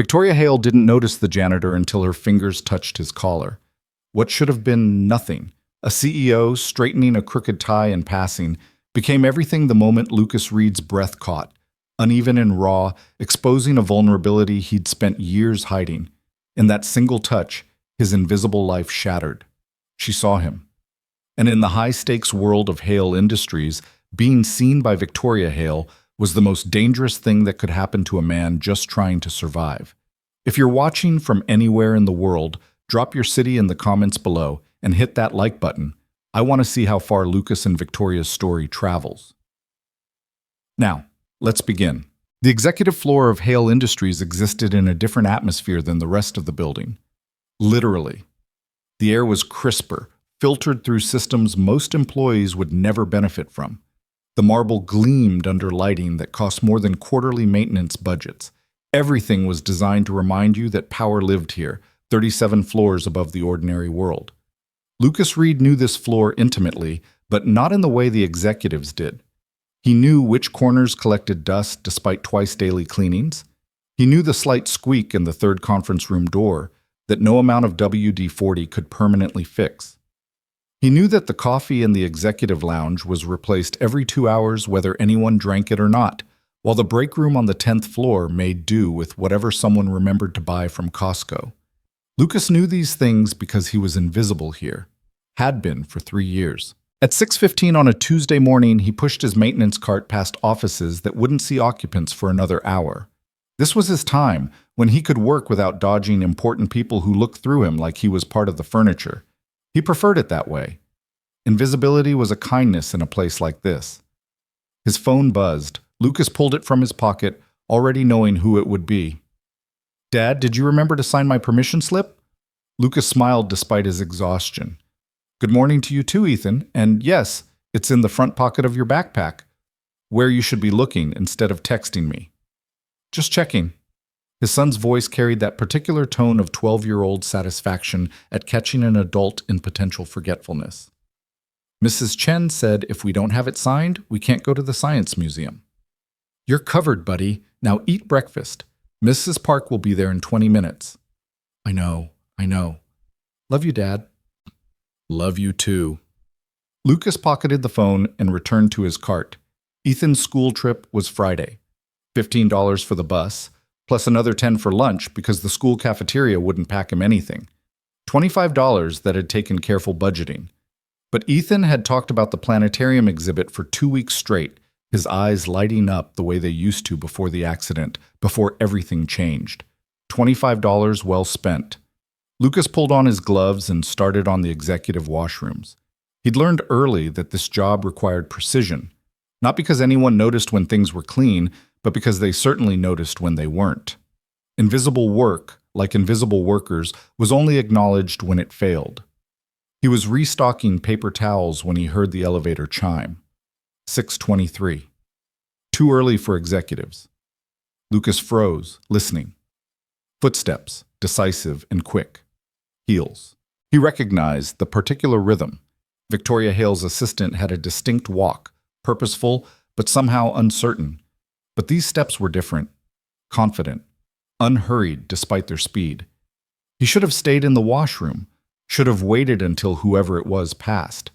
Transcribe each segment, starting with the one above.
Victoria Hale didn't notice the janitor until her fingers touched his collar. What should have been nothing, a CEO straightening a crooked tie in passing, became everything the moment Lucas Reed's breath caught, uneven and raw, exposing a vulnerability he'd spent years hiding. In that single touch, his invisible life shattered. She saw him. And in the high-stakes world of Hale Industries, being seen by Victoria Hale was the most dangerous thing that could happen to a man just trying to survive. If you're watching from anywhere in the world, drop your city in the comments below and hit that like button. I want to see how far Lucas and Victoria's story travels. Now, let's begin. The executive floor of Hale Industries existed in a different atmosphere than the rest of the building. Literally. The air was crisper, filtered through systems most employees would never benefit from. The marble gleamed under lighting that cost more than quarterly maintenance budgets. Everything was designed to remind you that power lived here, 37 floors above the ordinary world. Lucas Reed knew this floor intimately, but not in the way the executives did. He knew which corners collected dust despite twice daily cleanings. He knew the slight squeak in the third conference room door that no amount of WD-40 could permanently fix. He knew that the coffee in the executive lounge was replaced every 2 hours whether anyone drank it or not, while the break room on the 10th floor made do with whatever someone remembered to buy from Costco. Lucas knew these things because he was invisible here, had been for 3 years. At 6:15 on a Tuesday morning, he pushed his maintenance cart past offices that wouldn't see occupants for another hour. This was his time, when he could work without dodging important people who looked through him like he was part of the furniture. He preferred it that way. Invisibility was a kindness in a place like this. His phone buzzed. Lucas pulled it from his pocket, already knowing who it would be. "Dad, did you remember to sign my permission slip?" Lucas smiled despite his exhaustion. "Good morning to you too, Ethan. And yes, it's in the front pocket of your backpack, where you should be looking instead of texting me." "Just checking." His son's voice carried that particular tone of 12-year-old satisfaction at catching an adult in potential forgetfulness. "Mrs. Chen said if we don't have it signed, we can't go to the Science Museum." "You're covered, buddy. Now eat breakfast. Mrs. Park will be there in 20 minutes. I know. Love you, Dad." "Love you too." Lucas pocketed the phone and returned to his cart. Ethan's school trip was Friday. $15 for the bus, plus another $10 for lunch because the school cafeteria wouldn't pack him anything. $25 that had taken careful budgeting. But Ethan had talked about the planetarium exhibit for 2 weeks straight, his eyes lighting up the way they used to before the accident, before everything changed. $25 well spent. Lucas pulled on his gloves and started on the executive washrooms. He'd learned early that this job required precision, not because anyone noticed when things were clean, but because they certainly noticed when they weren't. Invisible work, like invisible workers, was only acknowledged when it failed. He was restocking paper towels when he heard the elevator chime. 6:23. Too early for executives. Lucas froze, listening. Footsteps, decisive and quick. Heels. He recognized the particular rhythm. Victoria Hale's assistant had a distinct walk, purposeful but somehow uncertain. But these steps were different, confident, unhurried despite their speed. He should have stayed in the washroom, should have waited until whoever it was passed.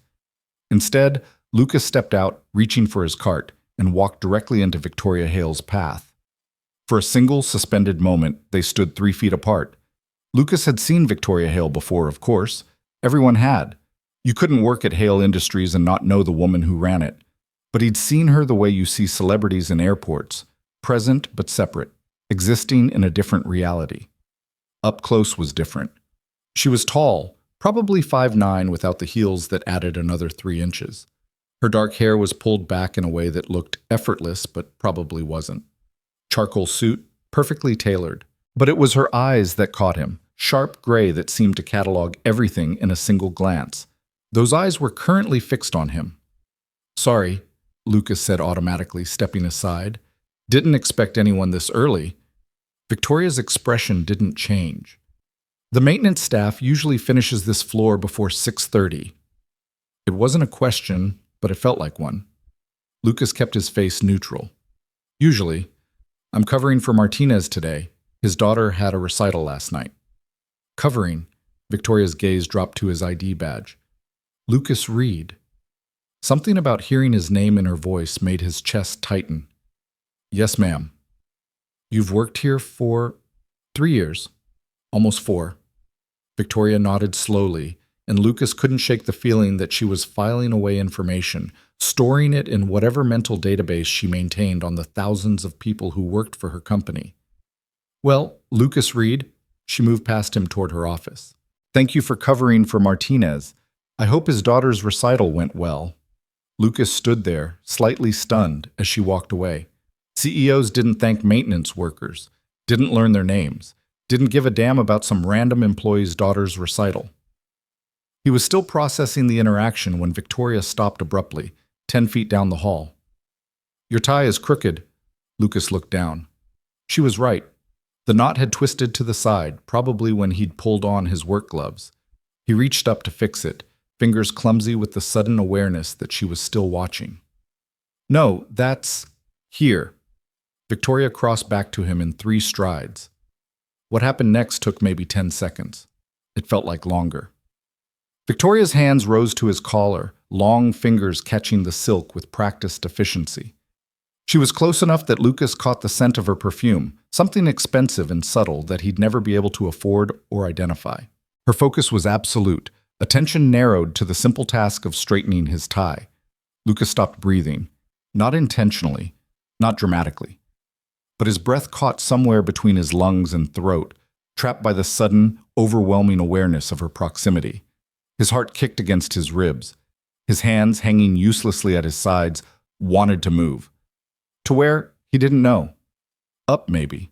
Instead, Lucas stepped out, reaching for his cart, and walked directly into Victoria Hale's path. For a single suspended moment, they stood 3 feet apart. Lucas had seen Victoria Hale before, of course. Everyone had. You couldn't work at Hale Industries and not know the woman who ran it. But he'd seen her the way you see celebrities in airports, present but separate, existing in a different reality. Up close was different. She was tall, probably 5'9" without the heels that added another 3 inches. Her dark hair was pulled back in a way that looked effortless but probably wasn't. Charcoal suit, perfectly tailored. But it was her eyes that caught him, sharp gray that seemed to catalog everything in a single glance. Those eyes were currently fixed on him. "Sorry," Lucas said automatically, stepping aside. "Didn't expect anyone this early." Victoria's expression didn't change. "The maintenance staff usually finishes this floor before 6:30. It wasn't a question, but it felt like one. Lucas kept his face neutral. "Usually. I'm covering for Martinez today. His daughter had a recital last night. Covering, Victoria's gaze dropped to his ID badge. Lucas Reed. Something about hearing his name in her voice made his chest tighten. Yes, ma'am. You've worked here for 3 years. Almost 4. Victoria nodded slowly, and Lucas couldn't shake the feeling that she was filing away information, storing it in whatever mental database she maintained on the thousands of people who worked for her company. Well, Lucas Reed, she moved past him toward her office. Thank you for covering for Martinez. I hope his daughter's recital went well. Lucas stood there, slightly stunned, as she walked away. CEOs didn't thank maintenance workers, didn't learn their names, didn't give a damn about some random employee's daughter's recital. He was still processing the interaction when Victoria stopped abruptly, 10 feet down the hall. Your tie is crooked. Lucas looked down. She was right. The knot had twisted to the side, probably when he'd pulled on his work gloves. He reached up to fix it, fingers clumsy with the sudden awareness that she was still watching. No, that's here. Victoria crossed back to him in 3 strides. What happened next took maybe 10 seconds. It felt like longer. Victoria's hands rose to his collar, long fingers catching the silk with practiced efficiency. She was close enough that Lucas caught the scent of her perfume, something expensive and subtle that he'd never be able to afford or identify. Her focus was absolute, attention narrowed to the simple task of straightening his tie. Lucas stopped breathing, not intentionally, not dramatically. But his breath caught somewhere between his lungs and throat, trapped by the sudden, overwhelming awareness of her proximity. His heart kicked against his ribs. His hands, hanging uselessly at his sides, wanted to move. To where, he didn't know. Up, maybe.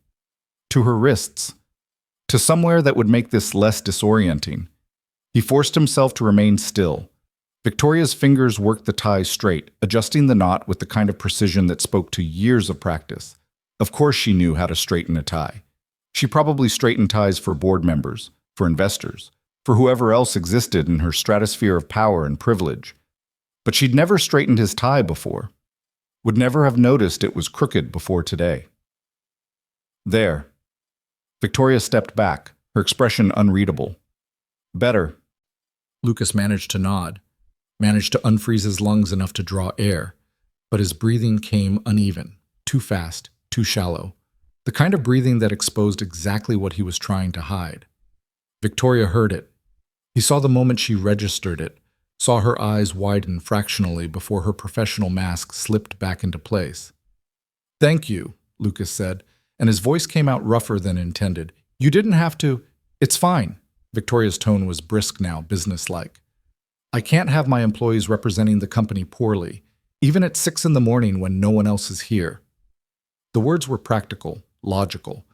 To her wrists. To somewhere that would make this less disorienting. He forced himself to remain still. Victoria's fingers worked the tie straight, adjusting the knot with the kind of precision that spoke to years of practice. Of course she knew how to straighten a tie. She probably straightened ties for board members, for investors, for whoever else existed in her stratosphere of power and privilege. But she'd never straightened his tie before. Would never have noticed it was crooked before today. There. Victoria stepped back, her expression unreadable. Better. Lucas managed to nod, managed to unfreeze his lungs enough to draw air, but his breathing came uneven, too fast, too shallow, the kind of breathing that exposed exactly what he was trying to hide. Victoria heard it. He saw the moment she registered it, saw her eyes widen fractionally before her professional mask slipped back into place. Thank you, Lucas said, and his voice came out rougher than intended. You didn't have to. It's fine. Victoria's tone was brisk now, businesslike. I can't have my employees representing the company poorly, even at 6 a.m. when no one else is here. The words were practical, logical,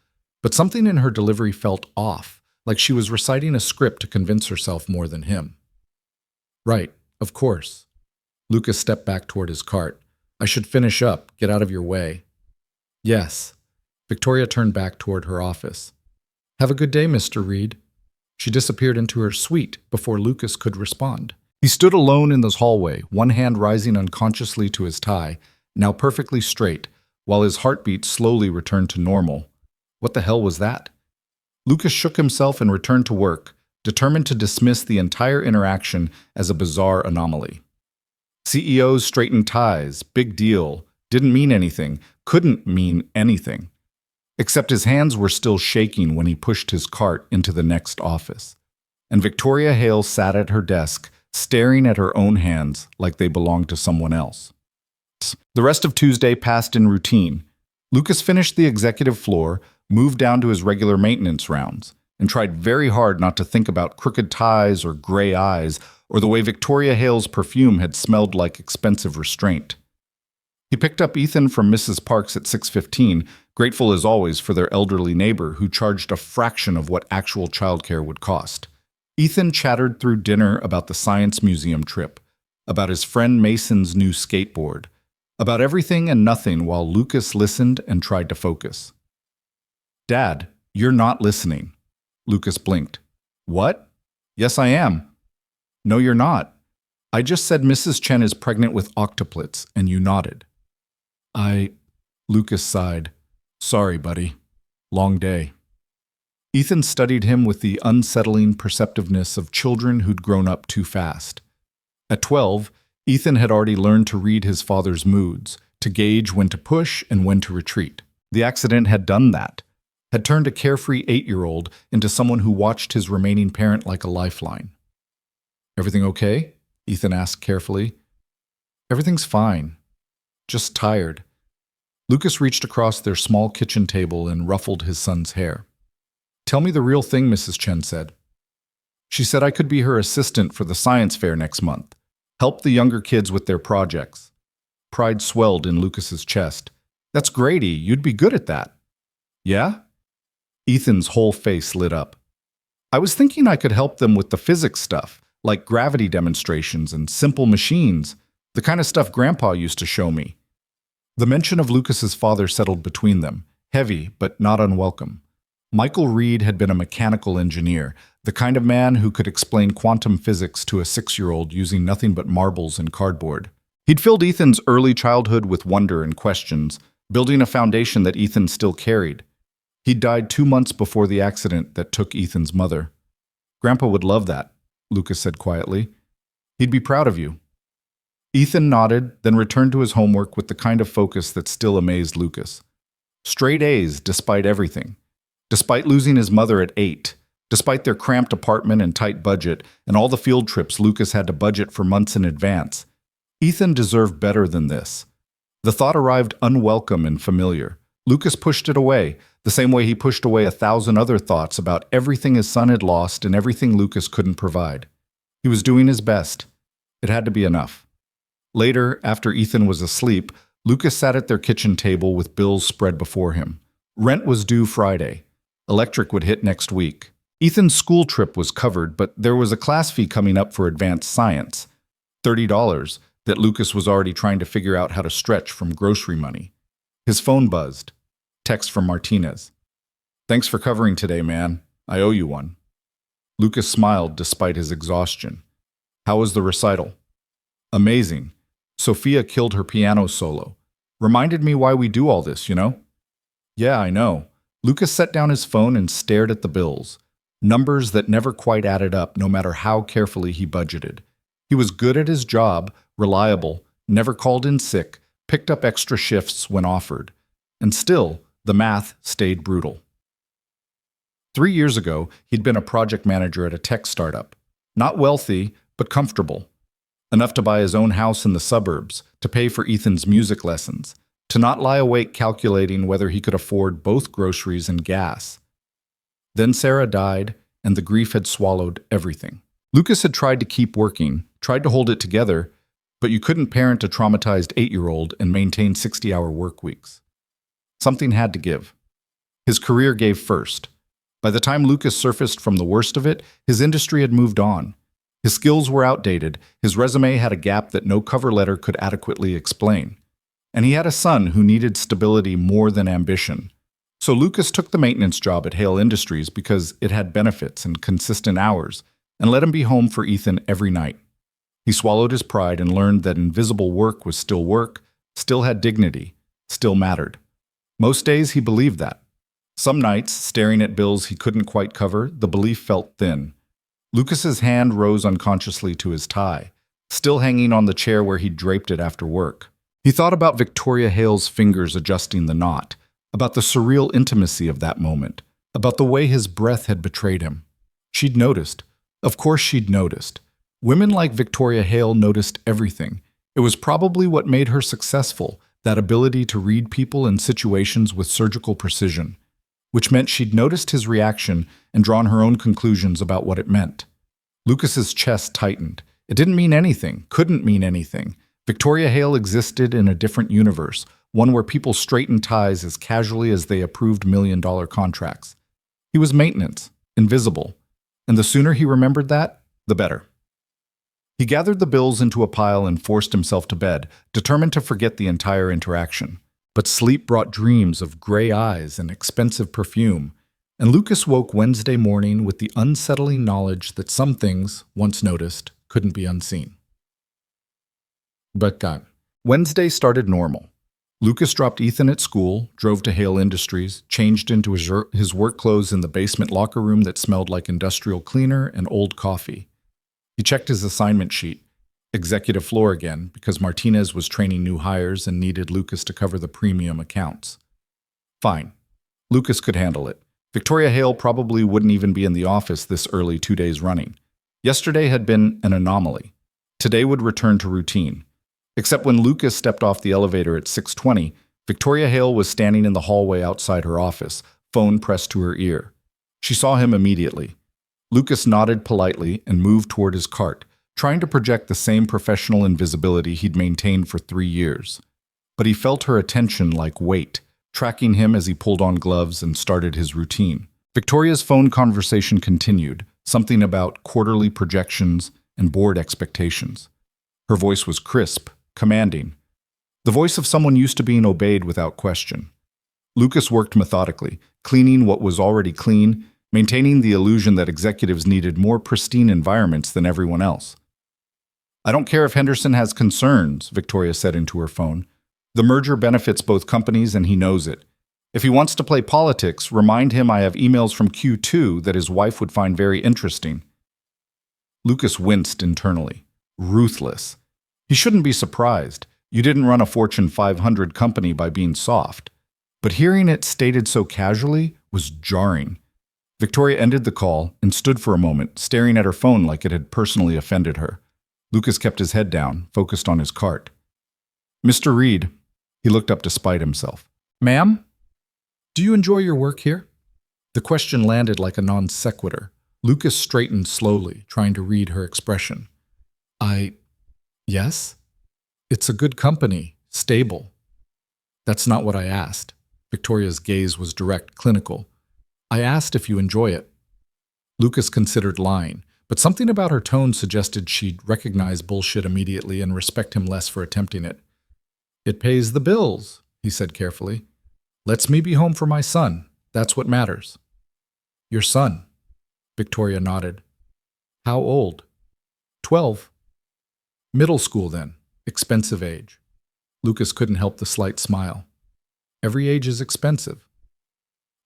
but something in her delivery felt off, like she was reciting a script to convince herself more than him. Right, of course. Lucas stepped back toward his cart. I should finish up, get out of your way. Yes. Victoria turned back toward her office. Have a good day, Mr. Reed. She disappeared into her suite before Lucas could respond. He stood alone in the hallway, one hand rising unconsciously to his tie, now perfectly straight, while his heartbeat slowly returned to normal. What the hell was that? Lucas shook himself and returned to work, determined to dismiss the entire interaction as a bizarre anomaly. CEOs straightened ties, big deal, didn't mean anything, couldn't mean anything. Except his hands were still shaking when he pushed his cart into the next office. And Victoria Hale sat at her desk, staring at her own hands like they belonged to someone else. The rest of Tuesday passed in routine. Lucas finished the executive floor, moved down to his regular maintenance rounds, and tried very hard not to think about crooked ties or gray eyes or the way Victoria Hale's perfume had smelled like expensive restraint. He picked up Ethan from Mrs. Parks at 6:15, grateful as always for their elderly neighbor who charged a fraction of what actual childcare would cost. Ethan chattered through dinner about the Science Museum trip, about his friend Mason's new skateboard, about everything and nothing while Lucas listened and tried to focus. Dad, you're not listening. Lucas blinked. What? Yes, I am. No, you're not. I just said Mrs. Chen is pregnant with octuplets, and you nodded. Lucas sighed. Sorry, buddy. Long day. Ethan studied him with the unsettling perceptiveness of children who'd grown up too fast. At 12, Ethan had already learned to read his father's moods, to gauge when to push and when to retreat. The accident had done that, had turned a carefree 8-year-old into someone who watched his remaining parent like a lifeline. "Everything okay?" Ethan asked carefully. "Everything's fine. Just tired." Lucas reached across their small kitchen table and ruffled his son's hair. "Tell me the real thing," Mrs. Chen said. "She said I could be her assistant for the science fair next month. Help the younger kids with their projects." Pride swelled in Lucas's chest. "That's Grady. You'd be good at that." "Yeah?" Ethan's whole face lit up. "I was thinking I could help them with the physics stuff, like gravity demonstrations and simple machines, the kind of stuff Grandpa used to show me." The mention of Lucas's father settled between them, heavy but not unwelcome. Michael Reed had been a mechanical engineer, the kind of man who could explain quantum physics to a 6-year-old using nothing but marbles and cardboard. He'd filled Ethan's early childhood with wonder and questions, building a foundation that Ethan still carried. He'd died 2 months before the accident that took Ethan's mother. "Grandpa would love that," Lucas said quietly. "He'd be proud of you." Ethan nodded, then returned to his homework with the kind of focus that still amazed Lucas. Straight A's despite everything. Despite losing his mother at 8, despite their cramped apartment and tight budget, and all the field trips Lucas had to budget for months in advance, Ethan deserved better than this. The thought arrived unwelcome and familiar. Lucas pushed it away, the same way he pushed away 1,000 other thoughts about everything his son had lost and everything Lucas couldn't provide. He was doing his best. It had to be enough. Later, after Ethan was asleep, Lucas sat at their kitchen table with bills spread before him. Rent was due Friday. Electric would hit next week. Ethan's school trip was covered, but there was a class fee coming up for advanced science, $30, that Lucas was already trying to figure out how to stretch from grocery money. His phone buzzed. Text from Martinez. "Thanks for covering today, man. I owe you one." Lucas smiled despite his exhaustion. "How was the recital?" "Amazing. Sophia killed her piano solo. Reminded me why we do all this, you know?" "Yeah, I know." Lucas set down his phone and stared at the bills. Numbers that never quite added up, no matter how carefully he budgeted. He was good at his job, reliable, never called in sick, picked up extra shifts when offered. And still, the math stayed brutal. 3 years ago, he'd been a project manager at a tech startup. Not wealthy, but comfortable. Enough to buy his own house in the suburbs, to pay for Ethan's music lessons, to not lie awake calculating whether he could afford both groceries and gas. Then Sarah died, and the grief had swallowed everything. Lucas had tried to keep working, tried to hold it together, but you couldn't parent a traumatized 8-year-old and maintain 60-hour work weeks. Something had to give. His career gave first. By the time Lucas surfaced from the worst of it, his industry had moved on. His skills were outdated, his resume had a gap that no cover letter could adequately explain. And he had a son who needed stability more than ambition. So Lucas took the maintenance job at Hale Industries because it had benefits and consistent hours, and let him be home for Ethan every night. He swallowed his pride and learned that invisible work was still work, still had dignity, still mattered. Most days he believed that. Some nights, staring at bills he couldn't quite cover, the belief felt thin. Lucas's hand rose unconsciously to his tie, still hanging on the chair where he'd draped it after work. He thought about Victoria Hale's fingers adjusting the knot, about the surreal intimacy of that moment, about the way his breath had betrayed him. She'd noticed. Of course she'd noticed. Women like Victoria Hale noticed everything. It was probably what made her successful, that ability to read people and situations with surgical precision, which meant she'd noticed his reaction and drawn her own conclusions about what it meant. Lucas's chest tightened. It didn't mean anything, couldn't mean anything. Victoria Hale existed in a different universe, one where people straightened ties as casually as they approved million-dollar contracts. He was maintenance, invisible, and the sooner he remembered that, the better. He gathered the bills into a pile and forced himself to bed, determined to forget the entire interaction. But sleep brought dreams of gray eyes and expensive perfume, and Lucas woke Wednesday morning with the unsettling knowledge that some things, once noticed, couldn't be unseen. But God. Wednesday started normal. Lucas dropped Ethan at school, drove to Hale Industries, changed into his work clothes in the basement locker room that smelled like industrial cleaner and old coffee. He checked his assignment sheet, executive floor again, because Martinez was training new hires and needed Lucas to cover the premium accounts. Fine. Lucas could handle it. Victoria Hale probably wouldn't even be in the office this early 2 days running. Yesterday had been an anomaly. Today would return to routine. Except when Lucas stepped off the elevator at 6:20, Victoria Hale was standing in the hallway outside her office, phone pressed to her ear. She saw him immediately. Lucas nodded politely and moved toward his cart, trying to project the same professional invisibility he'd maintained for 3 years. But he felt her attention like weight, tracking him as he pulled on gloves and started his routine. Victoria's phone conversation continued, something about quarterly projections and board expectations. Her voice was crisp, commanding. The voice of someone used to being obeyed without question. Lucas worked methodically, cleaning what was already clean, maintaining the illusion that executives needed more pristine environments than everyone else. "I don't care if Henderson has concerns," Victoria said into her phone. "The merger benefits both companies and he knows it. If he wants to play politics, remind him I have emails from Q2 that his wife would find very interesting." Lucas winced internally. Ruthless. He shouldn't be surprised. You didn't run a Fortune 500 company by being soft. But hearing it stated so casually was jarring. Victoria ended the call and stood for a moment, staring at her phone like it had personally offended her. Lucas kept his head down, focused on his cart. "Mr. Reed," he looked up to spite himself. "Ma'am? Do you enjoy your work here?" The question landed like a non sequitur. Lucas straightened slowly, trying to read her expression. Yes? It's a good company, stable." "That's not what I asked." Victoria's gaze was direct, clinical. "I asked if you enjoy it." Lucas considered lying, but something about her tone suggested she'd recognize bullshit immediately and respect him less for attempting it. "It pays the bills," he said carefully. "Lets me be home for my son. That's what matters." "Your son?" Victoria nodded. "How old?" 12. "Middle school, then. Expensive age." Lucas couldn't help the slight smile. "Every age is expensive."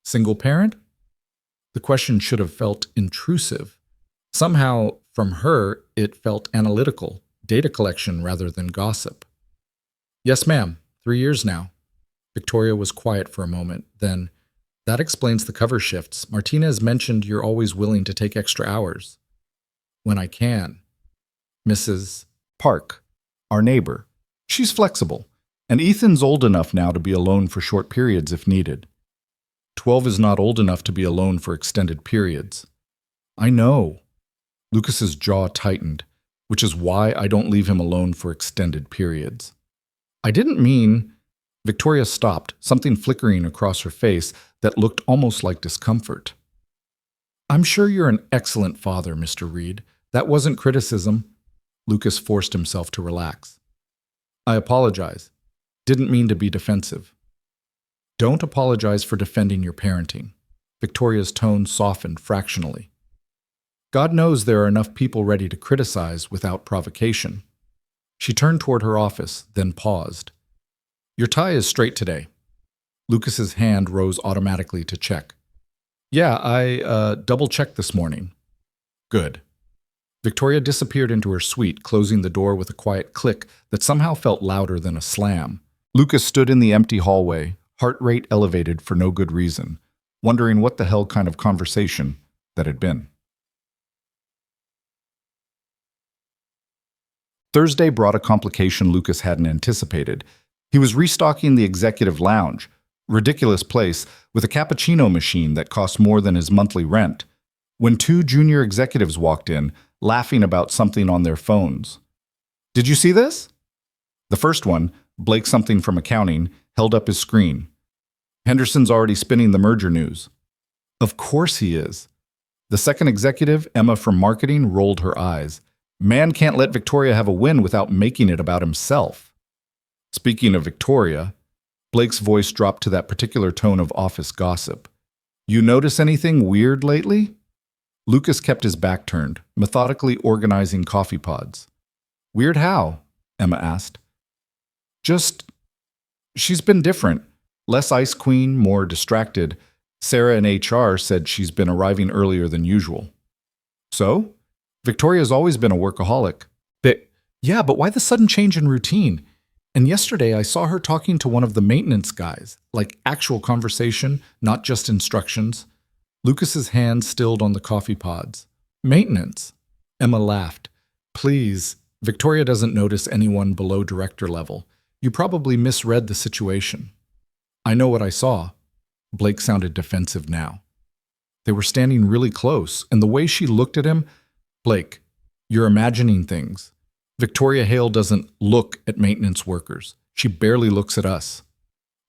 "Single parent?" The question should have felt intrusive. Somehow, from her, it felt analytical, data collection rather than gossip. "Yes, ma'am. 3 years now." Victoria was quiet for a moment, then, "That explains the cover shifts. Martinez mentioned you're always willing to take extra hours." "When I can." "Mrs. Park, our neighbor. She's flexible, and Ethan's old enough now to be alone for short periods if needed." 12 is not old enough to be alone for extended periods. "I know." Lucas's jaw tightened, which is why I don't leave him alone for extended periods. "I didn't mean—" Victoria stopped, something flickering across her face that looked almost like discomfort. "I'm sure you're an excellent father, Mr. Reed. That wasn't criticism." Lucas forced himself to relax. "I apologize. Didn't mean to be defensive." "Don't apologize for defending your parenting." Victoria's tone softened fractionally. "God knows there are enough people ready to criticize without provocation." She turned toward her office, then paused. "Your tie is straight today." Lucas's hand rose automatically to check. "Yeah, I double-checked this morning." "Good." Victoria disappeared into her suite, closing the door with a quiet click that somehow felt louder than a slam. Lucas stood in the empty hallway, heart rate elevated for no good reason, wondering what the hell kind of conversation that had been. Thursday brought a complication Lucas hadn't anticipated. He was restocking the executive lounge, ridiculous place, with a cappuccino machine that cost more than his monthly rent, when 2 junior executives walked in, laughing about something on their phones. "Did you see this?" The first one, Blake something from accounting, held up his screen. "Henderson's already spinning the merger news." "Of course he is." The second executive, Emma from marketing, rolled her eyes. "Man can't let Victoria have a win without making it about himself." Speaking of Victoria, Blake's voice dropped to that particular tone of office gossip. "You notice anything weird lately?" Lucas kept his back turned, methodically organizing coffee pods. "Weird how?" Emma asked. "Just She's been different. Less Ice Queen, more distracted. Sarah in HR said she's been arriving earlier than usual. So? Victoria's always been a workaholic. Yeah, but why the sudden change in routine? And yesterday I saw her talking to one of the maintenance guys, like actual conversation, not just instructions. Lucas's hand stilled on the coffee pods. Maintenance? Emma laughed. Please, Victoria doesn't notice anyone below director level. You probably misread the situation. I know what I saw. Blake sounded defensive now. They were standing really close, and the way she looked at him, Blake, you're imagining things. Victoria Hale doesn't look at maintenance workers. She barely looks at us.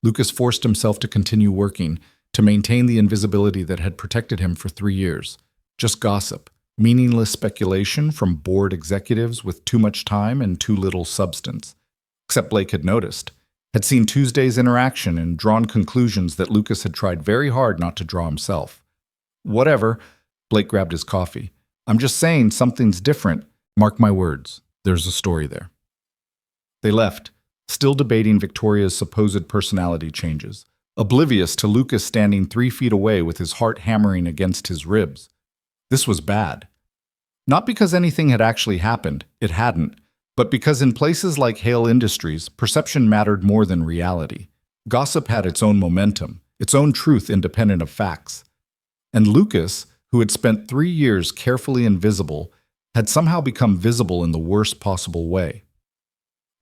Lucas forced himself to continue working, to maintain the invisibility that had protected him for 3 years. Just gossip, meaningless speculation from bored executives with too much time and too little substance. Except Blake had noticed, had seen Tuesday's interaction and drawn conclusions that Lucas had tried very hard not to draw himself. Whatever, Blake grabbed his coffee. I'm just saying something's different. Mark my words. There's a story there. They left, still debating Victoria's supposed personality changes, oblivious to Lucas standing 3 feet away with his heart hammering against his ribs. This was bad. Not because anything had actually happened, it hadn't, but because in places like Hale Industries, perception mattered more than reality. Gossip had its own momentum, its own truth independent of facts. And Lucas, who had spent 3 years carefully invisible, had somehow become visible in the worst possible way.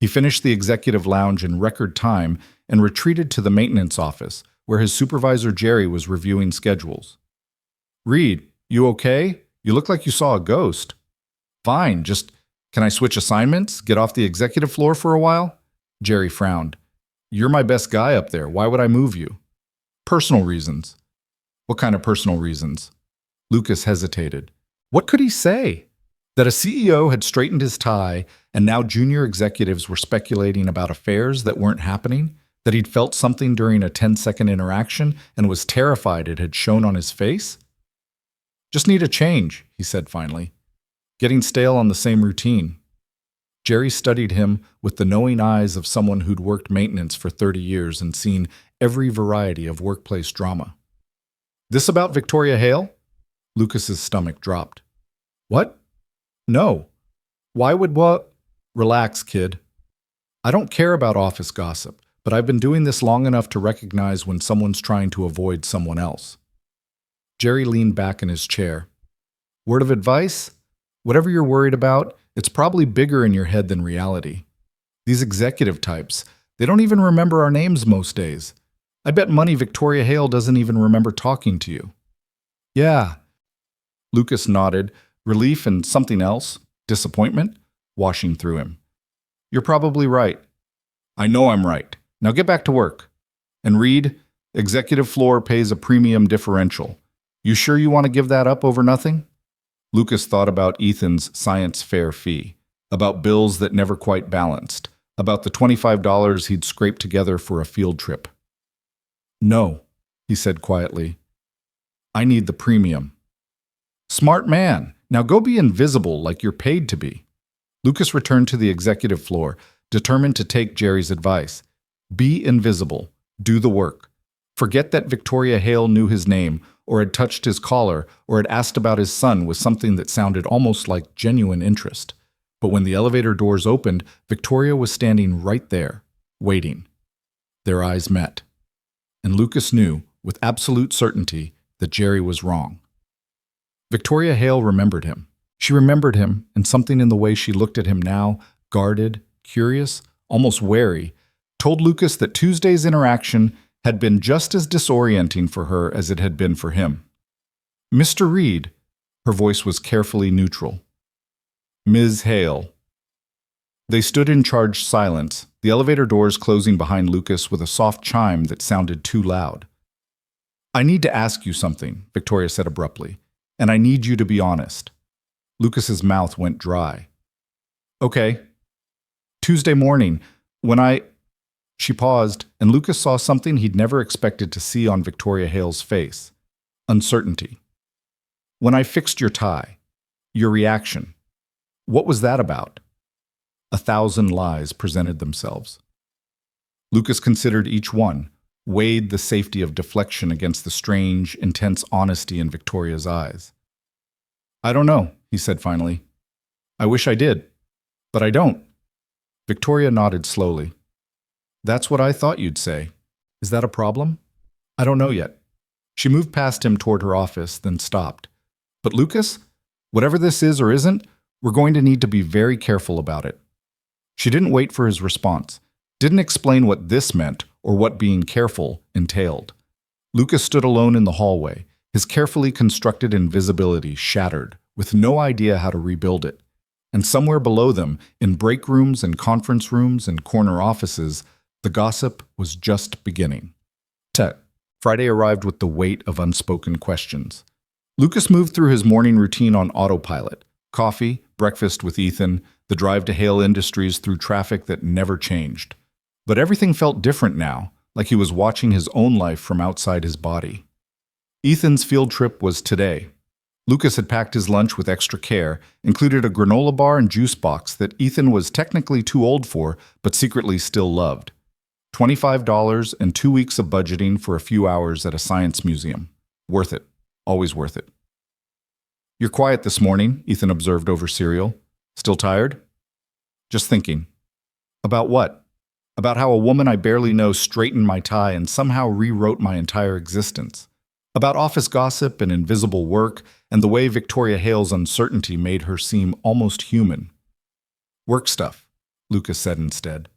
He finished the executive lounge in record time and retreated to the maintenance office, where his supervisor Jerry was reviewing schedules. Reed, you okay? You look like you saw a ghost. Fine, just can I switch assignments? Get off the executive floor for a while? Jerry frowned. You're my best guy up there. Why would I move you? Personal reasons. What kind of personal reasons? Lucas hesitated. What could he say? That a CEO had straightened his tie and now junior executives were speculating about affairs that weren't happening? That he'd felt something during a 10-second interaction and was terrified it had shown on his face? Just need a change, he said finally. Getting stale on the same routine. Jerry studied him with the knowing eyes of someone who'd worked maintenance for 30 years and seen every variety of workplace drama. This about Victoria Hale? Lucas's stomach dropped. What? No. Why would what? Relax, kid. I don't care about office gossip, but I've been doing this long enough to recognize when someone's trying to avoid someone else. Jerry leaned back in his chair. Word of advice? Whatever you're worried about, it's probably bigger in your head than reality. These executive types, they don't even remember our names most days. I bet money Victoria Hale doesn't even remember talking to you. Yeah. Lucas nodded, relief and something else, disappointment, washing through him. You're probably right. I know I'm right. Now get back to work. And Reed, executive floor pays a premium differential. You sure you want to give that up over nothing? Lucas thought about Ethan's science fair fee, about bills that never quite balanced, about the $25 he'd scraped together for a field trip. No, he said quietly. I need the premium. Smart man. Now go be invisible like you're paid to be. Lucas returned to the executive floor, determined to take Jerry's advice. Be invisible. Do the work. Forget that Victoria Hale knew his name, or had touched his collar, or had asked about his son with something that sounded almost like genuine interest. But when the elevator doors opened, Victoria was standing right there, waiting. Their eyes met. And Lucas knew, with absolute certainty, that Jerry was wrong. Victoria Hale remembered him. She remembered him, and something in the way she looked at him now, guarded, curious, almost wary, told Lucas that Tuesday's interaction had been just as disorienting for her as it had been for him. Mr. Reed, her voice was carefully neutral. Ms. Hale. They stood in charged silence, the elevator doors closing behind Lucas with a soft chime that sounded too loud. I need to ask you something, Victoria said abruptly, and I need you to be honest. Lucas's mouth went dry. Okay. Tuesday morning, when She paused, and Lucas saw something he'd never expected to see on Victoria Hale's face. Uncertainty. When I fixed your tie, your reaction, what was that about? 1,000 lies presented themselves. Lucas considered each one, weighed the safety of deflection against the strange, intense honesty in Victoria's eyes. I don't know, he said finally. I wish I did, but I don't. Victoria nodded slowly. That's what I thought you'd say. Is that a problem? I don't know yet. She moved past him toward her office, then stopped. But Lucas, whatever this is or isn't, we're going to need to be very careful about it. She didn't wait for his response, didn't explain what this meant or what being careful entailed. Lucas stood alone in the hallway, his carefully constructed invisibility shattered, with no idea how to rebuild it. And somewhere below them, in break rooms and conference rooms and corner offices, the gossip was just beginning. Friday arrived with the weight of unspoken questions. Lucas moved through his morning routine on autopilot. Coffee, breakfast with Ethan, the drive to Hale Industries through traffic that never changed. But everything felt different now, like he was watching his own life from outside his body. Ethan's field trip was today. Lucas had packed his lunch with extra care, included a granola bar and juice box that Ethan was technically too old for, but secretly still loved. $25 and 2 weeks of budgeting for a few hours at a science museum. Worth it. Always worth it. You're quiet this morning, Ethan observed over cereal. Still tired? Just thinking. About what? About how a woman I barely know straightened my tie and somehow rewrote my entire existence. About office gossip and invisible work and the way Victoria Hale's uncertainty made her seem almost human. Work stuff, Lucas said instead.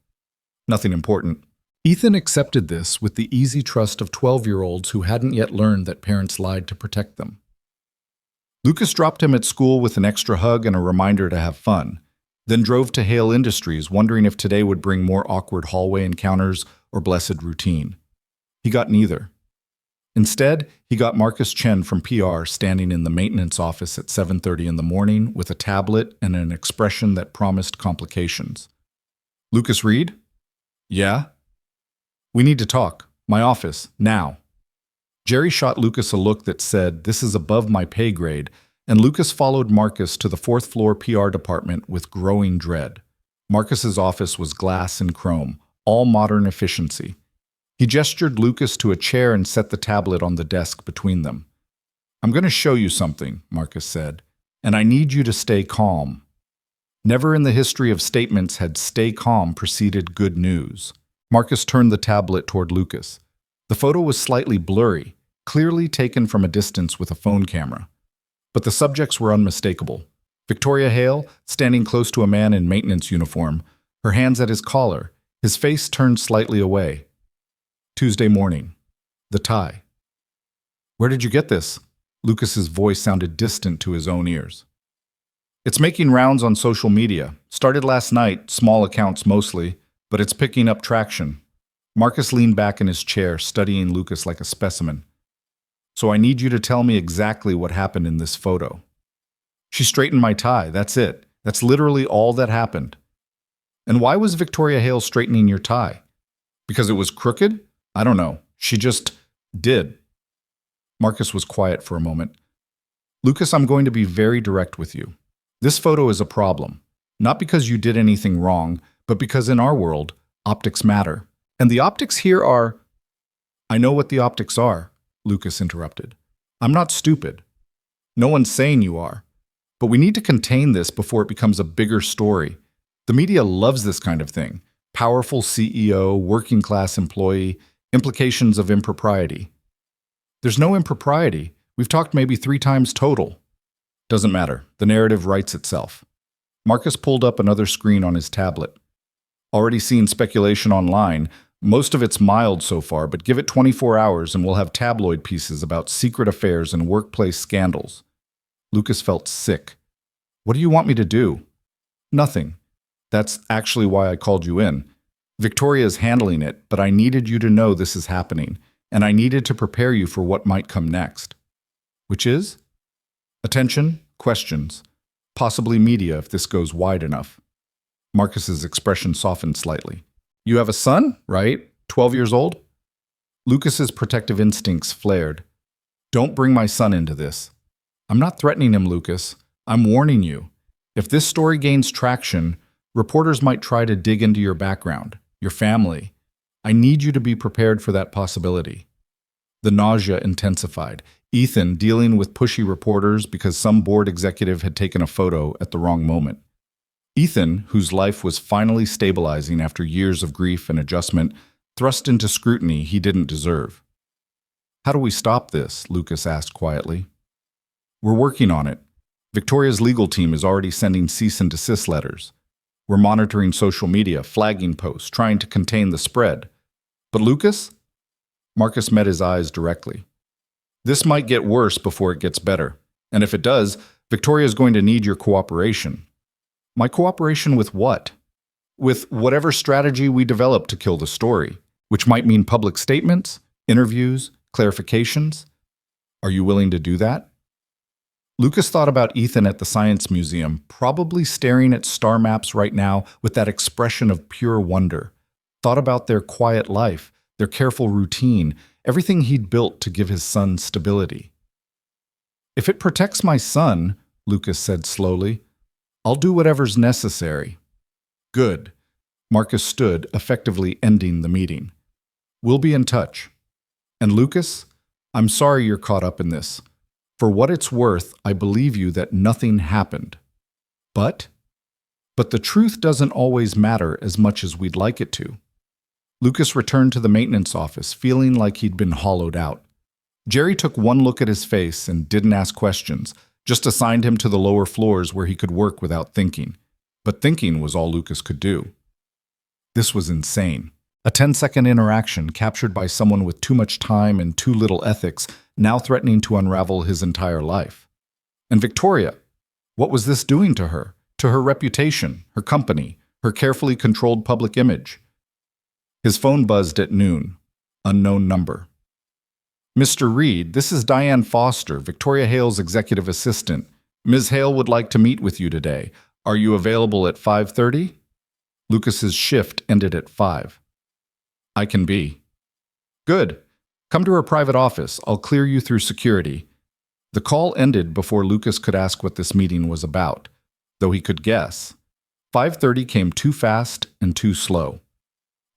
Nothing important. Ethan accepted this with the easy trust of 12-year-olds who hadn't yet learned that parents lied to protect them. Lucas dropped him at school with an extra hug and a reminder to have fun, then drove to Hale Industries, wondering if today would bring more awkward hallway encounters or blessed routine. He got neither. Instead, he got Marcus Chen from PR standing in the maintenance office at 7:30 in the morning with a tablet and an expression that promised complications. Lucas Reed? Yeah? We need to talk. My office, now. Jerry shot Lucas a look that said, this is above my pay grade, and Lucas followed Marcus to the fourth-floor PR department with growing dread. Marcus's office was glass and chrome, all modern efficiency. He gestured Lucas to a chair and set the tablet on the desk between them. I'm going to show you something, Marcus said, and I need you to stay calm. Never in the history of statements had stay calm preceded good news. Marcus turned the tablet toward Lucas. The photo was slightly blurry, clearly taken from a distance with a phone camera. But the subjects were unmistakable. Victoria Hale, standing close to a man in maintenance uniform, her hands at his collar, his face turned slightly away. Tuesday morning. The tie. Where did you get this? Lucas's voice sounded distant to his own ears. It's making rounds on social media. Started last night, small accounts mostly, but it's picking up traction. Marcus leaned back in his chair, studying Lucas like a specimen. So I need you to tell me exactly what happened in this photo. She straightened my tie, that's it. That's literally all that happened. And why was Victoria Hale straightening your tie? Because it was crooked? I don't know. She just did. Marcus was quiet for a moment. Lucas, I'm going to be very direct with you. This photo is a problem. Not because you did anything wrong, but because in our world, optics matter. And the optics here are… I know what the optics are, Lucas interrupted. I'm not stupid. No one's saying you are. But we need to contain this before it becomes a bigger story. The media loves this kind of thing. Powerful CEO, working class employee, implications of impropriety. There's no impropriety. We've talked maybe 3 times total. Doesn't matter. The narrative writes itself. Marcus pulled up another screen on his tablet. Already seen speculation online. Most of it's mild so far, but give it 24 hours and we'll have tabloid pieces about secret affairs and workplace scandals. Lucas felt sick. What do you want me to do? Nothing. That's actually why I called you in. Victoria's handling it, but I needed you to know this is happening, and I needed to prepare you for what might come next. Which is? Attention, questions, possibly media if this goes wide enough. Marcus's expression softened slightly. You have a son, right? 12 years old? Lucas's protective instincts flared. Don't bring my son into this. I'm not threatening him, Lucas. I'm warning you. If this story gains traction, reporters might try to dig into your background, your family. I need you to be prepared for that possibility. The nausea intensified. Ethan dealing with pushy reporters because some board executive had taken a photo at the wrong moment. Ethan, whose life was finally stabilizing after years of grief and adjustment, thrust into scrutiny he didn't deserve. How do we stop this? Lucas asked quietly. We're working on it. Victoria's legal team is already sending cease and desist letters. We're monitoring social media, flagging posts, trying to contain the spread. But Lucas? Marcus met his eyes directly. This might get worse before it gets better. And if it does, Victoria is going to need your cooperation. My cooperation with what? With whatever strategy we develop to kill the story, which might mean public statements, interviews, clarifications. Are you willing to do that? Lucas thought about Ethan at the Science Museum, probably staring at star maps right now with that expression of pure wonder. Thought about their quiet life, their careful routine, everything he'd built to give his son stability. If it protects my son, Lucas said slowly, I'll do whatever's necessary. Good. Marcus stood, effectively ending the meeting. We'll be in touch. And Lucas, I'm sorry you're caught up in this. For what it's worth, I believe you that nothing happened. But the truth doesn't always matter as much as we'd like it to. Lucas returned to the maintenance office, feeling like he'd been hollowed out. Jerry took one look at his face and didn't ask questions, just assigned him to the lower floors where he could work without thinking. But thinking was all Lucas could do. This was insane. A 10-second interaction captured by someone with too much time and too little ethics, now threatening to unravel his entire life. And Victoria, what was this doing to her reputation, her company, her carefully controlled public image? His phone buzzed at noon. Unknown number. Mr. Reed, this is Diane Foster, Victoria Hale's executive assistant. Ms. Hale would like to meet with you today. Are you available at 5:30? Lucas's shift ended at 5. I can be. Good. Come to her private office. I'll clear you through security. The call ended before Lucas could ask what this meeting was about, though he could guess. 5:30 came too fast and too slow.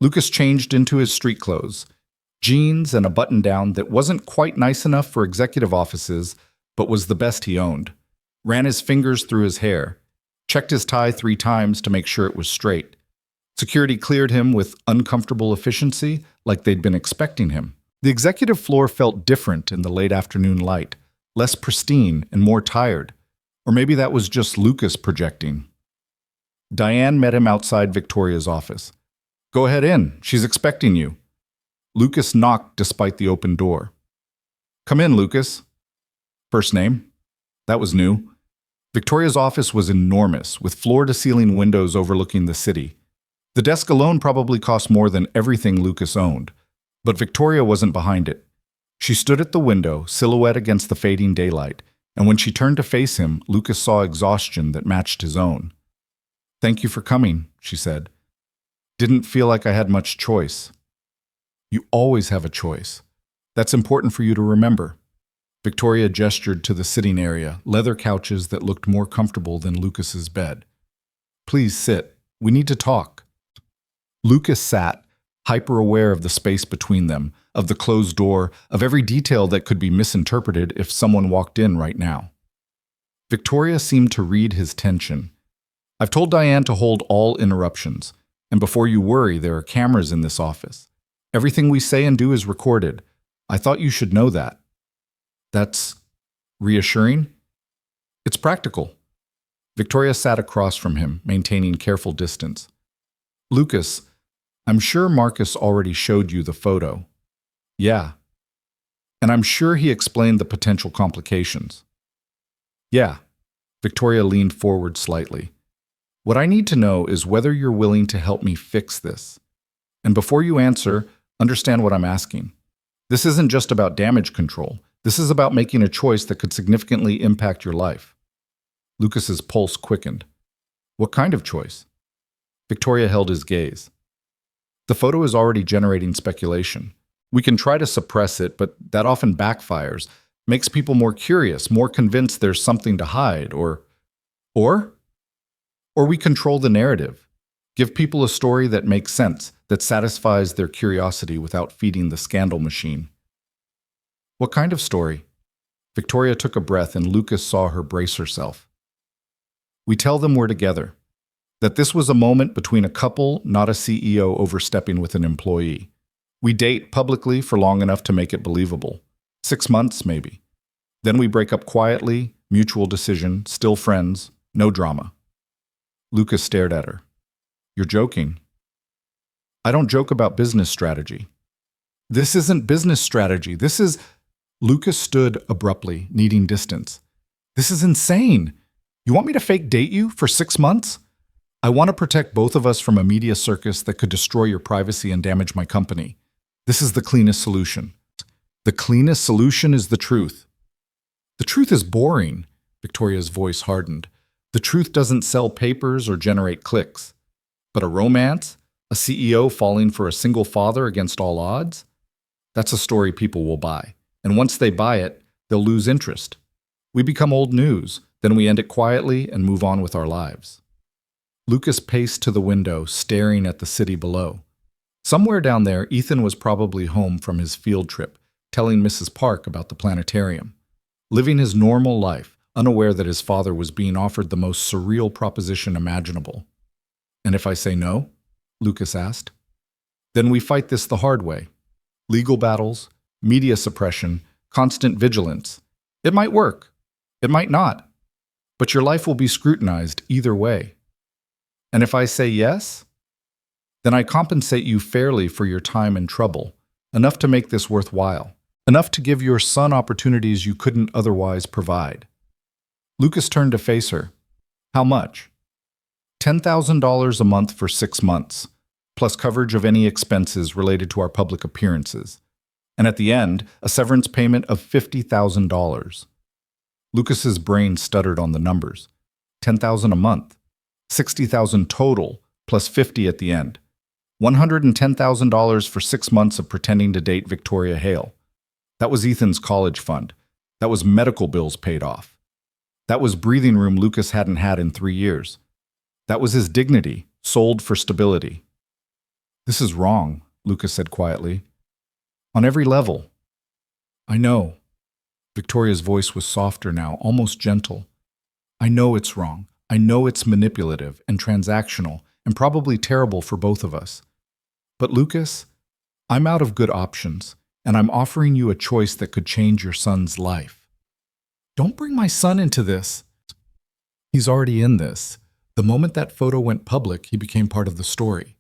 Lucas changed into his street clothes, jeans and a button-down that wasn't quite nice enough for executive offices, but was the best he owned. Ran his fingers through his hair, checked his tie 3 times to make sure it was straight. Security cleared him with uncomfortable efficiency, like they'd been expecting him. The executive floor felt different in the late afternoon light, less pristine and more tired. Or maybe that was just Lucas projecting. Diane met him outside Victoria's office. Go ahead in, she's expecting you. Lucas knocked despite the open door. Come in, Lucas. First name? That was new. Victoria's office was enormous, with floor-to-ceiling windows overlooking the city. The desk alone probably cost more than everything Lucas owned, but Victoria wasn't behind it. She stood at the window, silhouette against the fading daylight, and when she turned to face him, Lucas saw exhaustion that matched his own. Thank you for coming, she said. Didn't feel like I had much choice. You always have a choice. That's important for you to remember. Victoria gestured to the sitting area, leather couches that looked more comfortable than Lucas's bed. Please sit. We need to talk. Lucas sat, hyper-aware of the space between them, of the closed door, of every detail that could be misinterpreted if someone walked in right now. Victoria seemed to read his tension. I've told Diane to hold all interruptions, and before you worry, there are cameras in this office. Everything we say and do is recorded. I thought you should know that. That's reassuring? It's practical. Victoria sat across from him, maintaining careful distance. Lucas, I'm sure Marcus already showed you the photo. Yeah. And I'm sure he explained the potential complications. Yeah. Victoria leaned forward slightly. What I need to know is whether you're willing to help me fix this. And before you answer, understand what I'm asking. This isn't just about damage control. This is about making a choice that could significantly impact your life. Lucas's pulse quickened. What kind of choice? Victoria held his gaze. The photo is already generating speculation. We can try to suppress it, but that often backfires, makes people more curious, more convinced there's something to hide, or we control the narrative. Give people a story that makes sense, that satisfies their curiosity without feeding the scandal machine. What kind of story? Victoria took a breath and Lucas saw her brace herself. We tell them we're together. That this was a moment between a couple, not a CEO overstepping with an employee. We date publicly for long enough to make it believable. 6 months, maybe. Then we break up quietly, mutual decision, still friends, no drama. Lucas stared at her. You're joking. I don't joke about business strategy. This isn't business strategy. This is... Lucas stood abruptly, needing distance. This is insane. You want me to fake date you for 6 months? I want to protect both of us from a media circus that could destroy your privacy and damage my company. This is the cleanest solution. The cleanest solution is the truth. The truth is boring, Victoria's voice hardened. The truth doesn't sell papers or generate clicks. But a romance? A CEO falling for a single father against all odds? That's a story people will buy. And once they buy it, they'll lose interest. We become old news, then we end it quietly and move on with our lives. Lucas paced to the window, staring at the city below. Somewhere down there, Ethan was probably home from his field trip, telling Mrs. Park about the planetarium. Living his normal life, unaware that his father was being offered the most surreal proposition imaginable. And if I say no? Lucas asked. Then we fight this the hard way. Legal battles, media suppression, constant vigilance. It might work. It might not. But your life will be scrutinized either way. And if I say yes, then I compensate you fairly for your time and trouble, enough to make this worthwhile, enough to give your son opportunities you couldn't otherwise provide. Lucas turned to face her. How much? $10,000 a month for 6 months, plus coverage of any expenses related to our public appearances. And at the end, a severance payment of $50,000. Lucas's brain stuttered on the numbers. $10,000 a month. $60,000 total, plus $50 at the end. $110,000 for 6 months of pretending to date Victoria Hale. That was Ethan's college fund. That was medical bills paid off. That was breathing room Lucas hadn't had in 3 years. That was his dignity, sold for stability. This is wrong, Lucas said quietly. On every level. I know. Victoria's voice was softer now, almost gentle. I know it's wrong. I know it's manipulative and transactional and probably terrible for both of us. But Lucas, I'm out of good options, and I'm offering you a choice that could change your son's life. Don't bring my son into this. He's already in this. The moment that photo went public, he became part of the story.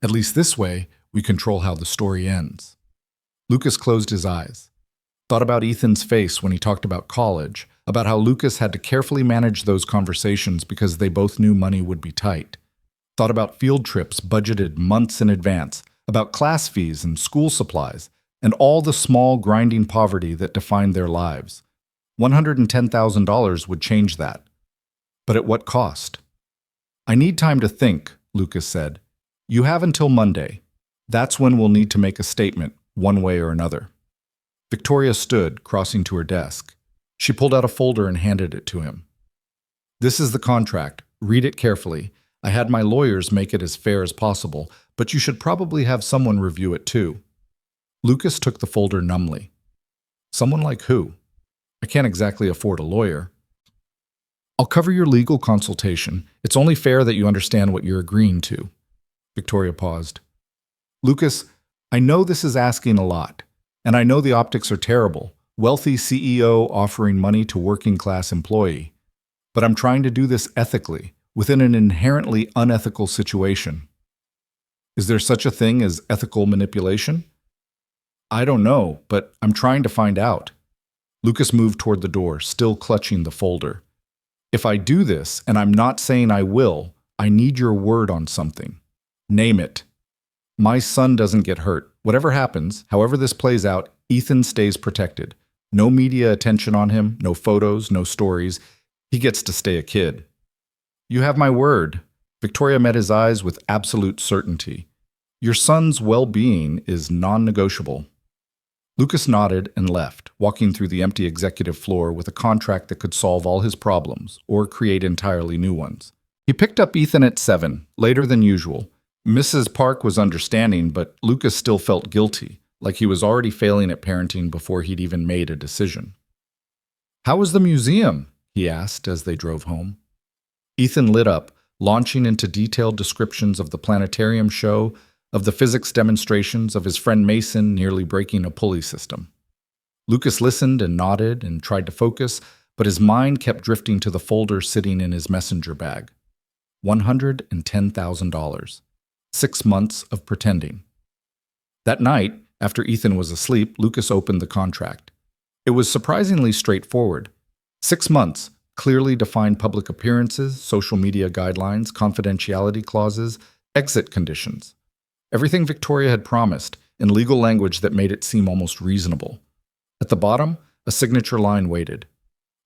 At least this way, we control how the story ends. Lucas closed his eyes. Thought about Ethan's face when he talked about college, about how Lucas had to carefully manage those conversations because they both knew money would be tight. Thought about field trips budgeted months in advance, about class fees and school supplies, and all the small grinding poverty that defined their lives. $110,000 would change that. But at what cost? I need time to think, Lucas said. You have until Monday. That's when we'll need to make a statement, one way or another. Victoria stood, crossing to her desk. She pulled out a folder and handed it to him. This is the contract. Read it carefully. I had my lawyers make it as fair as possible, but you should probably have someone review it too. Lucas took the folder numbly. Someone like who? I can't exactly afford a lawyer. I'll cover your legal consultation. It's only fair that you understand what you're agreeing to. Victoria paused. Lucas, I know this is asking a lot, and I know the optics are terrible. Wealthy CEO offering money to working-class employee. But I'm trying to do this ethically, within an inherently unethical situation. Is there such a thing as ethical manipulation? I don't know, but I'm trying to find out. Lucas moved toward the door, still clutching the folder. If I do this, and I'm not saying I will, I need your word on something. Name it. My son doesn't get hurt. Whatever happens, however this plays out, Ethan stays protected. No media attention on him, no photos, no stories. He gets to stay a kid. You have my word. Victoria met his eyes with absolute certainty. Your son's well-being is non-negotiable. Lucas nodded and left, walking through the empty executive floor with a contract that could solve all his problems or create entirely new ones. He picked up Ethan at 7, later than usual. Mrs. Park was understanding, but Lucas still felt guilty, like he was already failing at parenting before he'd even made a decision. "How was the museum?" he asked as they drove home. Ethan lit up, launching into detailed descriptions of the planetarium show, of the physics demonstrations, of his friend Mason nearly breaking a pulley system. Lucas listened and nodded and tried to focus, but his mind kept drifting to the folder sitting in his messenger bag. $110,000. 6 months of pretending. That night, after Ethan was asleep, Lucas opened the contract. It was surprisingly straightforward. 6 months, clearly defined public appearances, social media guidelines, confidentiality clauses, exit conditions. Everything Victoria had promised, in legal language that made it seem almost reasonable. At the bottom, a signature line waited.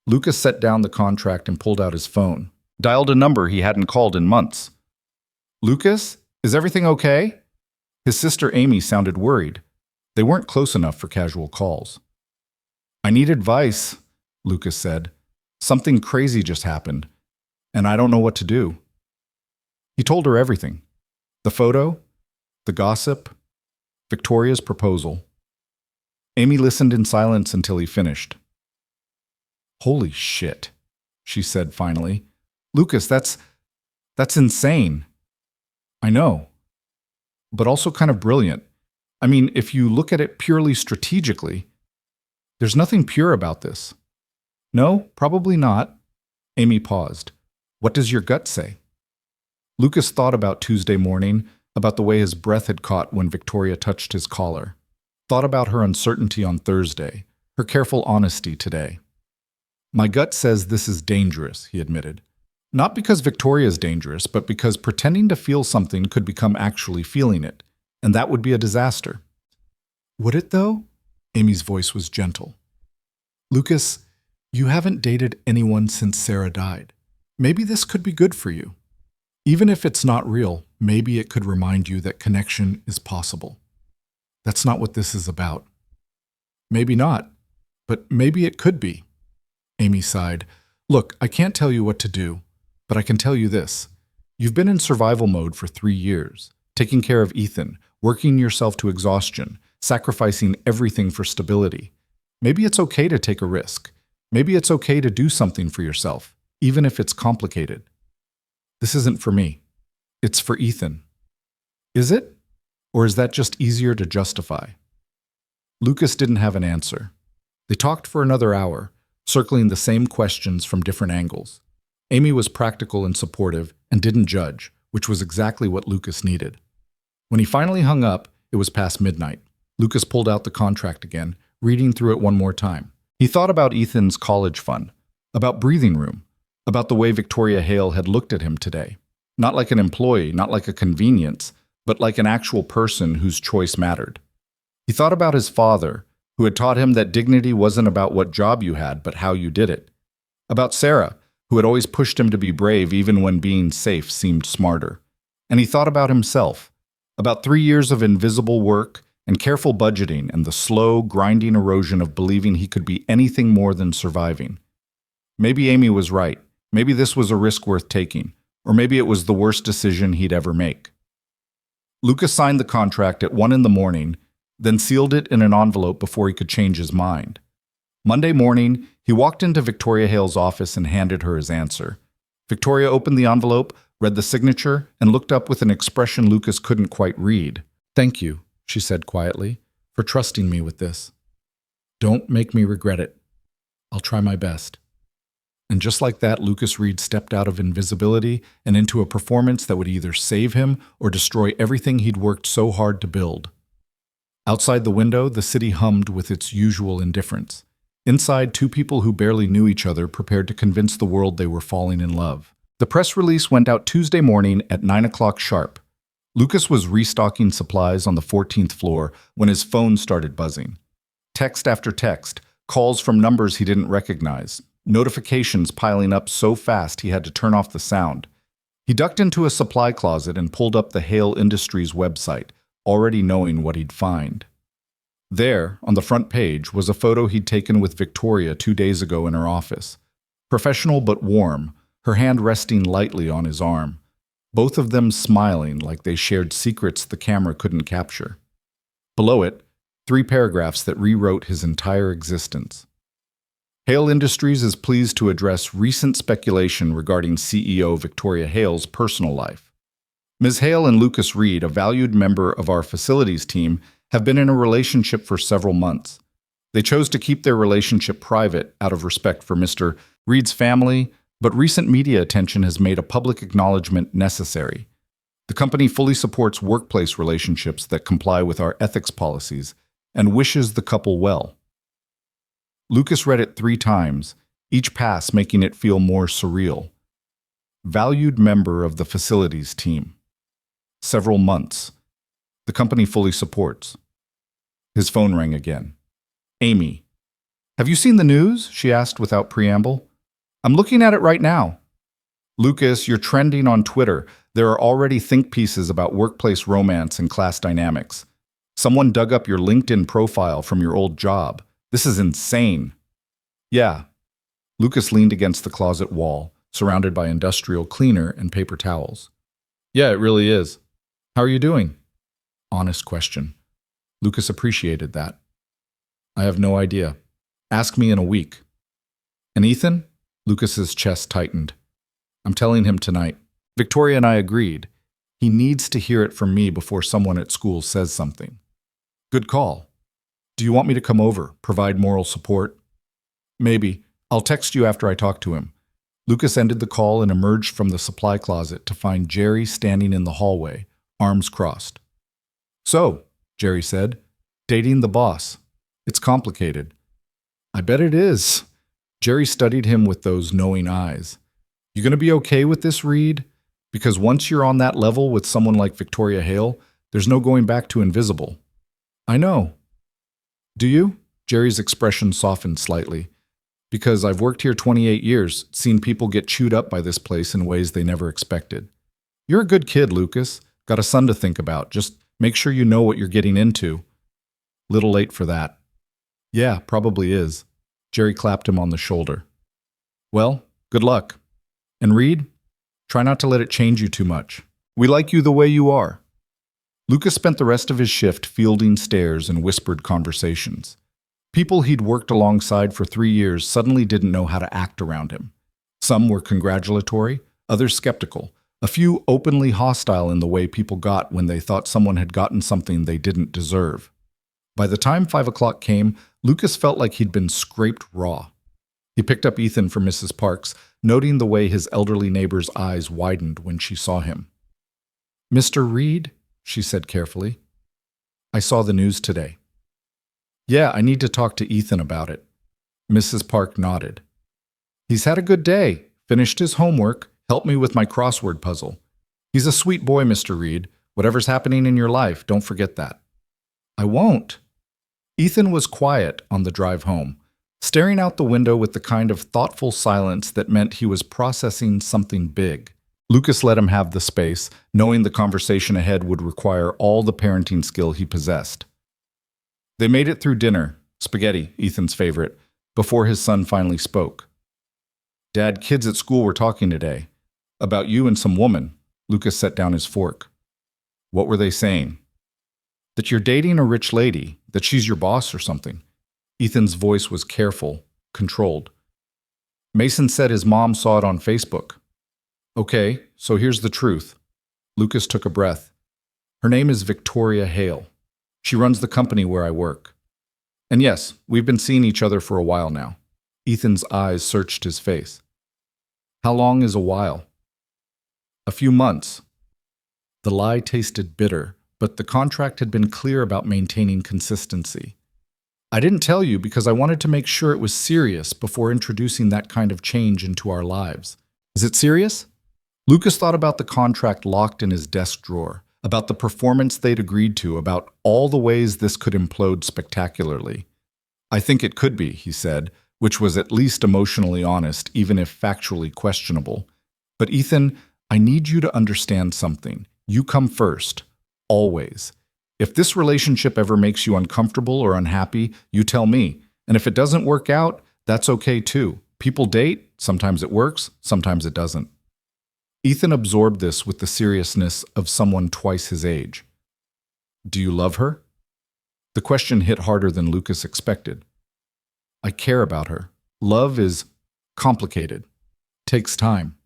Lucas set down the contract and pulled out his phone, dialed a number he hadn't called in months. "Lucas, is everything okay?" His sister Amy sounded worried. They weren't close enough for casual calls. "I need advice," Lucas said. "Something crazy just happened, and I don't know what to do." He told her everything. The photo, the gossip, Victoria's proposal. Amy listened in silence until he finished. "Holy shit," she said finally. "Lucas, that's insane." "I know, but also kind of brilliant. I mean, if you look at it purely strategically, there's nothing pure about this." "No, probably not." Amy paused. "What does your gut say?" Lucas thought about Tuesday morning, about the way his breath had caught when Victoria touched his collar. Thought about her uncertainty on Thursday, her careful honesty today. "My gut says this is dangerous," he admitted. "Not because Victoria is dangerous, but because pretending to feel something could become actually feeling it, and that would be a disaster." "Would it, though?" Amy's voice was gentle. "Lucas, you haven't dated anyone since Sarah died. Maybe this could be good for you. Even if it's not real, maybe it could remind you that connection is possible. That's not what this is about." "Maybe not, but maybe it could be." Amy sighed. "Look, I can't tell you what to do, but I can tell you this. You've been in survival mode for 3 years, taking care of Ethan, working yourself to exhaustion, sacrificing everything for stability. Maybe it's okay to take a risk. Maybe it's okay to do something for yourself, even if it's complicated. This isn't for me. It's for Ethan." "Is it? Or is that just easier to justify?" Lucas didn't have an answer. They talked for another hour, circling the same questions from different angles. Amy was practical and supportive and didn't judge, which was exactly what Lucas needed. When he finally hung up, it was past midnight. Lucas pulled out the contract again, reading through it one more time. He thought about Ethan's college fund, about breathing room, about the way Victoria Hale had looked at him today. Not like an employee, not like a convenience, but like an actual person whose choice mattered. He thought about his father, who had taught him that dignity wasn't about what job you had, but how you did it. About Sarah, who had always pushed him to be brave even when being safe seemed smarter. And he thought about himself, about 3 years of invisible work and careful budgeting and the slow, grinding erosion of believing he could be anything more than surviving. Maybe Amy was right. Maybe this was a risk worth taking, or maybe it was the worst decision he'd ever make. Lucas signed the contract at 1 a.m, then sealed it in an envelope before he could change his mind. Monday morning, he walked into Victoria Hale's office and handed her his answer. Victoria opened the envelope, read the signature, and looked up with an expression Lucas couldn't quite read. "Thank you," she said quietly, "for trusting me with this. Don't make me regret it. I'll try my best." And just like that, Lucas Reed stepped out of invisibility and into a performance that would either save him or destroy everything he'd worked so hard to build. Outside the window, the city hummed with its usual indifference. Inside, 2 people who barely knew each other prepared to convince the world they were falling in love. The press release went out Tuesday morning at 9 o'clock sharp. Lucas was restocking supplies on the 14th floor when his phone started buzzing. Text after text, calls from numbers he didn't recognize, notifications piling up so fast he had to turn off the sound. He ducked into a supply closet and pulled up the Hale Industries website, already knowing what he'd find. There, on the front page, was a photo he'd taken with Victoria 2 days ago in her office. Professional but warm, her hand resting lightly on his arm, both of them smiling like they shared secrets the camera couldn't capture. Below it, 3 paragraphs that rewrote his entire existence. Hale Industries is pleased to address recent speculation regarding CEO Victoria Hale's personal life. Ms. Hale and Lucas Reed, a valued member of our facilities team, have been in a relationship for several months. They chose to keep their relationship private out of respect for Mr. Reed's family, but recent media attention has made a public acknowledgement necessary. The company fully supports workplace relationships that comply with our ethics policies and wishes the couple well. Lucas read it 3 times, each pass making it feel more surreal. Valued member of the facilities team. Several months. The company fully supports. His phone rang again. Amy. Have you seen the news? She asked without preamble. I'm looking at it right now. Lucas, you're trending on Twitter. There are already think pieces about workplace romance and class dynamics. Someone dug up your LinkedIn profile from your old job. This is insane. Yeah. Lucas leaned against the closet wall, surrounded by industrial cleaner and paper towels. Yeah, it really is. How are you doing? Honest question. Lucas appreciated that. I have no idea. Ask me in a week. And Ethan? Lucas's chest tightened. I'm telling him tonight. Victoria and I agreed. He needs to hear it from me before someone at school says something. Good call. Do you want me to come over, provide moral support? Maybe. I'll text you after I talk to him. Lucas ended the call and emerged from the supply closet to find Jerry standing in the hallway, arms crossed. So, Jerry said, dating the boss. It's complicated. I bet it is. Jerry studied him with those knowing eyes. You gonna be okay with this, Reed? Because once you're on that level with someone like Victoria Hale, there's no going back to invisible. I know. Do you? Jerry's expression softened slightly. Because I've worked here 28 years, seen people get chewed up by this place in ways they never expected. You're a good kid, Lucas. Got a son to think about. Just make sure you know what you're getting into. Little late for that. Yeah, probably is. Jerry clapped him on the shoulder. Well, good luck. And Reed, try not to let it change you too much. We like you the way you are. Lucas spent the rest of his shift fielding stares and whispered conversations. People he'd worked alongside for 3 years suddenly didn't know how to act around him. Some were congratulatory, others skeptical, a few openly hostile in the way people got when they thought someone had gotten something they didn't deserve. By the time 5 o'clock came, Lucas felt like he'd been scraped raw. He picked up Ethan from Mrs. Parks, noting the way his elderly neighbor's eyes widened when she saw him. Mr. Reed, she said carefully, I saw the news today. Yeah, I need to talk to Ethan about it. Mrs. Park nodded. He's had a good day, finished his homework, helped me with my crossword puzzle. He's a sweet boy, Mr. Reed. Whatever's happening in your life, don't forget that. I won't. Ethan was quiet on the drive home, staring out the window with the kind of thoughtful silence that meant he was processing something big. Lucas let him have the space, knowing the conversation ahead would require all the parenting skill he possessed. They made it through dinner, spaghetti, Ethan's favorite, before his son finally spoke. Dad, kids at school were talking today. About you and some woman. Lucas set down his fork. What were they saying? That you're dating a rich lady, that she's your boss or something. Ethan's voice was careful, controlled. Mason said his mom saw it on Facebook. Okay, so here's the truth. Lucas took a breath. Her name is Victoria Hale. She runs the company where I work. And yes, we've been seeing each other for a while now. Ethan's eyes searched his face. How long is a while? A few months. The lie tasted bitter, but the contract had been clear about maintaining consistency. I didn't tell you because I wanted to make sure it was serious before introducing that kind of change into our lives. Is it serious? Lucas thought about the contract locked in his desk drawer, about the performance they'd agreed to, about all the ways this could implode spectacularly. I think it could be, he said, which was at least emotionally honest, even if factually questionable. But Ethan, I need you to understand something. You come first. Always. If this relationship ever makes you uncomfortable or unhappy, you tell me. And if it doesn't work out, that's okay too. People date, Sometimes it works, sometimes it doesn't. Ethan absorbed this with the seriousness of someone twice his age. Do you love her? The question hit harder than Lucas expected. I care about her. Love is complicated. Takes time.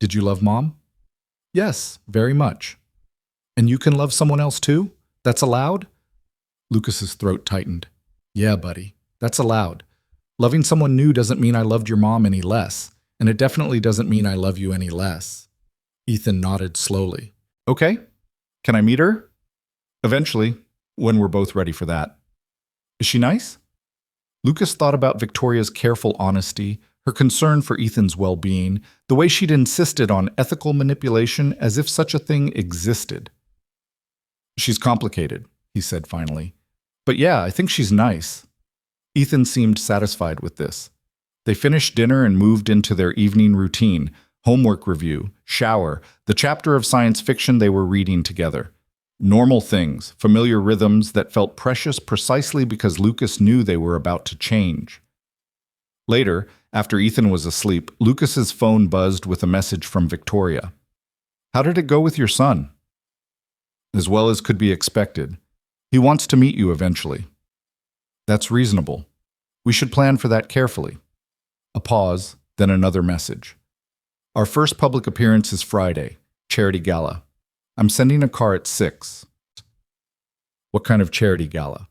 Did you love Mom? Yes, very much. And you can love someone else too? That's allowed? Lucas's throat tightened. Yeah, buddy, that's allowed. Loving someone new doesn't mean I loved your mom any less, and it definitely doesn't mean I love you any less. Ethan nodded slowly. Okay, can I meet her? Eventually, when we're both ready for that. Is she nice? Lucas thought about Victoria's careful honesty, her concern for Ethan's well-being, the way she'd insisted on ethical manipulation as if such a thing existed. She's complicated, he said finally. But yeah, I think she's nice. Ethan seemed satisfied with this. They finished dinner and moved into their evening routine, homework review, shower, the chapter of science fiction they were reading together. Normal things, familiar rhythms that felt precious precisely because Lucas knew they were about to change. Later, after Ethan was asleep, Lucas's phone buzzed with a message from Victoria. How did it go with your son? As well as could be expected. He wants to meet you eventually. That's reasonable. We should plan for that carefully. A pause, then another message. Our first public appearance is Friday, charity gala. I'm sending a car at 6. What kind of charity gala?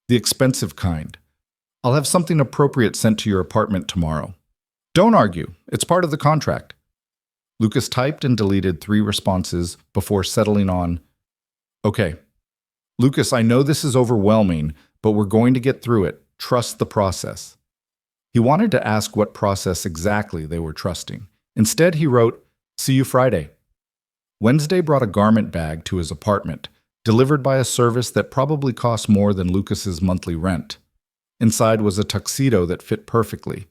The expensive kind. I'll have something appropriate sent to your apartment tomorrow. Don't argue. It's part of the contract. Lucas typed and deleted 3 responses before settling on, Okay. Lucas, I know this is overwhelming, but we're going to get through it. Trust the process. He wanted to ask what process exactly they were trusting. Instead, he wrote, See you Friday. Wednesday brought a garment bag to his apartment, delivered by a service that probably cost more than Lucas's monthly rent. Inside was a tuxedo that fit perfectly.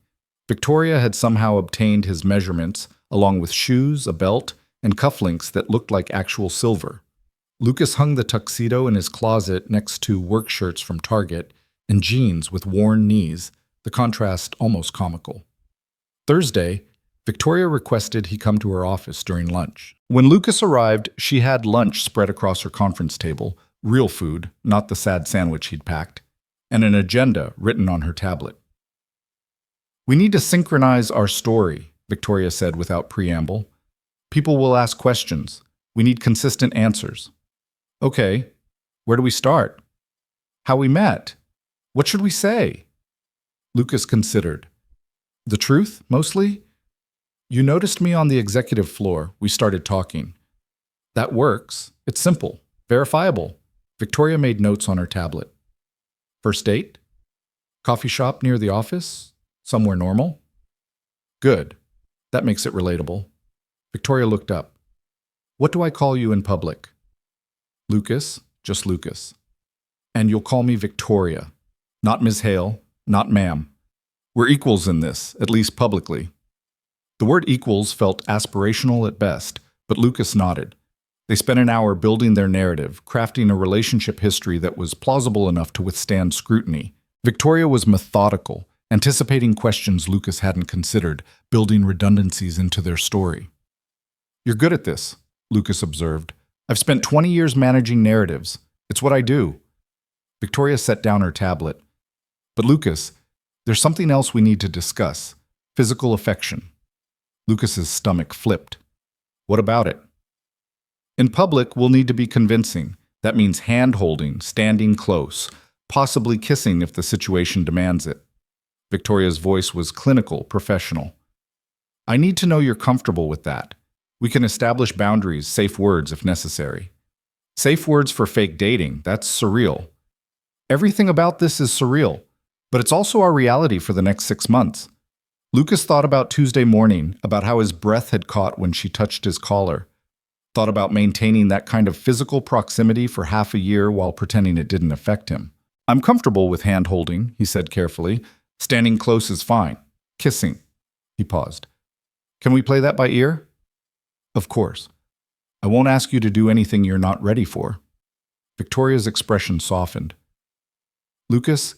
Victoria had somehow obtained his measurements, along with shoes, a belt, and cufflinks that looked like actual silver. Lucas hung the tuxedo in his closet next to work shirts from Target and jeans with worn knees, the contrast almost comical. Thursday, Victoria requested he come to her office during lunch. When Lucas arrived, she had lunch spread across her conference table, real food, not the sad sandwich he'd packed, and an agenda written on her tablet. We need to synchronize our story, Victoria said without preamble. People will ask questions. We need consistent answers. Okay, where do we start? How we met? What should we say? Lucas considered. The truth, mostly? You noticed me on the executive floor. We started talking. That works. It's simple. Verifiable. Victoria made notes on her tablet. First date? Coffee shop near the office? Somewhere normal? Good. That makes it relatable. Victoria looked up. What do I call you in public? Lucas, just Lucas. And you'll call me Victoria. Not Ms. Hale, not ma'am. We're equals in this, at least publicly. The word equals felt aspirational at best, but Lucas nodded. They spent an hour building their narrative, crafting a relationship history that was plausible enough to withstand scrutiny. Victoria was methodical, anticipating questions Lucas hadn't considered, building redundancies into their story. You're good at this, Lucas observed. I've spent 20 years managing narratives. It's what I do. Victoria set down her tablet. But Lucas, there's something else we need to discuss. Physical affection. Lucas's stomach flipped. What about it? In public, we'll need to be convincing. That means hand-holding, standing close, possibly kissing if the situation demands it. Victoria's voice was clinical, professional. I need to know you're comfortable with that. We can establish boundaries, safe words if necessary. Safe words for fake dating, that's surreal. Everything about this is surreal, but it's also our reality for the next 6 months. Lucas thought about Tuesday morning, about how his breath had caught when she touched his collar. Thought about maintaining that kind of physical proximity for half a year while pretending it didn't affect him. I'm comfortable with hand-holding, he said carefully. Standing close is fine. Kissing. He paused. Can we play that by ear? Of course. I won't ask you to do anything you're not ready for. Victoria's expression softened. Lucas,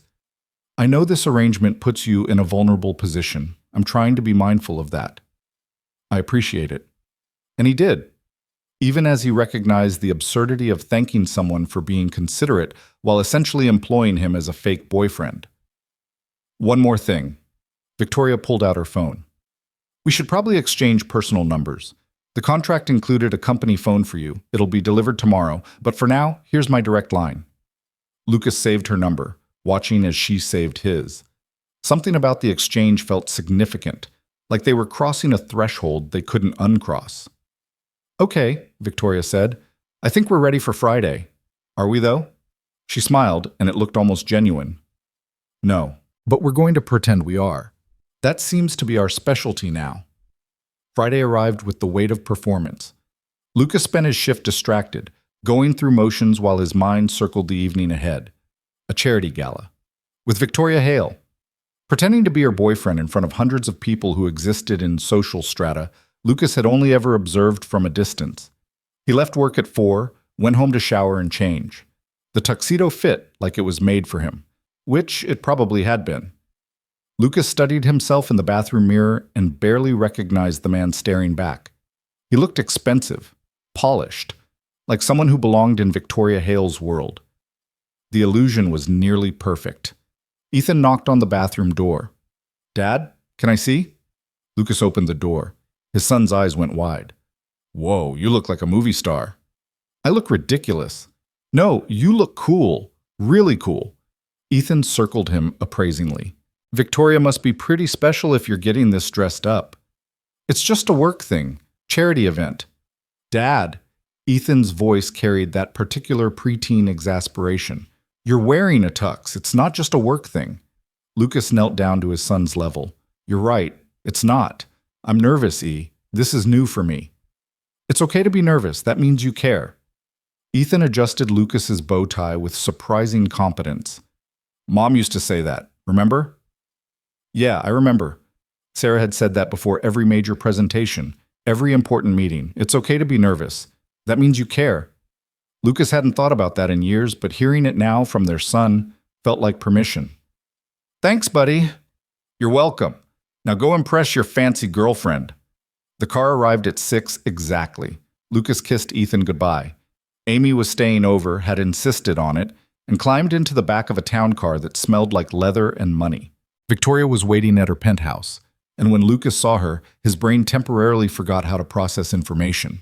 I know this arrangement puts you in a vulnerable position. I'm trying to be mindful of that. I appreciate it. And he did, even as he recognized the absurdity of thanking someone for being considerate while essentially employing him as a fake boyfriend. One more thing. Victoria pulled out her phone. We should probably exchange personal numbers. The contract included a company phone for you. It'll be delivered tomorrow, but for now, here's my direct line. Lucas saved her number, watching as she saved his. Something about the exchange felt significant, like they were crossing a threshold they couldn't uncross. Okay, Victoria said. I think we're ready for Friday. Are we, though? She smiled, and it looked almost genuine. No, but we're going to pretend we are. That seems to be our specialty now. Friday arrived with the weight of performance. Lucas spent his shift distracted, going through motions while his mind circled the evening ahead. A charity gala. With Victoria Hale. Pretending to be her boyfriend in front of hundreds of people who existed in social strata, Lucas had only ever observed from a distance. He left work at 4, went home to shower and change. The tuxedo fit like it was made for him, which it probably had been. Lucas studied himself in the bathroom mirror and barely recognized the man staring back. He looked expensive, polished, like someone who belonged in Victoria Hale's world. The illusion was nearly perfect. Ethan knocked on the bathroom door. Dad, can I see? Lucas opened the door. His son's eyes went wide. Whoa, you look like a movie star. I look ridiculous. No, you look cool. Really cool. Ethan circled him appraisingly. Victoria must be pretty special if you're getting this dressed up. It's just a work thing. Charity event. Dad. Ethan's voice carried that particular preteen exasperation. You're wearing a tux. It's not just a work thing. Lucas knelt down to his son's level. You're right. It's not. I'm nervous, E. This is new for me. It's okay to be nervous. That means you care. Ethan adjusted Lucas's bow tie with surprising competence. Mom used to say that, remember? Yeah, I remember. Sarah had said that before every major presentation, every important meeting. It's okay to be nervous. That means you care. Lucas hadn't thought about that in years, but hearing it now from their son felt like permission. Thanks, buddy. You're welcome. Now go impress your fancy girlfriend. The car arrived at 6 exactly. Lucas kissed Ethan goodbye. Amy was staying over, had insisted on it, and climbed into the back of a town car that smelled like leather and money. Victoria was waiting at her penthouse, and when Lucas saw her, his brain temporarily forgot how to process information.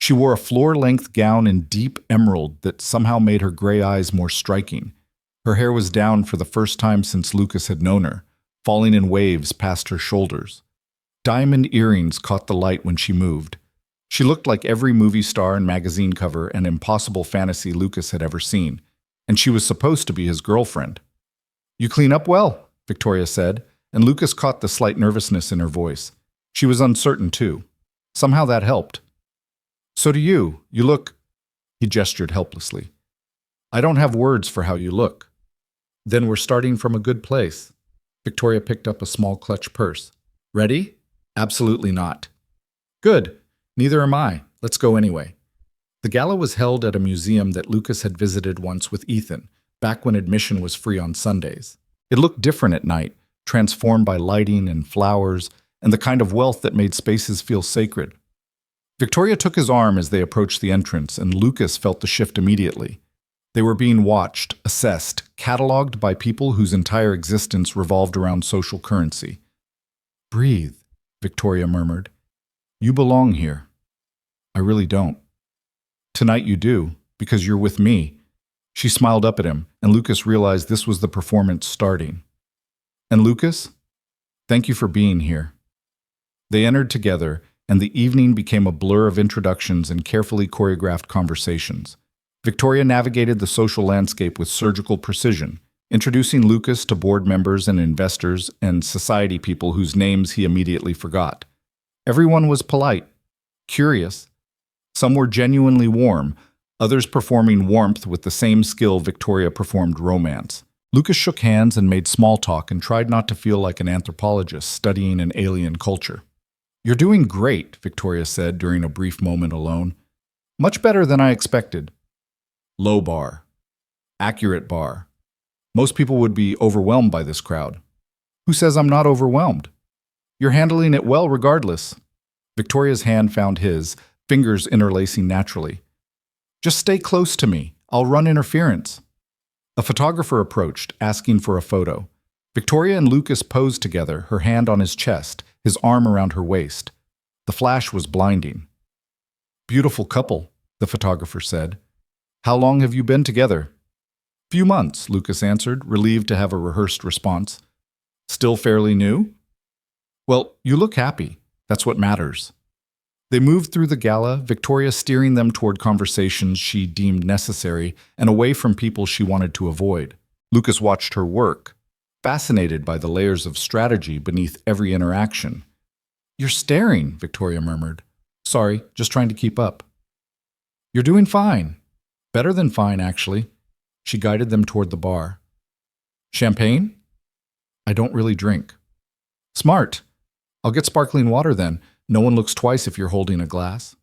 She wore a floor-length gown in deep emerald that somehow made her gray eyes more striking. Her hair was down for the first time since Lucas had known her, falling in waves past her shoulders. Diamond earrings caught the light when she moved. She looked like every movie star and magazine cover and impossible fantasy Lucas had ever seen, and she was supposed to be his girlfriend. You clean up well, Victoria said, and Lucas caught the slight nervousness in her voice. She was uncertain, too. Somehow that helped. So do you. You look... He gestured helplessly. I don't have words for how you look. Then we're starting from a good place. Victoria picked up a small clutch purse. Ready? Absolutely not. Good. Neither am I. Let's go anyway. The gala was held at a museum that Lucas had visited once with Ethan, back when admission was free on Sundays. It looked different at night, transformed by lighting and flowers, and the kind of wealth that made spaces feel sacred. Victoria took his arm as they approached the entrance, and Lucas felt the shift immediately. They were being watched, assessed, cataloged by people whose entire existence revolved around social currency. Breathe, Victoria murmured. You belong here. I really don't. Tonight you do, because you're with me. She smiled up at him, and Lucas realized this was the performance starting. And Lucas, thank you for being here. They entered together, and the evening became a blur of introductions and carefully choreographed conversations. Victoria navigated the social landscape with surgical precision, introducing Lucas to board members and investors and society people whose names he immediately forgot. Everyone was polite, curious. Some were genuinely warm, others performing warmth with the same skill Victoria performed romance. Lucas shook hands and made small talk and tried not to feel like an anthropologist studying an alien culture. You're doing great, Victoria said during a brief moment alone. Much better than I expected. Low bar. Accurate bar. Most people would be overwhelmed by this crowd. Who says I'm not overwhelmed? You're handling it well regardless. Victoria's hand found his, fingers interlacing naturally. Just stay close to me. I'll run interference. A photographer approached, asking for a photo. Victoria and Lucas posed together, her hand on his chest, his arm around her waist. The flash was blinding. Beautiful couple, the photographer said. How long have you been together? Few months, Lucas answered, relieved to have a rehearsed response. Still fairly new? Well, you look happy. That's what matters. They moved through the gala, Victoria steering them toward conversations she deemed necessary and away from people she wanted to avoid. Lucas watched her work, fascinated by the layers of strategy beneath every interaction. You're staring, Victoria murmured. Sorry, just trying to keep up. You're doing fine. Better than fine, actually. She guided them toward the bar. Champagne? I don't really drink. Smart. I'll get sparkling water then. No one looks twice if you're holding a glass.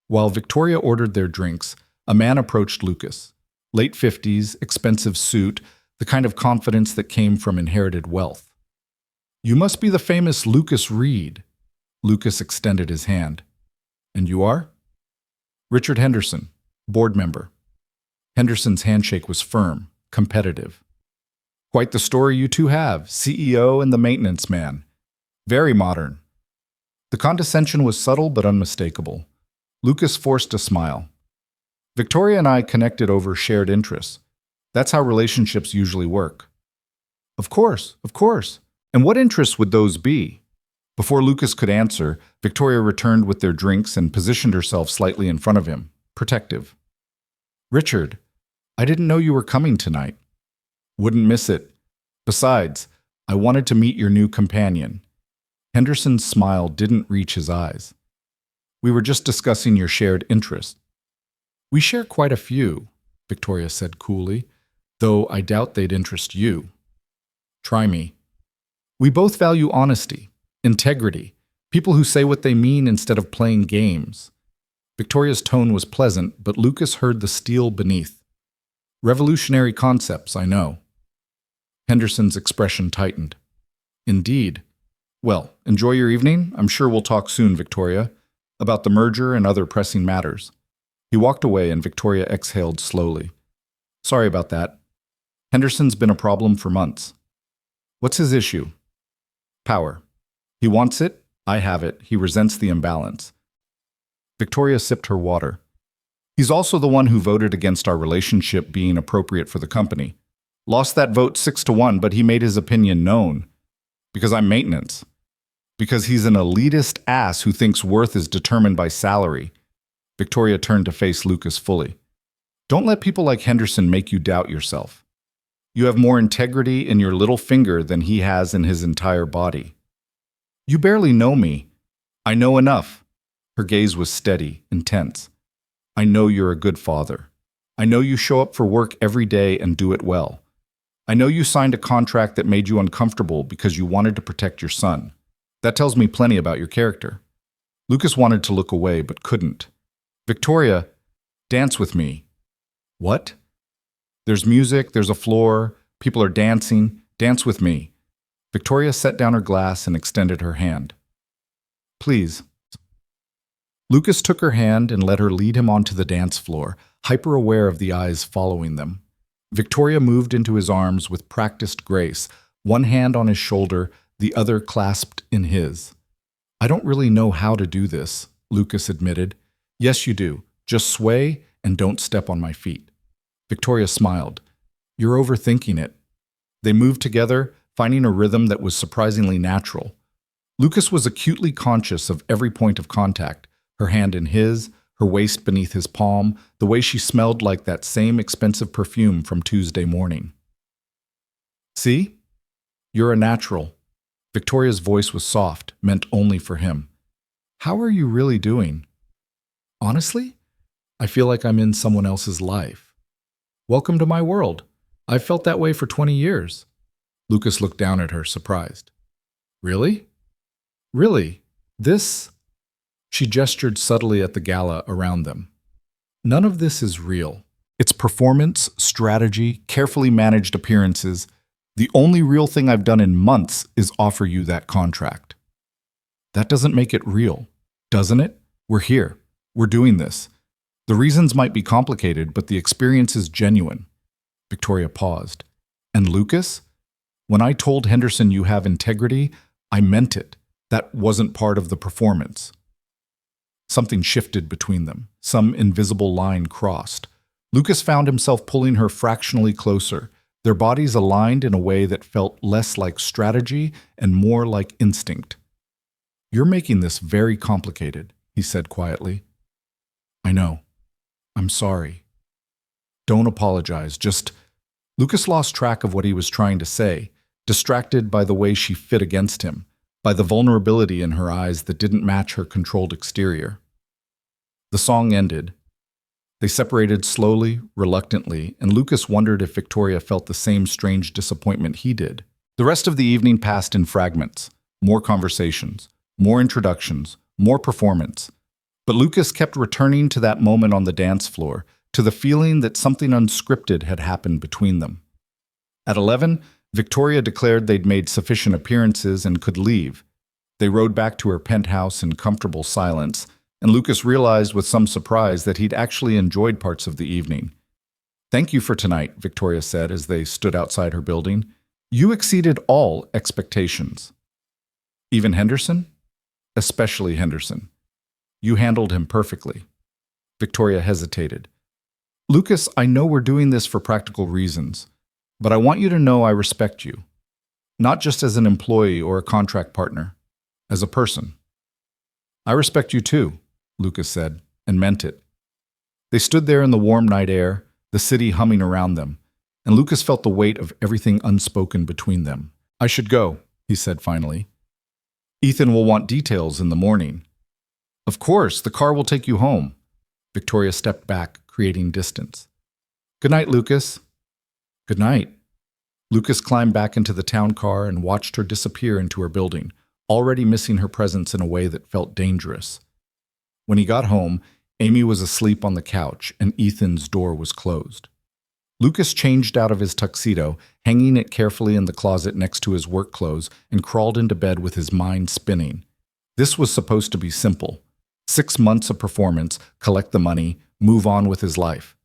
While Victoria ordered their drinks, a man approached Lucas. Late 50s, expensive suit, the kind of confidence that came from inherited wealth. You must be the famous Lucas Reed. Lucas extended his hand. And you are? Richard Henderson, board member. Henderson's handshake was firm, competitive. Quite the story you two have, CEO and the maintenance man. Very modern. The condescension was subtle but unmistakable. Lucas forced a smile. Victoria and I connected over shared interests. That's how relationships usually work. Of course, of course. And what interests would those be? Before Lucas could answer, Victoria returned with their drinks and positioned herself slightly in front of him, protective. Richard, I didn't know you were coming tonight. Wouldn't miss it. Besides, I wanted to meet your new companion. Henderson's smile didn't reach his eyes. We were just discussing your shared interests. We share quite a few, Victoria said coolly, though I doubt they'd interest you. Try me. We both value honesty, integrity, people who say what they mean instead of playing games. Victoria's tone was pleasant, but Lucas heard the steel beneath. Revolutionary concepts, I know. Henderson's expression tightened. Indeed. Well, enjoy your evening. I'm sure we'll talk soon, Victoria, about the merger and other pressing matters. He walked away and Victoria exhaled slowly. Sorry about that. Henderson's been a problem for months. What's his issue? Power. He wants it, I have it. He resents the imbalance. Victoria sipped her water. He's also the one who voted against our relationship being appropriate for the company. Lost that vote 6-1, but he made his opinion known. Because I'm maintenance. Because he's an elitist ass who thinks worth is determined by salary. Victoria turned to face Lucas fully. Don't let people like Henderson make you doubt yourself. You have more integrity in your little finger than he has in his entire body. You barely know me. I know enough. Her gaze was steady, intense. I know you're a good father. I know you show up for work every day and do it well. I know you signed a contract that made you uncomfortable because you wanted to protect your son. That tells me plenty about your character. Lucas wanted to look away, but couldn't. Victoria, dance with me. What? There's music, there's a floor, people are dancing. Dance with me. Victoria set down her glass and extended her hand. Please. Lucas took her hand and let her lead him onto the dance floor, hyper-aware of the eyes following them. Victoria moved into his arms with practiced grace, one hand on his shoulder, the other clasped in his. I don't really know how to do this, Lucas admitted. Yes, you do. Just sway and don't step on my feet. Victoria smiled. You're overthinking it. They moved together, finding a rhythm that was surprisingly natural. Lucas was acutely conscious of every point of contact, her hand in his, her waist beneath his palm, the way she smelled like that same expensive perfume from Tuesday morning. See? You're a natural. Victoria's voice was soft, meant only for him. How are you really doing? Honestly, I feel like I'm in someone else's life. Welcome to my world. I've felt that way for 20 years. Lucas looked down at her, surprised. Really? Really? This? She gestured subtly at the gala around them. None of this is real. It's performance, strategy, carefully managed appearances. The only real thing I've done in months is offer you that contract. That doesn't make it real, doesn't it? We're here. We're doing this. The reasons might be complicated, but the experience is genuine. Victoria paused. And Lucas? When I told Henderson you have integrity, I meant it. That wasn't part of the performance. Something shifted between them. Some invisible line crossed. Lucas found himself pulling her fractionally closer, their bodies aligned in a way that felt less like strategy and more like instinct. You're making this very complicated, he said quietly. I know. I'm sorry. Don't apologize. Lucas lost track of what he was trying to say, distracted by the way she fit against him, by the vulnerability in her eyes that didn't match her controlled exterior. The song ended. They separated slowly, reluctantly, and Lucas wondered if Victoria felt the same strange disappointment he did. The rest of the evening passed in fragments. More conversations, more introductions, more performance. But Lucas kept returning to that moment on the dance floor, to the feeling that something unscripted had happened between them. At 11, Victoria declared they'd made sufficient appearances and could leave. They rode back to her penthouse in comfortable silence, and Lucas realized with some surprise that he'd actually enjoyed parts of the evening. Thank you for tonight, Victoria said as they stood outside her building. You exceeded all expectations. Even Henderson? Especially Henderson. You handled him perfectly. Victoria hesitated. Lucas, I know we're doing this for practical reasons, but I want you to know I respect you. Not just as an employee or a contract partner, as a person. I respect you too, Lucas said, and meant it. They stood there in the warm night air, the city humming around them, and Lucas felt the weight of everything unspoken between them. I should go, he said finally. Ethan will want details in the morning. Of course, the car will take you home. Victoria stepped back, creating distance. Good night, Lucas. Good night. Lucas climbed back into the town car and watched her disappear into her building, already missing her presence in a way that felt dangerous. When he got home, Amy was asleep on the couch and Ethan's door was closed. Lucas changed out of his tuxedo, hanging it carefully in the closet next to his work clothes, and crawled into bed with his mind spinning. This was supposed to be simple. 6 months of performance, collect the money, move on with his life.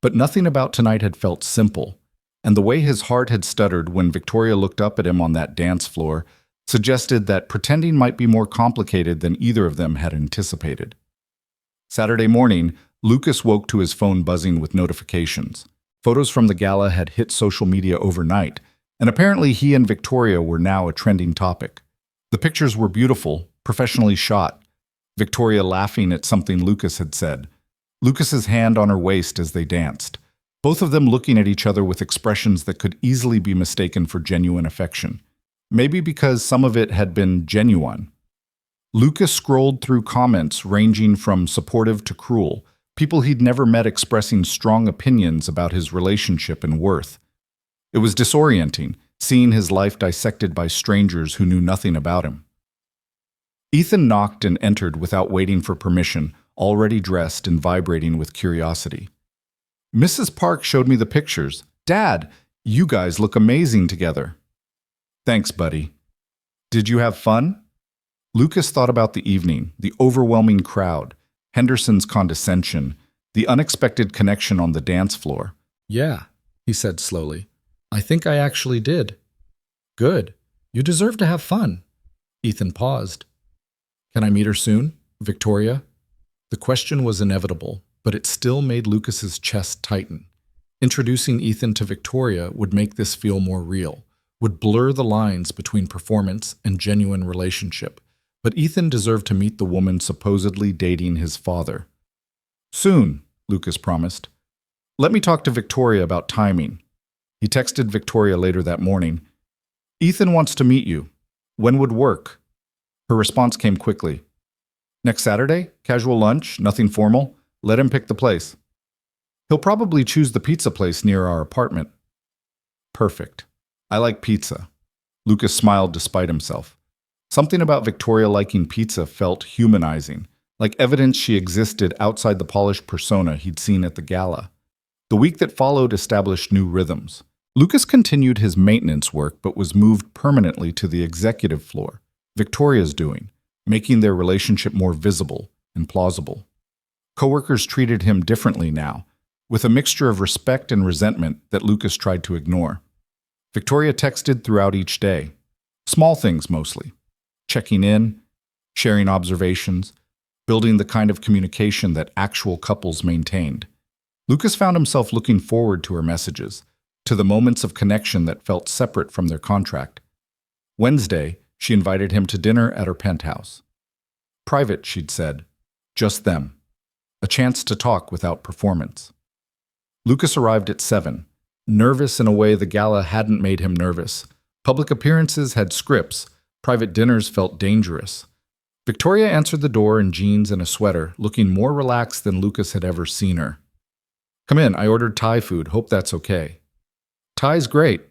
But nothing about tonight had felt simple, and the way his heart had stuttered when Victoria looked up at him on that dance floor suggested that pretending might be more complicated than either of them had anticipated. Saturday morning, Lucas woke to his phone buzzing with notifications. Photos from the gala had hit social media overnight, and apparently he and Victoria were now a trending topic. The pictures were beautiful, professionally shot. Victoria laughing at something Lucas had said. Lucas's hand on her waist as they danced. Both of them looking at each other with expressions that could easily be mistaken for genuine affection. Maybe because some of it had been genuine. Lucas scrolled through comments ranging from supportive to cruel, people he'd never met expressing strong opinions about his relationship and worth. It was disorienting, seeing his life dissected by strangers who knew nothing about him. Ethan knocked and entered without waiting for permission, already dressed and vibrating with curiosity. Mrs. Park showed me the pictures. Dad, you guys look amazing together. Thanks, buddy. Did you have fun? Lucas thought about the evening, the overwhelming crowd, Henderson's condescension, the unexpected connection on the dance floor. Yeah, he said slowly. I think I actually did. Good. You deserve to have fun. Ethan paused. Can I meet her soon, Victoria? The question was inevitable, but it still made Lucas's chest tighten. Introducing Ethan to Victoria would make this feel more real, would blur the lines between performance and genuine relationship. But Ethan deserved to meet the woman supposedly dating his father. Soon, Lucas promised. Let me talk to Victoria about timing. He texted Victoria later that morning. Ethan wants to meet you. When would work? Her response came quickly. Next Saturday? Casual lunch? Nothing formal? Let him pick the place. He'll probably choose the pizza place near our apartment. Perfect. I like pizza. Lucas smiled despite himself. Something about Victoria liking pizza felt humanizing, like evidence she existed outside the polished persona he'd seen at the gala. The week that followed established new rhythms. Lucas continued his maintenance work but was moved permanently to the executive floor, Victoria's doing, making their relationship more visible and plausible. Coworkers treated him differently now, with a mixture of respect and resentment that Lucas tried to ignore. Victoria texted throughout each day, small things mostly, checking in, sharing observations, building the kind of communication that actual couples maintained. Lucas found himself looking forward to her messages, to the moments of connection that felt separate from their contract. Wednesday, she invited him to dinner at her penthouse. Private, she'd said, just them. A chance to talk without performance. Lucas arrived at 7, nervous in a way the gala hadn't made him nervous. Public appearances had scripts, private dinners felt dangerous. Victoria answered the door in jeans and a sweater, looking more relaxed than Lucas had ever seen her. Come in, I ordered Thai food, hope that's okay. Thai's great.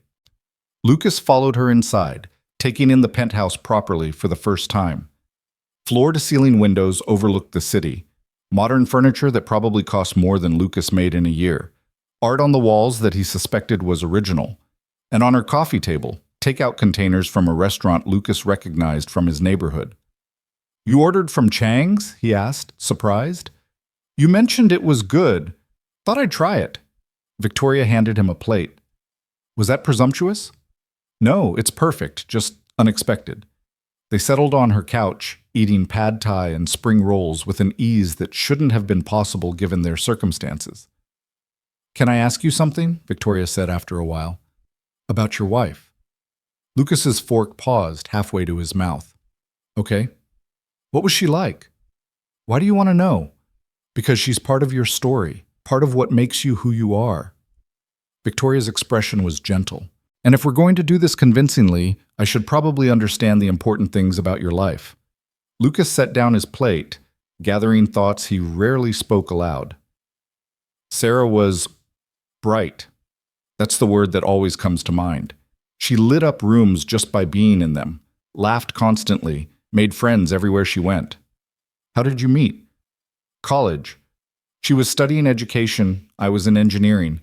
Lucas followed her inside, taking in the penthouse properly for the first time. Floor-to-ceiling windows overlooked the city. Modern furniture that probably cost more than Lucas made in a year. Art on the walls that he suspected was original. And on her coffee table, takeout containers from a restaurant Lucas recognized from his neighborhood. You ordered from Chang's? He asked, surprised. You mentioned it was good. Thought I'd try it. Victoria handed him a plate. Was that presumptuous? No, it's perfect, just unexpected. They settled on her couch, eating pad thai and spring rolls with an ease that shouldn't have been possible given their circumstances. Can I ask you something? Victoria said after a while. About your wife. Lucas's fork paused halfway to his mouth. Okay. What was she like? Why do you want to know? Because she's part of your story, part of what makes you who you are. Victoria's expression was gentle. And if we're going to do this convincingly, I should probably understand the important things about your life. Lucas set down his plate, gathering thoughts he rarely spoke aloud. Sarah was bright. That's the word that always comes to mind. She lit up rooms just by being in them, laughed constantly, made friends everywhere she went. How did you meet? College. She was studying education, I was in engineering.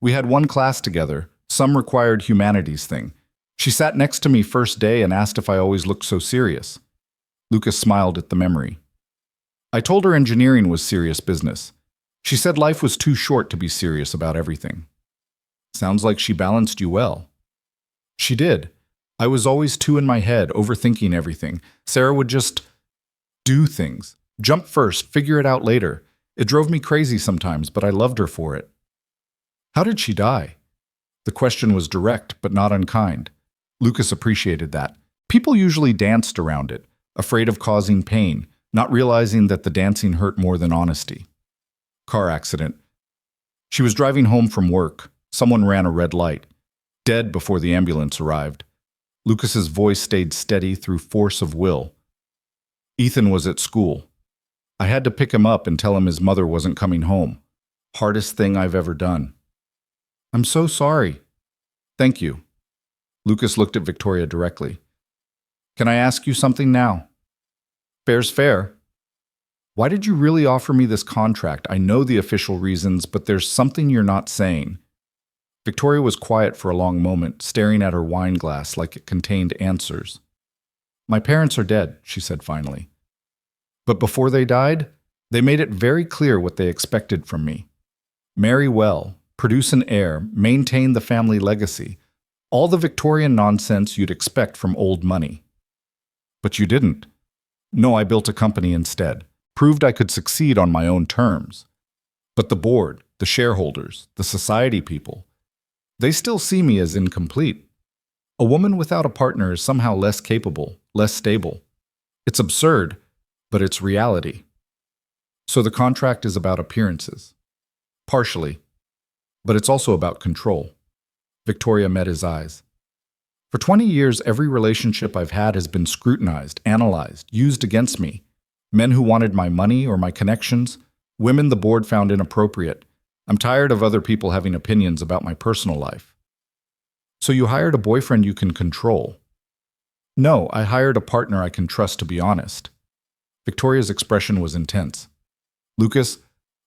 We had one class together, some required humanities thing. She sat next to me first day and asked if I always looked so serious. Lucas smiled at the memory. I told her engineering was serious business. She said life was too short to be serious about everything. Sounds like she balanced you well. She did. I was always too in my head, overthinking everything. Sarah would just do things. Jump first, figure it out later. It drove me crazy sometimes, but I loved her for it. How did she die? The question was direct, but not unkind. Lucas appreciated that. People usually danced around it, afraid of causing pain, not realizing that the dancing hurt more than honesty. Car accident. She was driving home from work. Someone ran a red light. Dead before the ambulance arrived. Lucas's voice stayed steady through force of will. Ethan was at school. I had to pick him up and tell him his mother wasn't coming home. Hardest thing I've ever done. I'm so sorry. Thank you. Lucas looked at Victoria directly. Can I ask you something now? Fair's fair. Why did you really offer me this contract? I know the official reasons, but there's something you're not saying. Victoria was quiet for a long moment, staring at her wine glass like it contained answers. My parents are dead, she said finally. But before they died, they made it very clear what they expected from me. Marry well, produce an heir, maintain the family legacy, all the Victorian nonsense you'd expect from old money. But you didn't. No, I built a company instead, proved I could succeed on my own terms. But the board, the shareholders, the society people, they still see me as incomplete. A woman without a partner is somehow less capable, less stable. It's absurd, but it's reality. So the contract is about appearances. Partially. But it's also about control. Victoria met his eyes. For 20 years, every relationship I've had has been scrutinized, analyzed, used against me. Men who wanted my money or my connections, women the board found inappropriate. I'm tired of other people having opinions about my personal life. So you hired a boyfriend you can control. No, I hired a partner I can trust to be honest. Victoria's expression was intense. Lucas,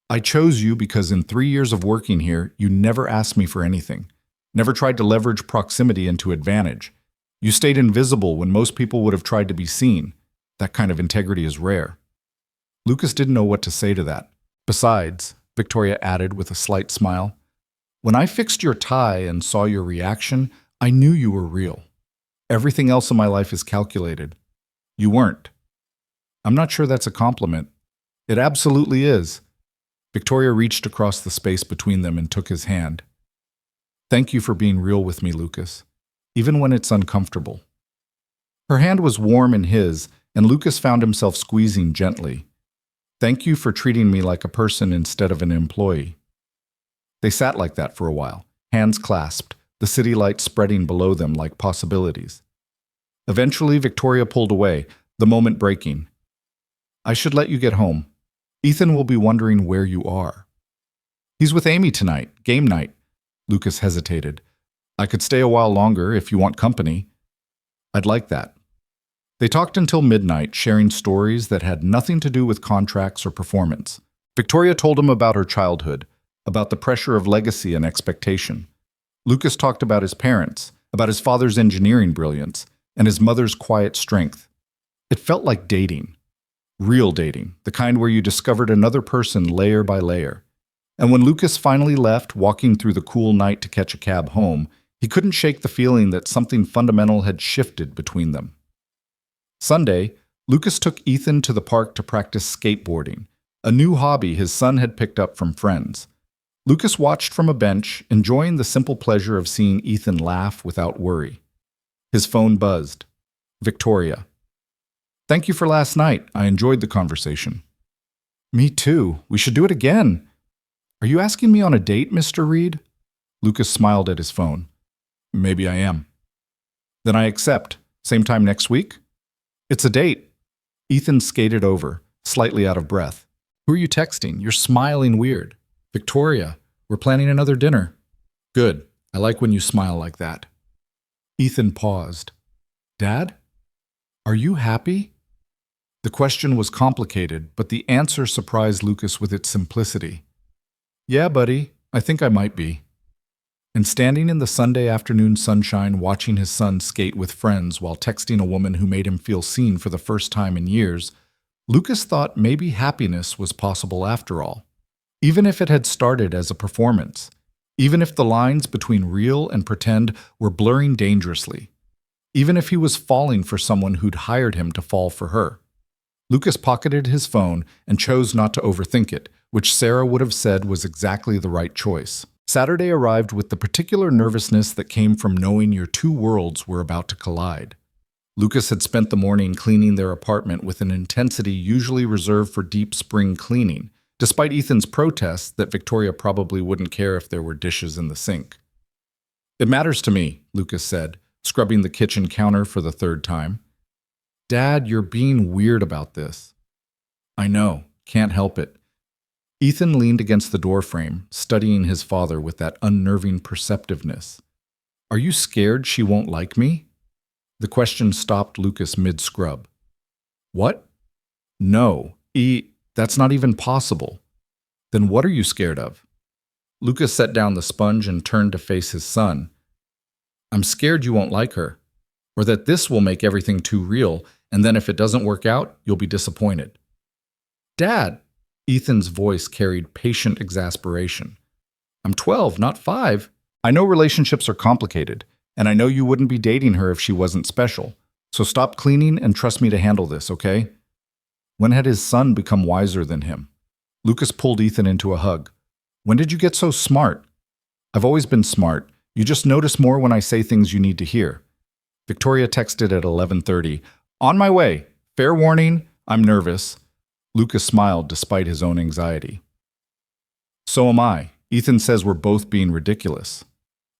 I chose you because in 3 years of working here, you never asked me for anything. Never tried to leverage proximity into advantage. You stayed invisible when most people would have tried to be seen. That kind of integrity is rare. Lucas didn't know what to say to that. Besides, Victoria added with a slight smile, when I fixed your tie and saw your reaction, I knew you were real. Everything else in my life is calculated. You weren't. I'm not sure that's a compliment. It absolutely is. Victoria reached across the space between them and took his hand. Thank you for being real with me, Lucas, even when it's uncomfortable. Her hand was warm in his, and Lucas found himself squeezing gently. Thank you for treating me like a person instead of an employee. They sat like that for a while, hands clasped, the city lights spreading below them like possibilities. Eventually, Victoria pulled away, the moment breaking. I should let you get home. Ethan will be wondering where you are. He's with Amy tonight, game night. Lucas hesitated. I could stay a while longer if you want company. I'd like that. They talked until midnight, sharing stories that had nothing to do with contracts or performance. Victoria told him about her childhood, about the pressure of legacy and expectation. Lucas talked about his parents, about his father's engineering brilliance, and his mother's quiet strength. It felt like dating. Real dating, the kind where you discovered another person layer by layer. And when Lucas finally left, walking through the cool night to catch a cab home, he couldn't shake the feeling that something fundamental had shifted between them. Sunday, Lucas took Ethan to the park to practice skateboarding, a new hobby his son had picked up from friends. Lucas watched from a bench, enjoying the simple pleasure of seeing Ethan laugh without worry. His phone buzzed. Victoria. Thank you for last night. I enjoyed the conversation. Me too. We should do it again. Are you asking me on a date, Mr. Reed? Lucas smiled at his phone. Maybe I am. Then I accept. Same time next week? It's a date. Ethan skated over, slightly out of breath. Who are you texting? You're smiling weird. Victoria, we're planning another dinner. Good. I like when you smile like that. Ethan paused. Dad? Are you happy? The question was complicated, but the answer surprised Lucas with its simplicity. Yeah, buddy, I think I might be. And standing in the Sunday afternoon sunshine watching his son skate with friends while texting a woman who made him feel seen for the first time in years, Lucas thought maybe happiness was possible after all. Even if it had started as a performance, even if the lines between real and pretend were blurring dangerously, even if he was falling for someone who'd hired him to fall for her. Lucas pocketed his phone and chose not to overthink it, which Sarah would have said was exactly the right choice. Saturday arrived with the particular nervousness that came from knowing your two worlds were about to collide. Lucas had spent the morning cleaning their apartment with an intensity usually reserved for deep spring cleaning, despite Ethan's protests that Victoria probably wouldn't care if there were dishes in the sink. It matters to me, Lucas said, scrubbing the kitchen counter for the third time. Dad, you're being weird about this. I know, can't help it. Ethan leaned against the doorframe, studying his father with that unnerving perceptiveness. Are you scared she won't like me? The question stopped Lucas mid-scrub. What? No, that's not even possible. Then what are you scared of? Lucas set down the sponge and turned to face his son. I'm scared you won't like her, or that this will make everything too real, and then if it doesn't work out, you'll be disappointed. Dad! Ethan's voice carried patient exasperation. I'm 12, not 5. I know relationships are complicated, and I know you wouldn't be dating her if she wasn't special. So stop cleaning and trust me to handle this, okay? When had his son become wiser than him? Lucas pulled Ethan into a hug. When did you get so smart? I've always been smart. You just notice more when I say things you need to hear. Victoria texted at 11:30. On my way. Fair warning, I'm nervous. Lucas smiled despite his own anxiety. So am I. Ethan says we're both being ridiculous.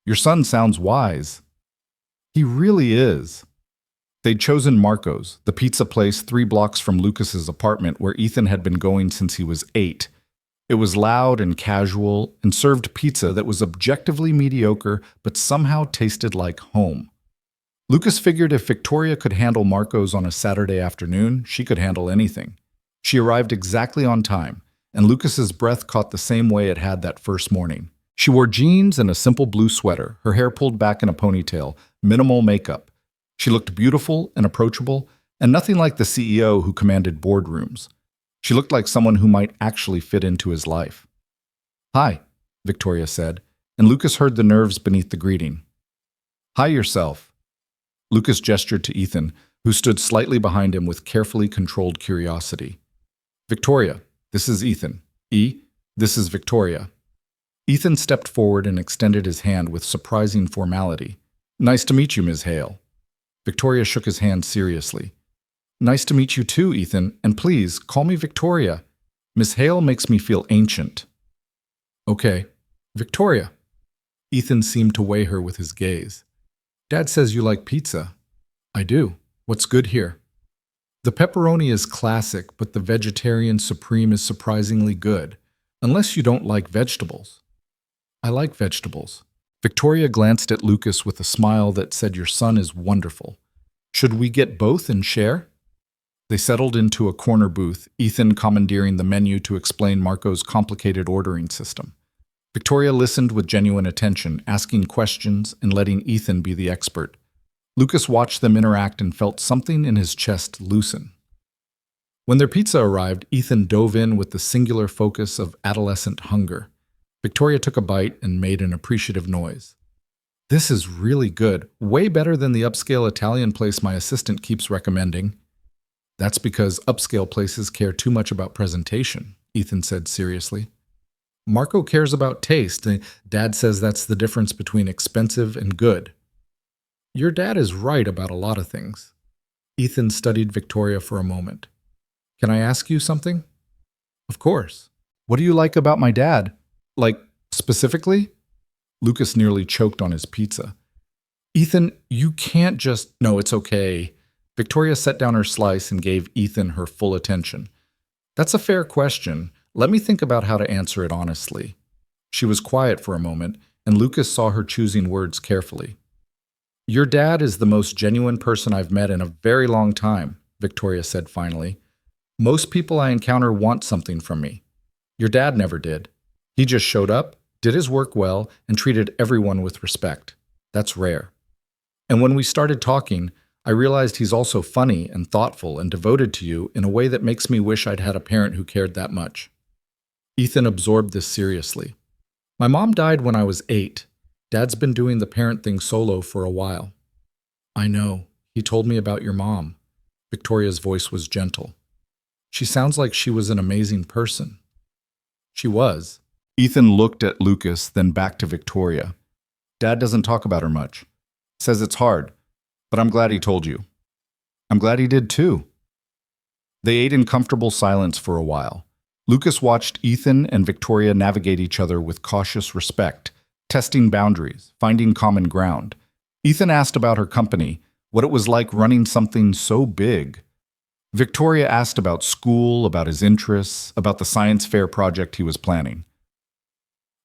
Your son sounds wise. He really is. They'd chosen Marco's, the pizza place 3 blocks from Lucas's apartment where Ethan had been going since he was 8. It was loud and casual and served pizza that was objectively mediocre but somehow tasted like home. Lucas figured if Victoria could handle Marco's on a Saturday afternoon, she could handle anything. She arrived exactly on time, and Lucas's breath caught the same way it had that first morning. She wore jeans and a simple blue sweater, her hair pulled back in a ponytail, minimal makeup. She looked beautiful and approachable, and nothing like the CEO who commanded boardrooms. She looked like someone who might actually fit into his life. "Hi," Victoria said, and Lucas heard the nerves beneath the greeting. "Hi yourself." Lucas gestured to Ethan, who stood slightly behind him with carefully controlled curiosity. "Victoria, this is Ethan. This is Victoria." Ethan stepped forward and extended his hand with surprising formality. "Nice to meet you, Ms. Hale." Victoria shook his hand seriously. "Nice to meet you too, Ethan, and please, call me Victoria. Miss Hale makes me feel ancient." "Okay, Victoria." Ethan seemed to weigh her with his gaze. "Dad says you like pizza." "I do. What's good here?" "The pepperoni is classic, but the vegetarian supreme is surprisingly good, unless you don't like vegetables." "I like vegetables." Victoria glanced at Lucas with a smile that said, "Your son is wonderful. Should we get both and share?" They settled into a corner booth, Ethan commandeering the menu to explain Marco's complicated ordering system. Victoria listened with genuine attention, asking questions and letting Ethan be the expert. Lucas watched them interact and felt something in his chest loosen. When their pizza arrived, Ethan dove in with the singular focus of adolescent hunger. Victoria took a bite and made an appreciative noise. "This is really good, way better than the upscale Italian place my assistant keeps recommending." "That's because upscale places care too much about presentation," Ethan said seriously. "Marco cares about taste. Dad says that's the difference between expensive and good." "Your dad is right about a lot of things." Ethan studied Victoria for a moment. "Can I ask you something?" "Of course." "What do you like about my dad? Like, specifically?" Lucas nearly choked on his pizza. "Ethan, you can't just—" "No, it's okay." Victoria set down her slice and gave Ethan her full attention. "That's a fair question. Let me think about how to answer it honestly." She was quiet for a moment, and Lucas saw her choosing words carefully. "Your dad is the most genuine person I've met in a very long time," Victoria said finally. "Most people I encounter want something from me. Your dad never did. He just showed up, did his work well, and treated everyone with respect. That's rare. And when we started talking, I realized he's also funny and thoughtful and devoted to you in a way that makes me wish I'd had a parent who cared that much." Ethan absorbed this seriously. "My mom died when I was 8. Dad's been doing the parent thing solo for a while." "I know. He told me about your mom." Victoria's voice was gentle. "She sounds like she was an amazing person." "She was." Ethan looked at Lucas, then back to Victoria. "Dad doesn't talk about her much. Says it's hard, but I'm glad he told you." "I'm glad he did too." They ate in comfortable silence for a while. Lucas watched Ethan and Victoria navigate each other with cautious respect, testing boundaries, finding common ground. Ethan asked about her company, what it was like running something so big. Victoria asked about school, about his interests, about the science fair project he was planning.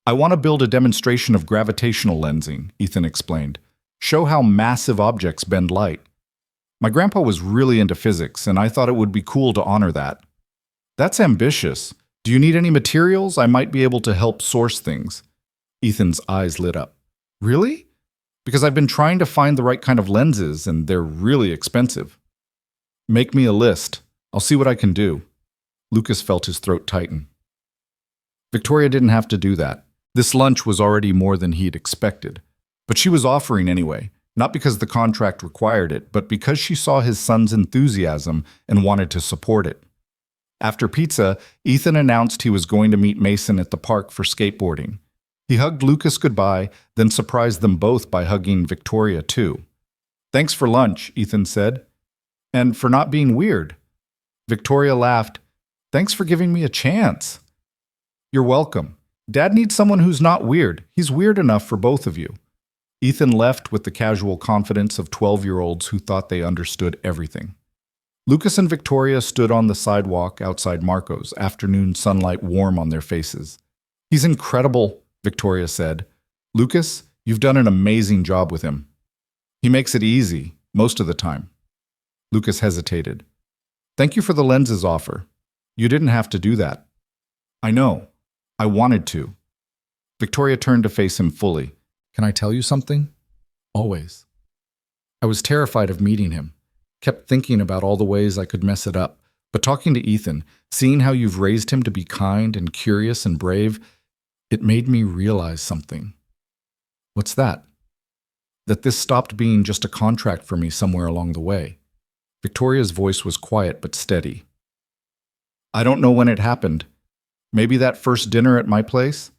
"I want to build a demonstration of gravitational lensing," Ethan explained. "Show how massive objects bend light. My grandpa was really into physics, and I thought it would be cool to honor that." "That's ambitious. Do you need any materials? I might be able to help source things." Ethan's eyes lit up. "Really? Because I've been trying to find the right kind of lenses, and they're really expensive." "Make me a list. I'll see what I can do." Lucas felt his throat tighten. Victoria didn't have to do that. This lunch was already more than he'd expected. But she was offering anyway, not because the contract required it, but because she saw his son's enthusiasm and wanted to support it. After pizza, Ethan announced he was going to meet Mason at the park for skateboarding. He hugged Lucas goodbye, then surprised them both by hugging Victoria too. "Thanks for lunch," Ethan said. "And for not being weird." Victoria laughed. "Thanks for giving me a chance." "You're welcome. Dad needs someone who's not weird. He's weird enough for both of you." Ethan left with the casual confidence of 12-year-olds who thought they understood everything. Lucas and Victoria stood on the sidewalk outside Marco's, afternoon sunlight warm on their faces. "He's incredible," Victoria said. "Lucas, you've done an amazing job with him. He makes it easy, most of the time." Lucas hesitated. "Thank you for the lenses offer. You didn't have to do that." "I know. I wanted to." Victoria turned to face him fully. "Can I tell you something?" "Always." "I was terrified of meeting him. Kept thinking about all the ways I could mess it up. But talking to Ethan, seeing how you've raised him to be kind and curious and brave, it made me realize something. What's that? That this stopped being just a contract for me somewhere along the way. Victoria's voice was quiet but steady. I don't know when it happened. Maybe that first dinner at my place?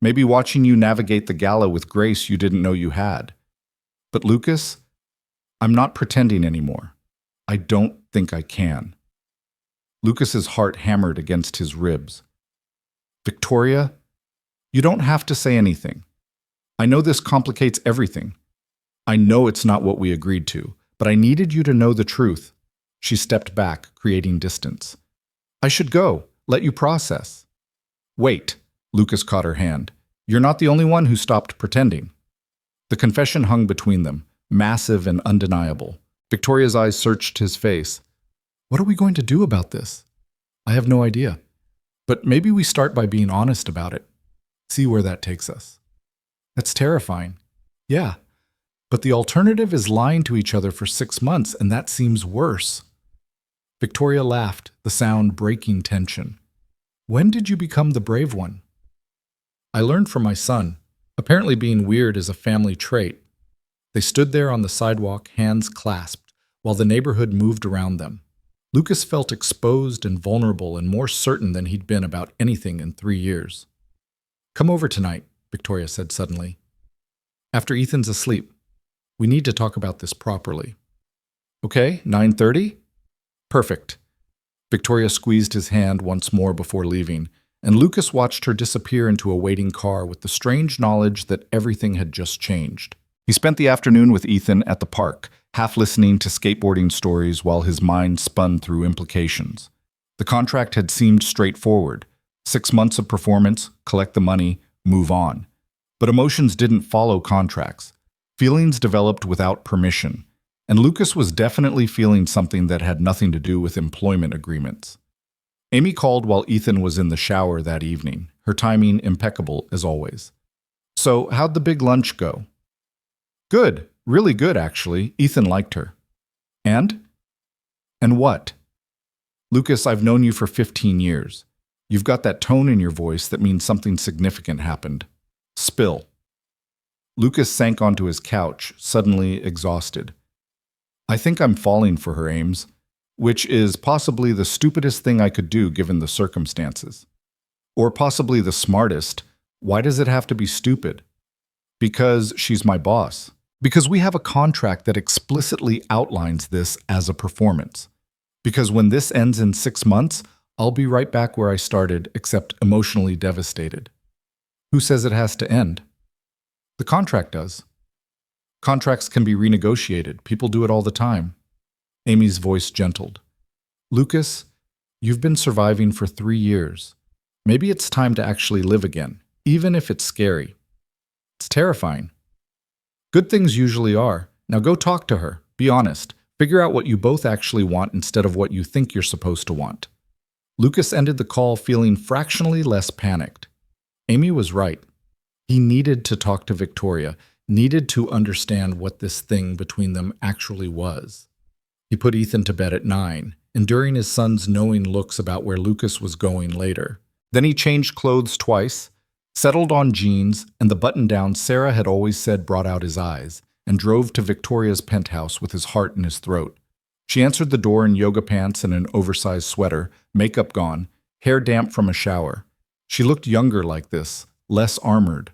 Maybe watching you navigate the gala with grace you didn't know you had. But Lucas, I'm not pretending anymore. I don't think I can. Lucas's heart hammered against his ribs. Victoria, you don't have to say anything. I know this complicates everything. I know it's not what we agreed to, but I needed you to know the truth. She stepped back, creating distance. I should go, let you process. Wait, Lucas caught her hand. You're not the only one who stopped pretending. The confession hung between them, massive and undeniable. Victoria's eyes searched his face. What are we going to do about this? I have no idea. But maybe we start by being honest about it. See where that takes us. That's terrifying. Yeah. But the alternative is lying to each other for 6 months, and that seems worse. Victoria laughed, the sound breaking tension. When did you become the brave one? I learned from my son. Apparently being weird is a family trait. They stood there on the sidewalk, hands clasped, while the neighborhood moved around them. Lucas felt exposed and vulnerable and more certain than he'd been about anything in 3 years. Come over tonight, Victoria said suddenly. After Ethan's asleep. We need to talk about this properly. Okay, 9:30? Perfect. Victoria squeezed his hand once more before leaving, and Lucas watched her disappear into a waiting car with the strange knowledge that everything had just changed. He spent the afternoon with Ethan at the park, half listening to skateboarding stories while his mind spun through implications. The contract had seemed straightforward. 6 months of performance, collect the money, move on. But emotions didn't follow contracts. Feelings developed without permission, and Lucas was definitely feeling something that had nothing to do with employment agreements. Amy called while Ethan was in the shower that evening, her timing impeccable as always. So, how'd the big lunch go? Good, really good actually. Ethan liked her. And? And what? Lucas, I've known you for 15 years. You've got that tone in your voice that means something significant happened. Spill. Lucas sank onto his couch, suddenly exhausted. I think I'm falling for her, Ames, which is possibly the stupidest thing I could do given the circumstances. Or possibly the smartest. Why does it have to be stupid? Because she's my boss. Because we have a contract that explicitly outlines this as a performance. Because when this ends in 6 months, I'll be right back where I started, except emotionally devastated. Who says it has to end? The contract does. Contracts can be renegotiated. People do it all the time. Amy's voice gentled. Lucas, you've been surviving for 3 years. Maybe it's time to actually live again, even if it's scary. It's terrifying. Good things usually are. Now go talk to her. Be honest. Figure out what you both actually want instead of what you think you're supposed to want. Lucas ended the call feeling fractionally less panicked. Amy was right. He needed to talk to Victoria, needed to understand what this thing between them actually was. He put Ethan to bed at 9, enduring his son's knowing looks about where Lucas was going later. Then he changed clothes twice, settled on jeans and the button-down Sarah had always said brought out his eyes, and drove to Victoria's penthouse with his heart in his throat. She answered the door in yoga pants and an oversized sweater, makeup gone, hair damp from a shower. She looked younger like this, less armored.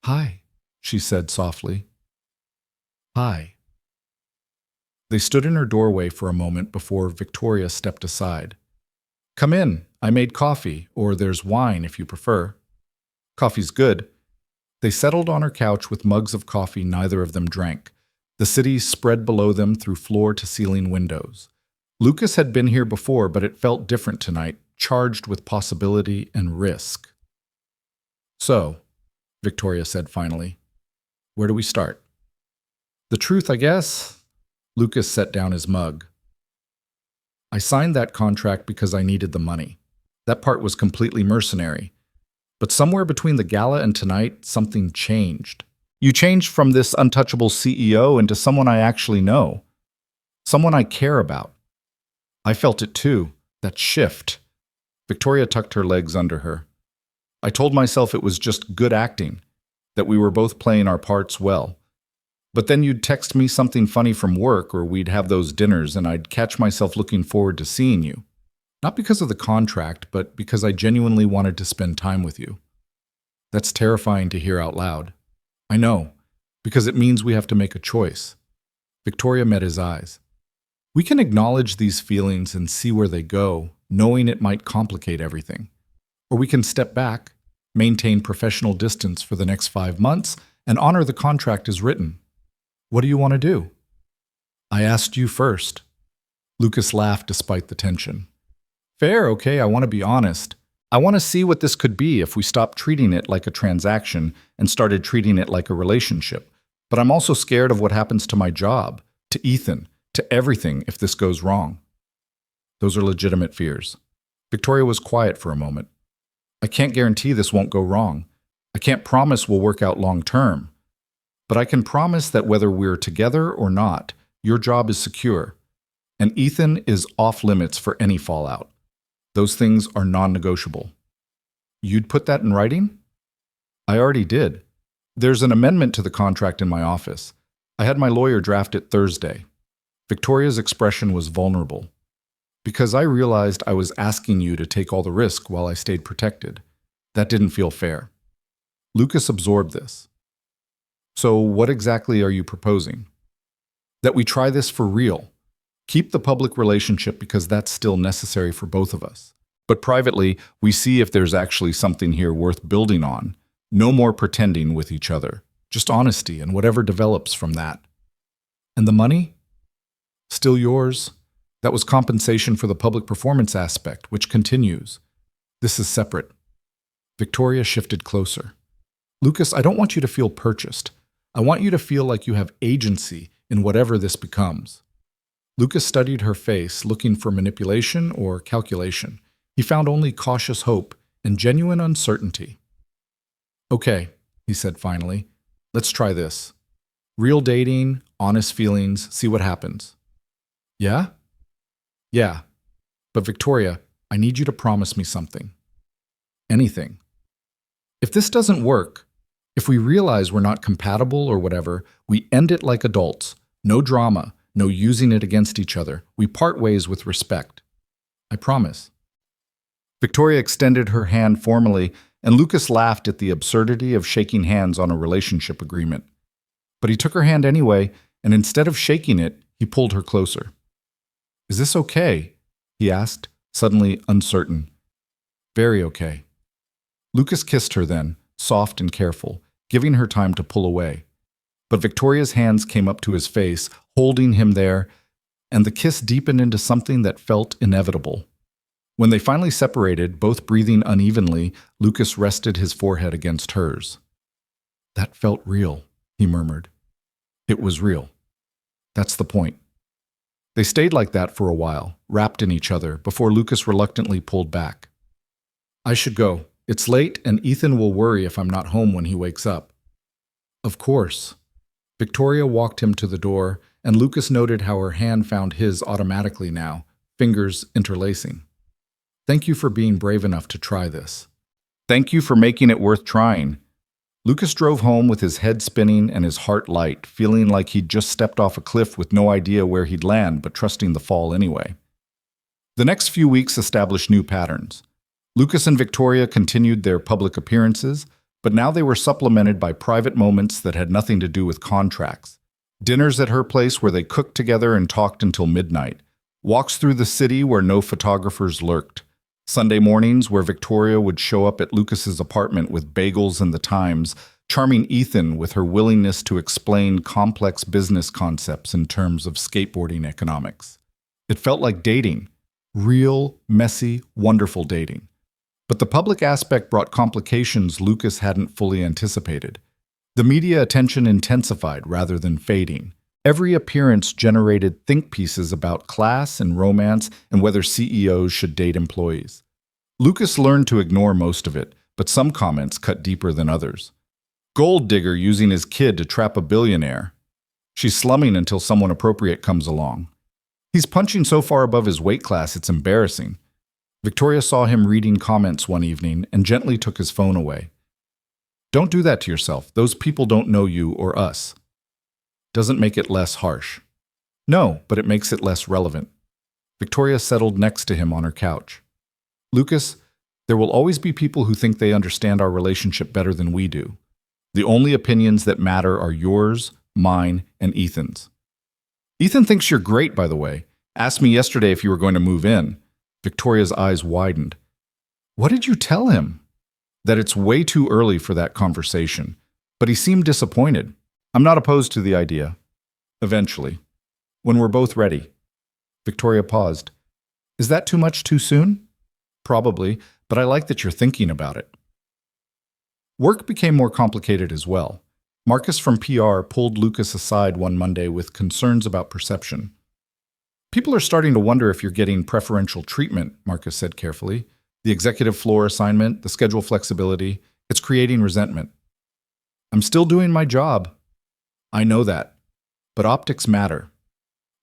Hi, she said softly. Hi. They stood in her doorway for a moment before Victoria stepped aside. Come in. I made coffee, or there's wine if you prefer. Coffee's good. They settled on her couch with mugs of coffee neither of them drank. The city spread below them through floor-to-ceiling windows. Lucas had been here before, but it felt different tonight, charged with possibility and risk. So, Victoria said finally, where do we start? The truth, I guess. Lucas set down his mug. I signed that contract because I needed the money. That part was completely mercenary. But somewhere between the gala and tonight, something changed. You changed from this untouchable CEO into someone I actually know. Someone I care about. I felt it too, that shift. Victoria tucked her legs under her. I told myself it was just good acting, that we were both playing our parts well. But then you'd text me something funny from work, or we'd have those dinners, and I'd catch myself looking forward to seeing you. Not because of the contract, but because I genuinely wanted to spend time with you. That's terrifying to hear out loud. I know, because it means we have to make a choice. Victoria met his eyes. We can acknowledge these feelings and see where they go, knowing it might complicate everything. Or we can step back, maintain professional distance for the next 5 months, and honor the contract as written. What do you want to do? I asked you first. Lucas laughed despite the tension. Fair, okay, I want to be honest. I want to see what this could be if we stopped treating it like a transaction and started treating it like a relationship. But I'm also scared of what happens to my job, to Ethan, to everything if this goes wrong. Those are legitimate fears. Victoria was quiet for a moment. I can't guarantee this won't go wrong. I can't promise we'll work out long term. But I can promise that whether we're together or not, your job is secure. And Ethan is off limits for any fallout. Those things are non-negotiable. You'd put that in writing? I already did. There's an amendment to the contract in my office. I had my lawyer draft it Thursday. Victoria's expression was vulnerable. Because I realized I was asking you to take all the risk while I stayed protected. That didn't feel fair. Lucas absorbed this. So what exactly are you proposing? That we try this for real. Keep the public relationship because that's still necessary for both of us. But privately, we see if there's actually something here worth building on. No more pretending with each other. Just honesty and whatever develops from that. And the money? Still yours? That was compensation for the public performance aspect, which continues. This is separate. Victoria shifted closer. Lucas, I don't want you to feel purchased. I want you to feel like you have agency in whatever this becomes. Lucas studied her face, looking for manipulation or calculation. He found only cautious hope and genuine uncertainty. Okay, he said finally, let's try this. Real dating, honest feelings, see what happens. Yeah? Yeah. But Victoria, I need you to promise me something. Anything. If this doesn't work, if we realize we're not compatible or whatever, we end it like adults. No drama. No using it against each other. We part ways with respect. I promise. Victoria extended her hand formally, and Lucas laughed at the absurdity of shaking hands on a relationship agreement. But he took her hand anyway, and instead of shaking it, he pulled her closer. Is this okay? He asked, suddenly uncertain. Very okay. Lucas kissed her then, soft and careful, giving her time to pull away. But Victoria's hands came up to his face, holding him there, and the kiss deepened into something that felt inevitable. When they finally separated, both breathing unevenly, Lucas rested his forehead against hers. That felt real, he murmured. It was real. That's the point. They stayed like that for a while, wrapped in each other, before Lucas reluctantly pulled back. I should go. It's late, and Ethan will worry if I'm not home when he wakes up. Of course. Victoria walked him to the door, and Lucas noted how her hand found his automatically now, fingers interlacing. Thank you for being brave enough to try this. Thank you for making it worth trying. Lucas drove home with his head spinning and his heart light, feeling like he'd just stepped off a cliff with no idea where he'd land, but trusting the fall anyway. The next few weeks established new patterns. Lucas and Victoria continued their public appearances, but now they were supplemented by private moments that had nothing to do with contracts. Dinners at her place where they cooked together and talked until midnight. Walks through the city where no photographers lurked. Sunday mornings where Victoria would show up at Lucas's apartment with bagels and the Times, charming Ethan with her willingness to explain complex business concepts in terms of skateboarding economics. It felt like dating. Real, messy, wonderful dating. But the public aspect brought complications Lucas hadn't fully anticipated. The media attention intensified rather than fading. Every appearance generated think pieces about class and romance and whether CEOs should date employees. Lucas learned to ignore most of it, but some comments cut deeper than others. Gold digger using his kid to trap a billionaire. She's slumming until someone appropriate comes along. He's punching so far above his weight class, it's embarrassing. Victoria saw him reading comments one evening and gently took his phone away. Don't do that to yourself. Those people don't know you or us. Doesn't make it less harsh. No, but it makes it less relevant. Victoria settled next to him on her couch. Lucas, there will always be people who think they understand our relationship better than we do. The only opinions that matter are yours, mine, and Ethan's. Ethan thinks you're great, by the way. Asked me yesterday if you were going to move in. Victoria's eyes widened. What did you tell him? That it's way too early for that conversation. But he seemed disappointed. I'm not opposed to the idea. Eventually. When we're both ready. Victoria paused. Is that too much too soon? Probably, but I like that you're thinking about it. Work became more complicated as well. Marcus from PR pulled Lucas aside one Monday with concerns about perception. People are starting to wonder if you're getting preferential treatment, Marcus said carefully. The executive floor assignment, the schedule flexibility, it's creating resentment. I'm still doing my job. I know that. But optics matter.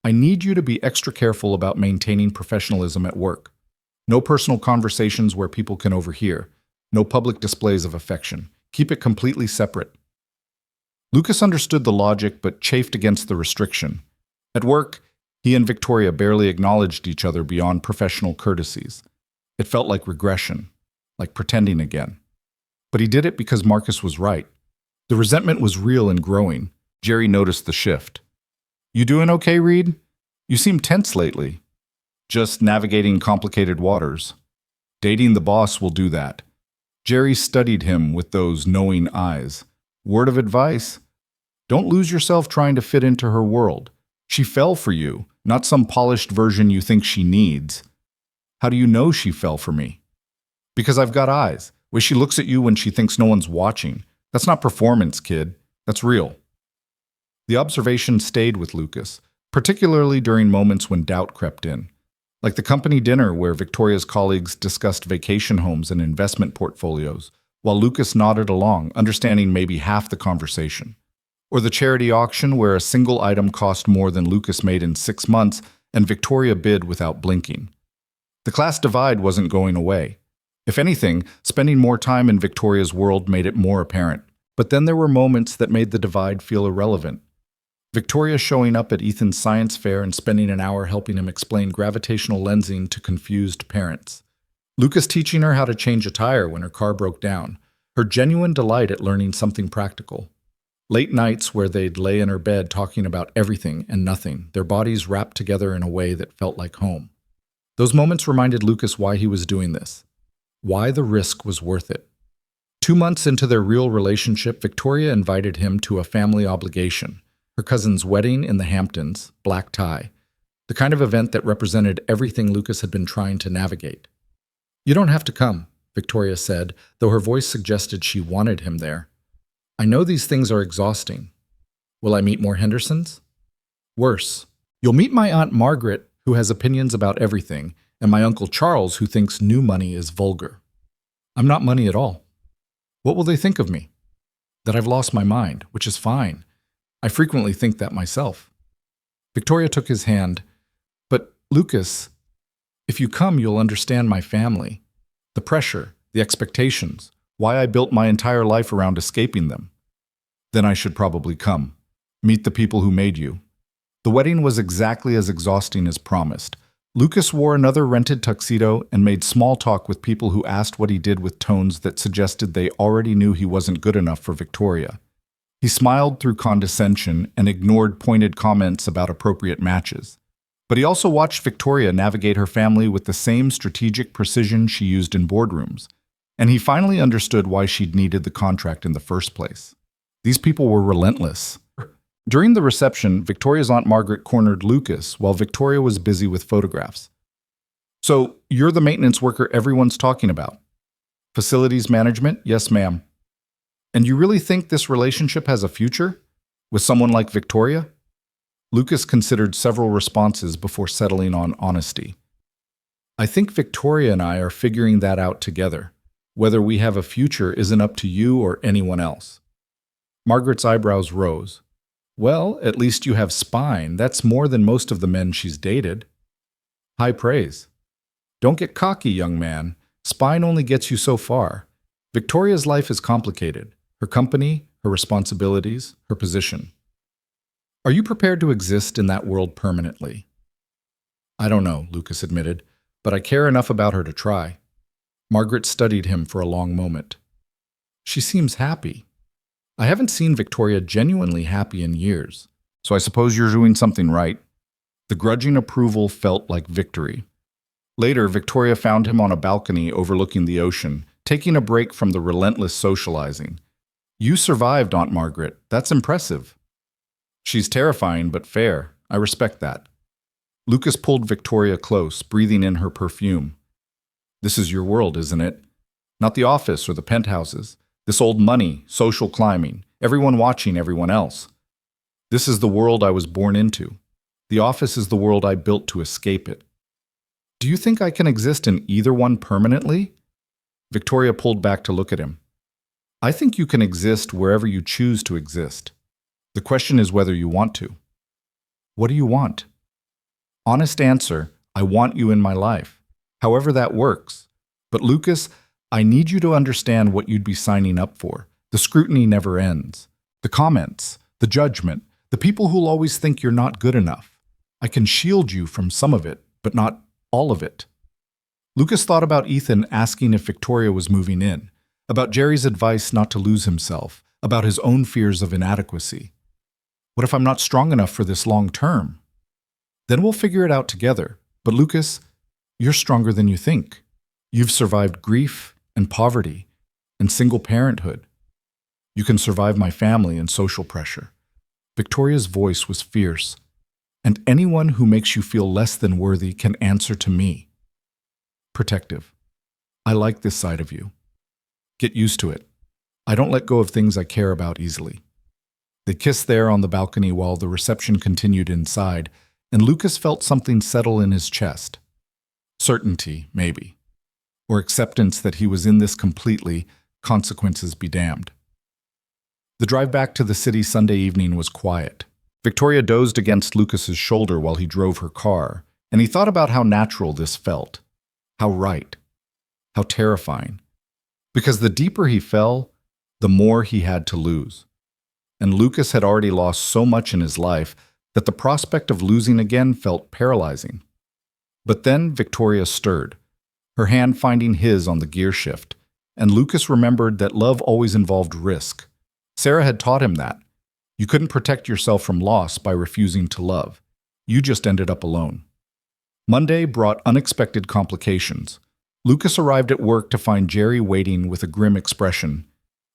I need you to be extra careful about maintaining professionalism at work. No personal conversations where people can overhear. No public displays of affection. Keep it completely separate. Lucas understood the logic but chafed against the restriction. At work, he and Victoria barely acknowledged each other beyond professional courtesies. It felt like regression, like pretending again. But he did it because Marcus was right. The resentment was real and growing. Jerry noticed the shift. You doing okay, Reed? You seem tense lately. Just navigating complicated waters. Dating the boss will do that. Jerry studied him with those knowing eyes. Word of advice? Don't lose yourself trying to fit into her world. She fell for you, not some polished version you think she needs. How do you know she fell for me? Because I've got eyes. Way she looks at you when she thinks no one's watching. That's not performance, kid. That's real. The observation stayed with Lucas, particularly during moments when doubt crept in. Like the company dinner where Victoria's colleagues discussed vacation homes and investment portfolios, while Lucas nodded along, understanding maybe half the conversation. Or the charity auction where a single item cost more than Lucas made in 6 months and Victoria bid without blinking. The class divide wasn't going away. If anything, spending more time in Victoria's world made it more apparent. But then there were moments that made the divide feel irrelevant. Victoria showing up at Ethan's science fair and spending an hour helping him explain gravitational lensing to confused parents. Lucas teaching her how to change a tire when her car broke down. Her genuine delight at learning something practical. Late nights where they'd lay in her bed talking about everything and nothing, their bodies wrapped together in a way that felt like home. Those moments reminded Lucas why he was doing this. Why the risk was worth it. 2 months into their real relationship, Victoria invited him to a family obligation. Her cousin's wedding in the Hamptons, black tie. The kind of event that represented everything Lucas had been trying to navigate. You don't have to come, Victoria said, though her voice suggested she wanted him there. I know these things are exhausting. Will I meet more Hendersons? Worse. You'll meet my Aunt Margaret, who has opinions about everything, and my Uncle Charles, who thinks new money is vulgar. I'm not money at all. What will they think of me? That I've lost my mind, which is fine. I frequently think that myself. Victoria took his hand. But, Lucas, if you come, you'll understand my family. The pressure, the expectations, why I built my entire life around escaping them. Then I should probably come. Meet the people who made you. The wedding was exactly as exhausting as promised. Lucas wore another rented tuxedo and made small talk with people who asked what he did with tones that suggested they already knew he wasn't good enough for Victoria. He smiled through condescension and ignored pointed comments about appropriate matches. But he also watched Victoria navigate her family with the same strategic precision she used in boardrooms. And he finally understood why she'd needed the contract in the first place. These people were relentless. During the reception, Victoria's Aunt Margaret cornered Lucas while Victoria was busy with photographs. So, you're the maintenance worker everyone's talking about. Facilities management? Yes, ma'am. And you really think this relationship has a future? With someone like Victoria? Lucas considered several responses before settling on honesty. I think Victoria and I are figuring that out together. Whether we have a future isn't up to you or anyone else. Margaret's eyebrows rose. Well, at least you have spine. That's more than most of the men she's dated. High praise. Don't get cocky, young man. Spine only gets you so far. Victoria's life is complicated. Her company, her responsibilities, her position. Are you prepared to exist in that world permanently? I don't know, Lucas admitted, but I care enough about her to try. Margaret studied him for a long moment. She seems happy. I haven't seen Victoria genuinely happy in years, so I suppose you're doing something right. The grudging approval felt like victory. Later, Victoria found him on a balcony overlooking the ocean, taking a break from the relentless socializing. You survived, Aunt Margaret. That's impressive. She's terrifying, but fair. I respect that. Lucas pulled Victoria close, breathing in her perfume. This is your world, isn't it? Not the office or the penthouses. This old money, social climbing, everyone watching everyone else. This is the world I was born into. The office is the world I built to escape it. Do you think I can exist in either one permanently? Victoria pulled back to look at him. I think you can exist wherever you choose to exist. The question is whether you want to. What do you want? Honest answer, I want you in my life. However that works. But Lucas, I need you to understand what you'd be signing up for. The scrutiny never ends. The comments, the judgment, the people who'll always think you're not good enough. I can shield you from some of it, but not all of it. Lucas thought about Ethan asking if Victoria was moving in, about Jerry's advice not to lose himself, about his own fears of inadequacy. What if I'm not strong enough for this long term? Then we'll figure it out together. But Lucas, you're stronger than you think. You've survived grief and poverty and single parenthood. You can survive my family and social pressure. Victoria's voice was fierce. And anyone who makes you feel less than worthy can answer to me. Protective. I like this side of you. Get used to it. I don't let go of things I care about easily. They kissed there on the balcony while the reception continued inside, and Lucas felt something settle in his chest. Certainty, maybe. Or acceptance that he was in this completely, consequences be damned. The drive back to the city Sunday evening was quiet. Victoria dozed against Lucas's shoulder while he drove her car, and he thought about how natural this felt. How right. How terrifying. Because the deeper he fell, the more he had to lose. And Lucas had already lost so much in his life that the prospect of losing again felt paralyzing. But then Victoria stirred, her hand finding his on the gear shift, and Lucas remembered that love always involved risk. Sarah had taught him that. You couldn't protect yourself from loss by refusing to love. You just ended up alone. Monday brought unexpected complications. Lucas arrived at work to find Jerry waiting with a grim expression.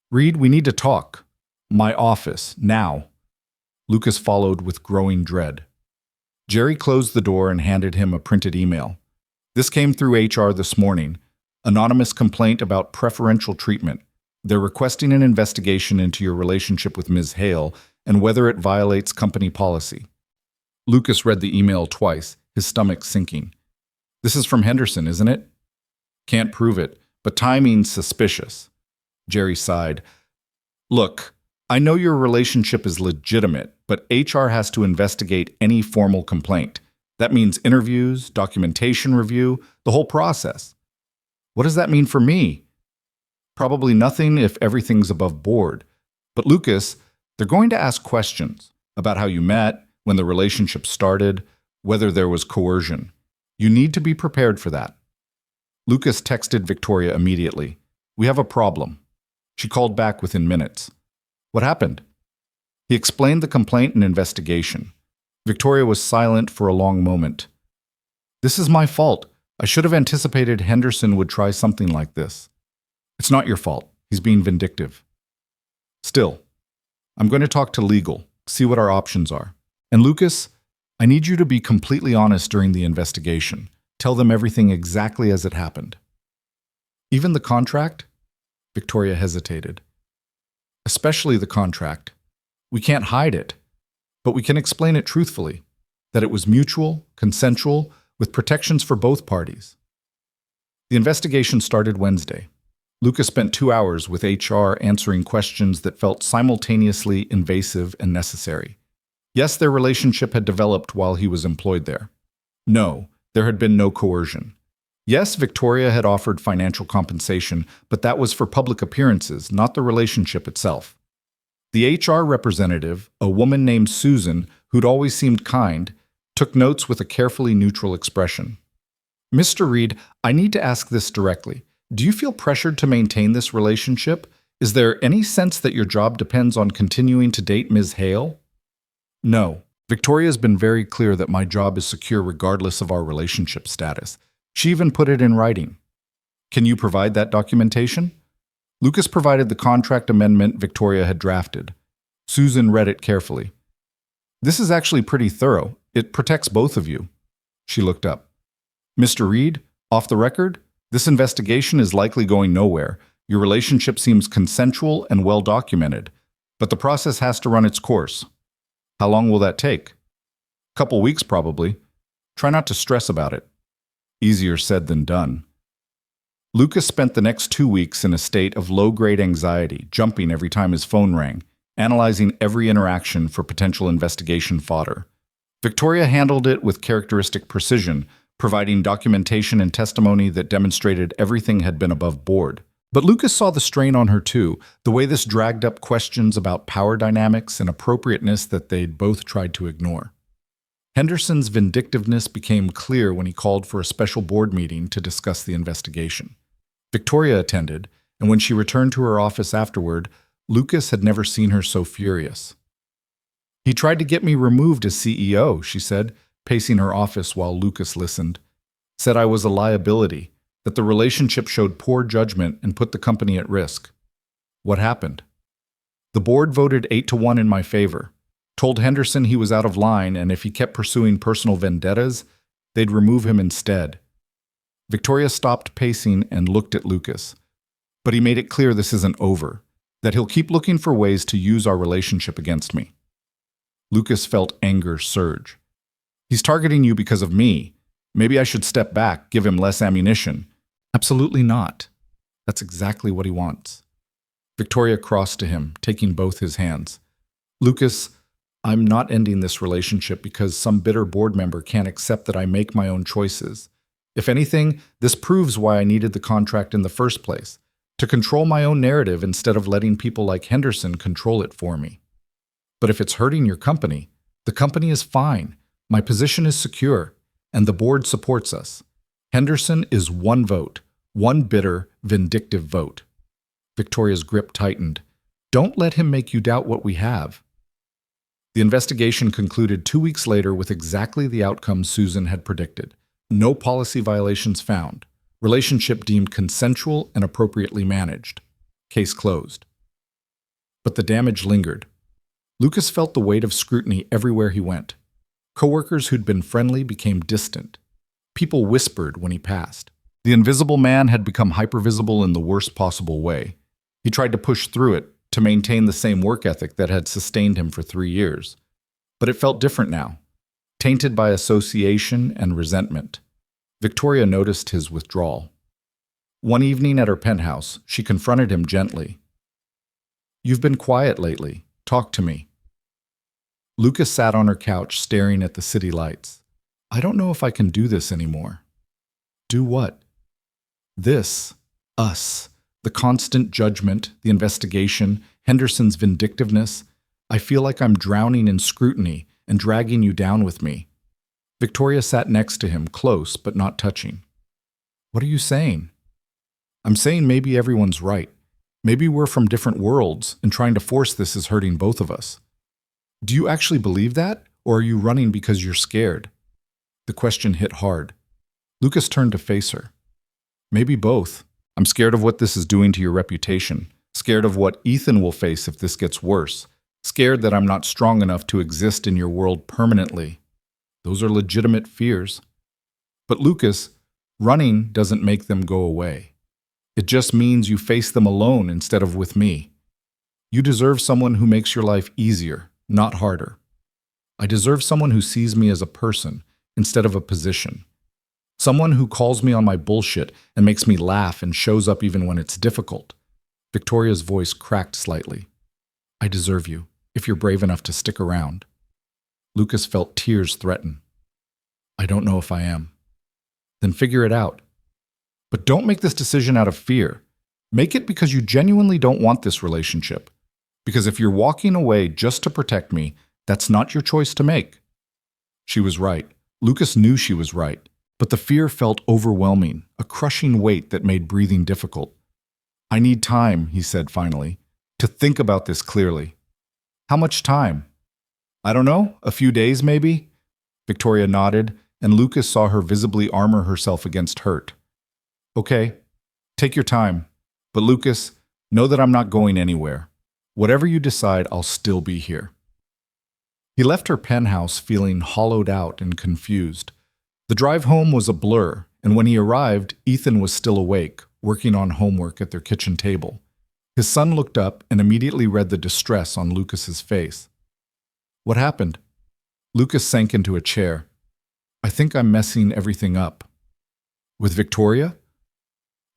"Reed, we need to talk. My office, now." Lucas followed with growing dread. Jerry closed the door and handed him a printed email. This came through HR this morning. Anonymous complaint about preferential treatment. They're requesting an investigation into your relationship with Ms. Hale and whether it violates company policy. Lucas read the email twice, his stomach sinking. This is from Henderson, isn't it? Can't prove it, but timing's suspicious. Jerry sighed. Look, I know your relationship is legitimate, but HR has to investigate any formal complaint. That means interviews, documentation review, the whole process. What does that mean for me? Probably nothing if everything's above board. But Lucas, they're going to ask questions about how you met, when the relationship started, whether there was coercion. You need to be prepared for that. Lucas texted Victoria immediately. We have a problem. She called back within minutes. What happened? He explained the complaint and investigation. Victoria was silent for a long moment. This is my fault. I should have anticipated Henderson would try something like this. It's not your fault. He's being vindictive. Still, I'm going to talk to legal, see what our options are. And Lucas, I need you to be completely honest during the investigation. Tell them everything exactly as it happened. Even the contract? Victoria hesitated. Especially the contract. We can't hide it, but we can explain it truthfully, that it was mutual, consensual, with protections for both parties. The investigation started Wednesday. Lucas spent 2 hours with HR answering questions that felt simultaneously invasive and necessary. Yes, their relationship had developed while he was employed there. No, there had been no coercion. Yes, Victoria had offered financial compensation, but that was for public appearances, not the relationship itself. The HR representative, a woman named Susan, who'd always seemed kind, took notes with a carefully neutral expression. Mr. Reed, I need to ask this directly. Do you feel pressured to maintain this relationship? Is there any sense that your job depends on continuing to date Ms. Hale? No. Victoria's been very clear that my job is secure regardless of our relationship status. She even put it in writing. Can you provide that documentation? Lucas provided the contract amendment Victoria had drafted. Susan read it carefully. This is actually pretty thorough. It protects both of you. She looked up. Mr. Reed, off the record, this investigation is likely going nowhere. Your relationship seems consensual and well documented, but the process has to run its course. How long will that take? Couple weeks, probably. Try not to stress about it. Easier said than done. Lucas spent the next 2 weeks in a state of low-grade anxiety, jumping every time his phone rang, analyzing every interaction for potential investigation fodder. Victoria handled it with characteristic precision, providing documentation and testimony that demonstrated everything had been above board. But Lucas saw the strain on her too, the way this dragged up questions about power dynamics and appropriateness that they'd both tried to ignore. Henderson's vindictiveness became clear when he called for a special board meeting to discuss the investigation. Victoria attended, and when she returned to her office afterward, Lucas had never seen her so furious. He tried to get me removed as CEO, she said, pacing her office while Lucas listened. Said I was a liability, that the relationship showed poor judgment and put the company at risk. What happened? The board voted 8-1 in my favor, told Henderson he was out of line and if he kept pursuing personal vendettas, they'd remove him instead. Victoria stopped pacing and looked at Lucas. But he made it clear this isn't over, that he'll keep looking for ways to use our relationship against me. Lucas felt anger surge. He's targeting you because of me. Maybe I should step back, give him less ammunition. Absolutely not. That's exactly what he wants. Victoria crossed to him, taking both his hands. Lucas, I'm not ending this relationship because some bitter board member can't accept that I make my own choices. If anything, this proves why I needed the contract in the first place, to control my own narrative instead of letting people like Henderson control it for me. But if it's hurting your company, the company is fine. My position is secure, and the board supports us. Henderson is one vote, one bitter, vindictive vote. Victoria's grip tightened. Don't let him make you doubt what we have. The investigation concluded 2 weeks later with exactly the outcome Susan had predicted. No policy violations found. Relationship deemed consensual and appropriately managed. Case closed. But the damage lingered. Lucas felt the weight of scrutiny everywhere he went. Coworkers who'd been friendly became distant. People whispered when he passed. The invisible man had become hypervisible in the worst possible way. He tried to push through it, to maintain the same work ethic that had sustained him for 3 years. But it felt different now, tainted by association and resentment. Victoria noticed his withdrawal. One evening at her penthouse, she confronted him gently. You've been quiet lately. Talk to me. Lucas sat on her couch staring at the city lights. I don't know if I can do this anymore. Do what? This. Us. The constant judgment, the investigation, Henderson's vindictiveness. I feel like I'm drowning in scrutiny and dragging you down with me. Victoria sat next to him, close but not touching. What are you saying? I'm saying maybe everyone's right. Maybe we're from different worlds, and trying to force this is hurting both of us. Do you actually believe that, or are you running because you're scared? The question hit hard. Lucas turned to face her. Maybe both. I'm scared of what this is doing to your reputation, scared of what Ethan will face if this gets worse, scared that I'm not strong enough to exist in your world permanently. Those are legitimate fears. But Lucas, running doesn't make them go away. It just means you face them alone instead of with me. You deserve someone who makes your life easier, not harder. I deserve someone who sees me as a person instead of a position. Someone who calls me on my bullshit and makes me laugh and shows up even when it's difficult. Victoria's voice cracked slightly. I deserve you, if you're brave enough to stick around. Lucas felt tears threaten. I don't know if I am. Then figure it out. But don't make this decision out of fear. Make it because you genuinely don't want this relationship. Because if you're walking away just to protect me, that's not your choice to make. She was right. Lucas knew she was right. But the fear felt overwhelming, a crushing weight that made breathing difficult. I need time, he said finally, to think about this clearly. How much time? I don't know, a few days maybe? Victoria nodded, and Lucas saw her visibly armor herself against hurt. Okay, take your time. But Lucas, know that I'm not going anywhere. Whatever you decide, I'll still be here. He left her penthouse feeling hollowed out and confused. The drive home was a blur, and when he arrived, Ethan was still awake, working on homework at their kitchen table. His son looked up and immediately read the distress on Lucas's face. What happened? Lucas sank into a chair. I think I'm messing everything up. With Victoria?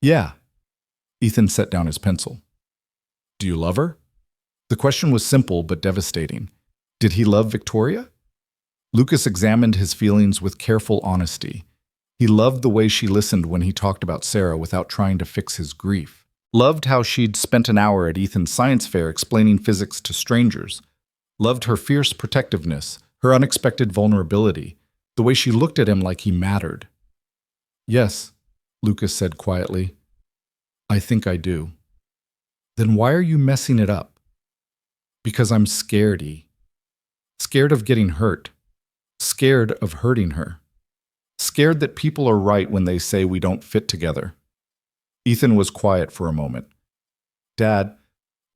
Yeah. Ethan set down his pencil. Do you love her? The question was simple but devastating. Did he love Victoria? Lucas examined his feelings with careful honesty. He loved the way she listened when he talked about Sarah without trying to fix his grief. Loved how she'd spent an hour at Ethan's science fair explaining physics to strangers. Loved her fierce protectiveness, her unexpected vulnerability, the way she looked at him like he mattered. Yes, Lucas said quietly. I think I do. Then why are you messing it up? Because I'm scaredy. Scared of getting hurt. Scared of hurting her. Scared that people are right when they say we don't fit together. Ethan was quiet for a moment. Dad,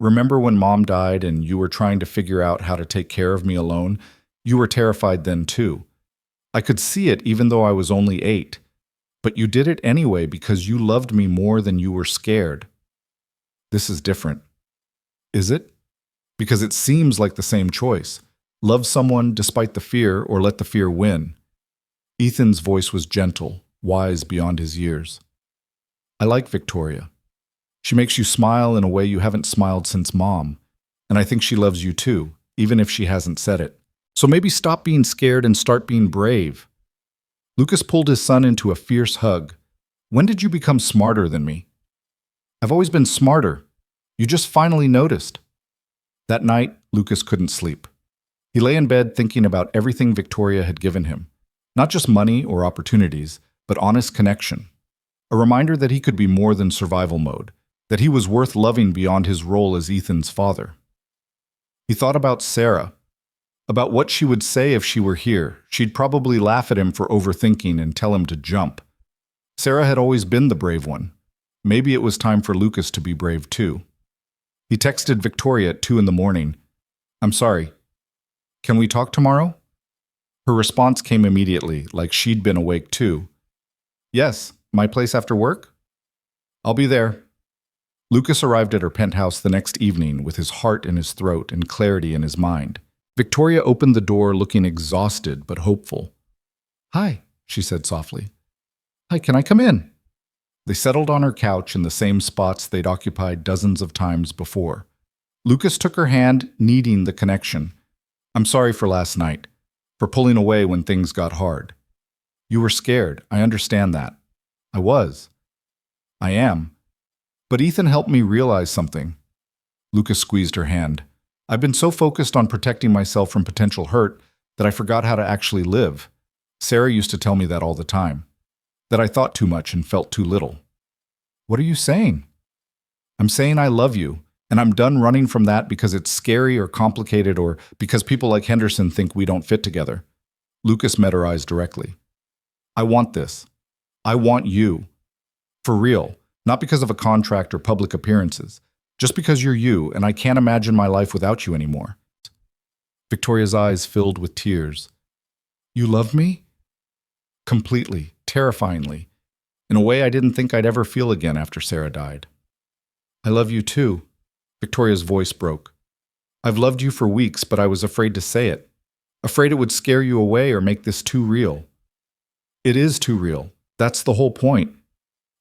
remember when Mom died and you were trying to figure out how to take care of me alone? You were terrified then too. I could see it even though I was only 8. But you did it anyway because you loved me more than you were scared. This is different. Is it? Because it seems like the same choice. Love someone despite the fear or let the fear win. Ethan's voice was gentle, wise beyond his years. I like Victoria. She makes you smile in a way you haven't smiled since Mom, and I think she loves you too, even if she hasn't said it. So maybe stop being scared and start being brave. Lucas pulled his son into a fierce hug. When did you become smarter than me? I've always been smarter. You just finally noticed. That night, Lucas couldn't sleep. He lay in bed thinking about everything Victoria had given him. Not just money or opportunities, but honest connection. A reminder that he could be more than survival mode, that he was worth loving beyond his role as Ethan's father. He thought about Sarah, about what she would say if she were here. She'd probably laugh at him for overthinking and tell him to jump. Sarah had always been the brave one. Maybe it was time for Lucas to be brave too. He texted Victoria at 2 a.m. I'm sorry. Can we talk tomorrow? Her response came immediately, like she'd been awake too. Yes, my place after work? I'll be there. Lucas arrived at her penthouse the next evening with his heart in his throat and clarity in his mind. Victoria opened the door looking exhausted but hopeful. Hi, she said softly. Hi, can I come in? They settled on her couch in the same spots they'd occupied dozens of times before. Lucas took her hand, needing the connection. I'm sorry for last night, for pulling away when things got hard. You were scared, I understand that. I was. I am. But Ethan helped me realize something. Lucas squeezed her hand. I've been so focused on protecting myself from potential hurt that I forgot how to actually live. Sarah used to tell me that all the time. That I thought too much and felt too little. What are you saying? I'm saying I love you, and I'm done running from that because it's scary or complicated or because people like Henderson think we don't fit together. Lucas met her eyes directly. I want this. I want you. For real, not because of a contract or public appearances. Just because you're you, and I can't imagine my life without you anymore. Victoria's eyes filled with tears. You love me? Completely, terrifyingly, in a way I didn't think I'd ever feel again after Sarah died. I love you too. Victoria's voice broke. I've loved you for weeks, but I was afraid to say it. Afraid it would scare you away or make this too real. It is too real. That's the whole point.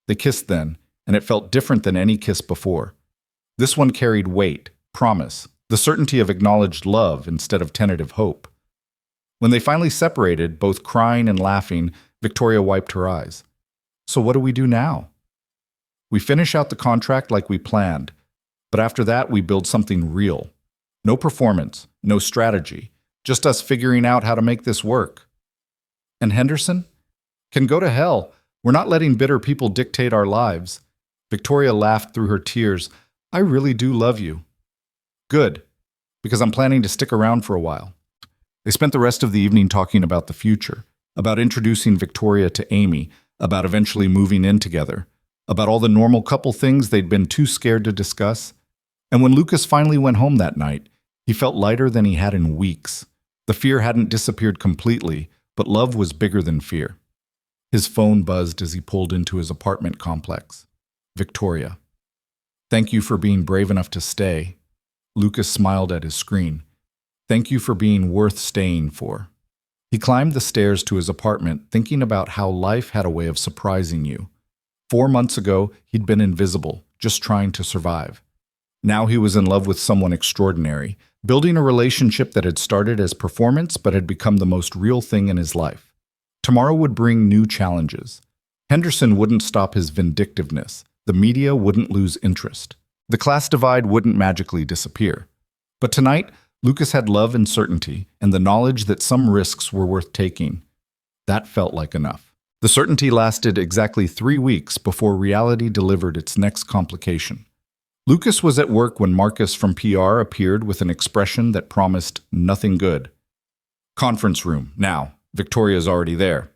They kissed then, and it felt different than any kiss before. This one carried weight, promise, the certainty of acknowledged love instead of tentative hope. When they finally separated, both crying and laughing, Victoria wiped her eyes. So what do we do now? We finish out the contract like we planned, but after that we build something real. No performance, no strategy, just us figuring out how to make this work. And Henderson? Can go to hell. We're not letting bitter people dictate our lives. Victoria laughed through her tears. I really do love you. Good, because I'm planning to stick around for a while. They spent the rest of the evening talking about the future, about introducing Victoria to Amy, about eventually moving in together, about all the normal couple things they'd been too scared to discuss. And when Lucas finally went home that night, he felt lighter than he had in weeks. The fear hadn't disappeared completely, but love was bigger than fear. His phone buzzed as he pulled into his apartment complex. Victoria. Thank you for being brave enough to stay. Lucas smiled at his screen. Thank you for being worth staying for. He climbed the stairs to his apartment, thinking about how life had a way of surprising you. 4 months ago, he'd been invisible, just trying to survive. Now he was in love with someone extraordinary, building a relationship that had started as performance but had become the most real thing in his life. Tomorrow would bring new challenges. Henderson wouldn't stop his vindictiveness. The media wouldn't lose interest. The class divide wouldn't magically disappear. But tonight, Lucas had love and certainty, and the knowledge that some risks were worth taking. That felt like enough. The certainty lasted exactly 3 weeks before reality delivered its next complication. Lucas was at work when Marcus from PR appeared with an expression that promised nothing good. Conference room, now. Victoria's already there.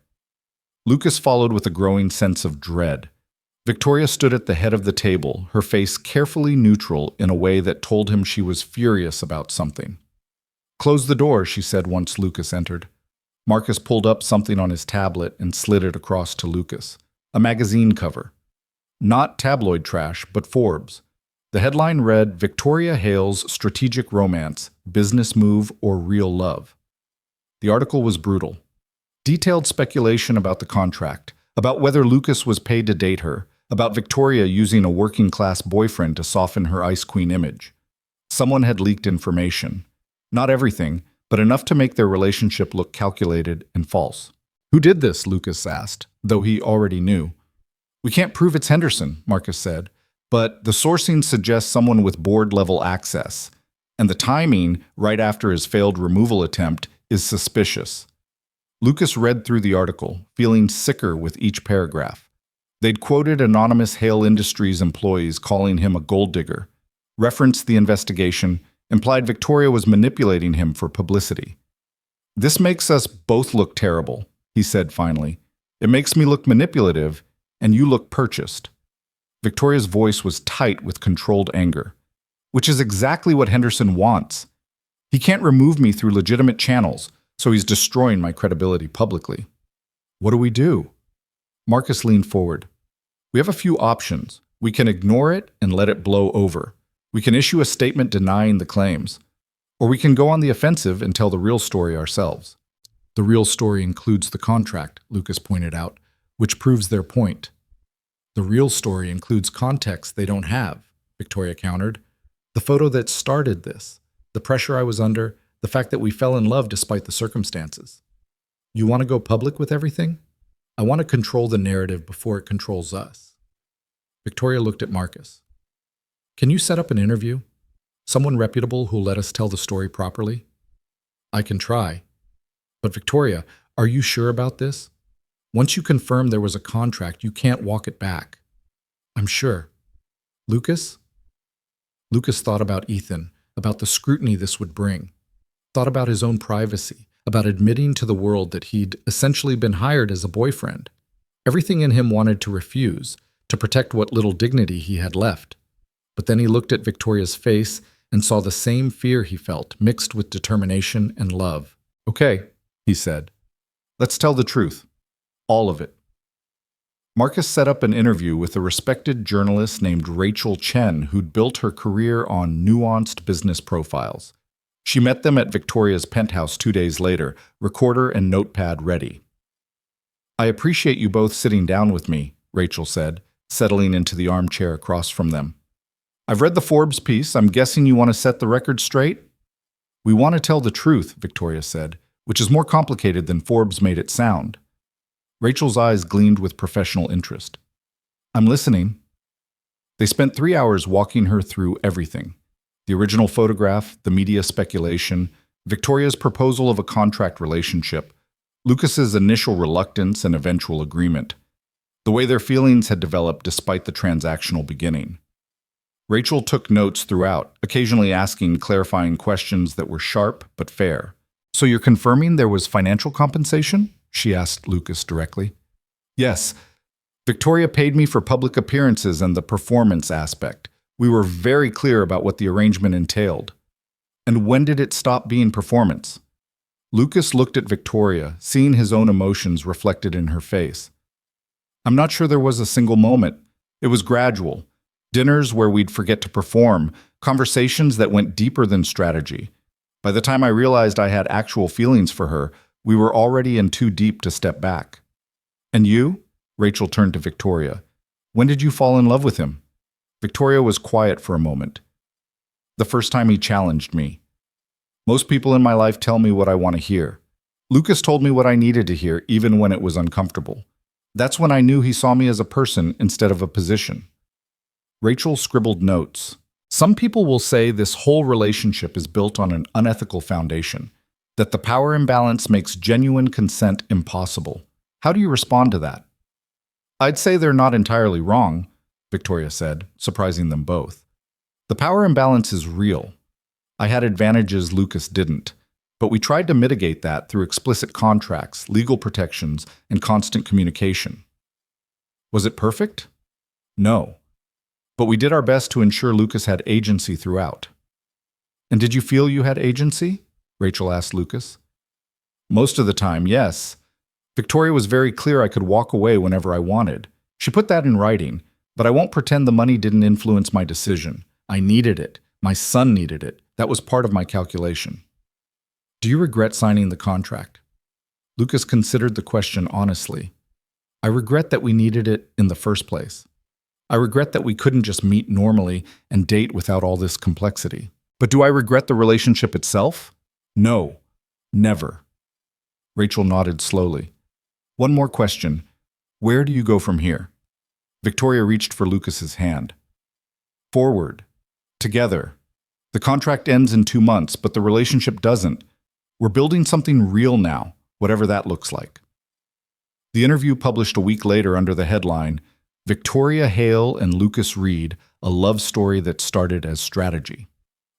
Lucas followed with a growing sense of dread. Victoria stood at the head of the table, her face carefully neutral in a way that told him she was furious about something. Close the door, she said once Lucas entered. Marcus pulled up something on his tablet and slid it across to Lucas. A magazine cover. Not tabloid trash, but Forbes. The headline read, Victoria Hale's Strategic Romance, Business Move or Real Love. The article was brutal. Detailed speculation about the contract, about whether Lucas was paid to date her, about Victoria using a working-class boyfriend to soften her Ice Queen image. Someone had leaked information. Not everything, but enough to make their relationship look calculated and false. Who did this? Lucas asked, though he already knew. We can't prove it's Henderson, Marcus said, but the sourcing suggests someone with board-level access, and the timing, right after his failed removal attempt, is suspicious. Lucas read through the article, feeling sicker with each paragraph. They'd quoted anonymous Hale Industries employees calling him a gold digger, referenced the investigation, implied Victoria was manipulating him for publicity. This makes us both look terrible, he said finally. It makes me look manipulative, and you look purchased. Victoria's voice was tight with controlled anger, which is exactly what Henderson wants. He can't remove me through legitimate channels, so he's destroying my credibility publicly. What do we do? Marcus leaned forward. We have a few options. We can ignore it and let it blow over. We can issue a statement denying the claims. Or we can go on the offensive and tell the real story ourselves. The real story includes the contract, Lucas pointed out, which proves their point. The real story includes context they don't have, Victoria countered. The photo that started this, the pressure I was under, the fact that we fell in love despite the circumstances. You want to go public with everything? I want to control the narrative before it controls us. Victoria looked at Marcus. Can you set up an interview? Someone reputable who'll let us tell the story properly? I can try. But Victoria, are you sure about this? Once you confirm there was a contract, you can't walk it back. I'm sure. Lucas? Lucas thought about Ethan, about the scrutiny this would bring. Thought about his own privacy, about admitting to the world that he'd essentially been hired as a boyfriend. Everything in him wanted to refuse, to protect what little dignity he had left. But then he looked at Victoria's face and saw the same fear he felt, mixed with determination and love. Okay, he said. Let's tell the truth. All of it. Marcus set up an interview with a respected journalist named Rachel Chen, who'd built her career on nuanced business profiles. She met them at Victoria's penthouse 2 days later, recorder and notepad ready. I appreciate you both sitting down with me, Rachel said, settling into the armchair across from them. I've read the Forbes piece. I'm guessing you want to set the record straight? We want to tell the truth, Victoria said. which is more complicated than Forbes made it sound. Rachel's eyes gleamed with professional interest. I'm listening. They spent 3 hours walking her through everything. The original photograph, the media speculation, Victoria's proposal of a contract relationship, Lucas's initial reluctance and eventual agreement, the way their feelings had developed despite the transactional beginning. Rachel took notes throughout, occasionally asking clarifying questions that were sharp but fair. So you're confirming there was financial compensation? She asked Lucas directly. Yes. Victoria paid me for public appearances and the performance aspect. We were very clear about what the arrangement entailed. And when did it stop being performance? Lucas looked at Victoria, seeing his own emotions reflected in her face. I'm not sure there was a single moment. It was gradual. Dinners where we'd forget to perform, conversations that went deeper than strategy. By the time I realized I had actual feelings for her, we were already in too deep to step back. And you? Rachel turned to Victoria. When did you fall in love with him? Victoria was quiet for a moment. The first time he challenged me. Most people in my life tell me what I want to hear. Lucas told me what I needed to hear, even when it was uncomfortable. That's when I knew he saw me as a person instead of a position. Rachel scribbled notes. Some people will say this whole relationship is built on an unethical foundation, that the power imbalance makes genuine consent impossible. How do you respond to that? I'd say they're not entirely wrong, Victoria said, surprising them both. The power imbalance is real. I had advantages Lucas didn't, but we tried to mitigate that through explicit contracts, legal protections, and constant communication. Was it perfect? No. But we did our best to ensure Lucas had agency throughout. And did you feel you had agency? Rachel asked Lucas. Most of the time, yes. Victoria was very clear I could walk away whenever I wanted. She put that in writing, but I won't pretend the money didn't influence my decision. I needed it. My son needed it. That was part of my calculation. Do you regret signing the contract? Lucas considered the question honestly. I regret that we needed it in the first place. I regret that we couldn't just meet normally and date without all this complexity. But do I regret the relationship itself? No, never. Rachel nodded slowly. One more question. Where do you go from here? Victoria reached for Lucas's hand. Forward. Together. The contract ends in 2 months, but the relationship doesn't. We're building something real now, whatever that looks like. The interview published a week later under the headline, Victoria Hale and Lucas Reed, a love story that started as strategy.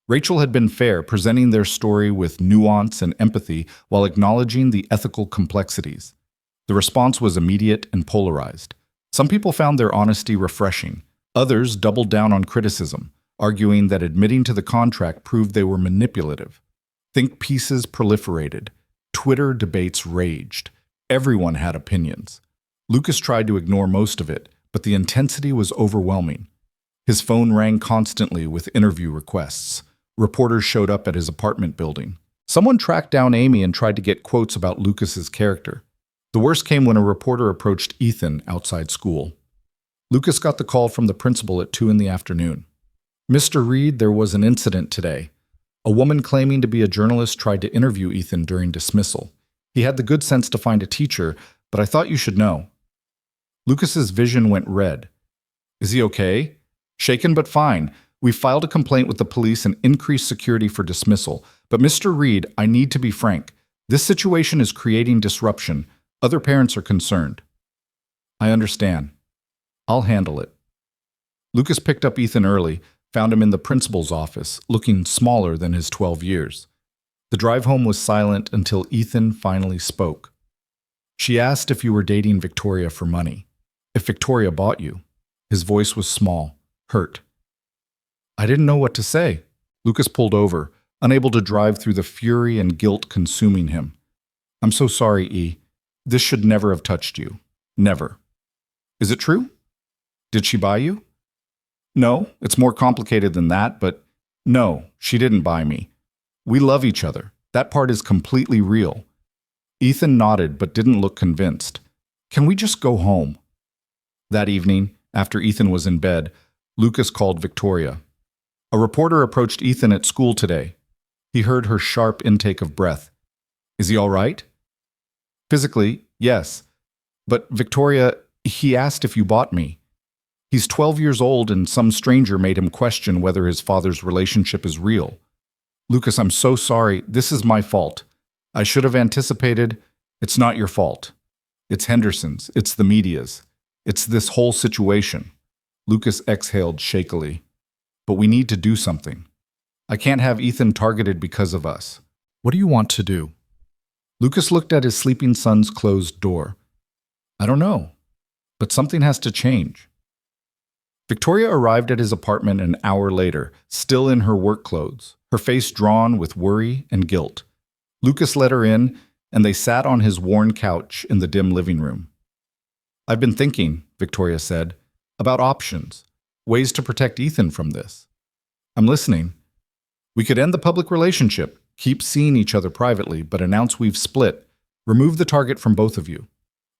Rachel had been fair, presenting their story with nuance and empathy while acknowledging the ethical complexities. The response was immediate and polarized. Some people found their honesty refreshing. Others doubled down on criticism, arguing that admitting to the contract proved they were manipulative. Think pieces proliferated. Twitter debates raged. Everyone had opinions. Lucas tried to ignore most of it, but the intensity was overwhelming. His phone rang constantly with interview requests. Reporters showed up at his apartment building. Someone tracked down Amy and tried to get quotes about Lucas's character. The worst came when a reporter approached Ethan outside school. Lucas got the call from the principal at 2 in the afternoon. Mr. Reed, there was an incident today. A woman claiming to be a journalist tried to interview Ethan during dismissal. He had the good sense to find a teacher, but I thought you should know. Lucas's vision went red. Is he okay? Shaken but fine. We filed a complaint with the police and increased security for dismissal. But Mr. Reed, I need to be frank. This situation is creating disruption. Other parents are concerned. I understand. I'll handle it. Lucas picked up Ethan early, found him in the principal's office, looking smaller than his 12 years. The drive home was silent until Ethan finally spoke. She asked if you were dating Victoria for money. If Victoria bought you. His voice was small, hurt. I didn't know what to say. Lucas pulled over, unable to drive through the fury and guilt consuming him. I'm so sorry, E. This should never have touched you. Never. Is it true? Did she buy you? No, it's more complicated than that, but no, she didn't buy me. We love each other. That part is completely real. Ethan nodded but didn't look convinced. Can we just go home? That evening, after Ethan was in bed, Lucas called Victoria. A reporter approached Ethan at school today. He heard her sharp intake of breath. Is he all right? Physically, yes. But Victoria, he asked if you bought me. He's 12 years old and some stranger made him question whether his father's relationship is real. Lucas, I'm so sorry. This is my fault. I should have anticipated. It's not your fault. It's Henderson's. It's the media's. It's this whole situation. Lucas exhaled shakily. But we need to do something. I can't have Ethan targeted because of us. What do you want to do? Lucas looked at his sleeping son's closed door. I don't know, but something has to change. Victoria arrived at his apartment an hour later, still in her work clothes, her face drawn with worry and guilt. Lucas let her in, and they sat on his worn couch in the dim living room. I've been thinking, Victoria said, about options, ways to protect Ethan from this. I'm listening. We could end the public relationship, keep seeing each other privately, but announce we've split. Remove the target from both of you.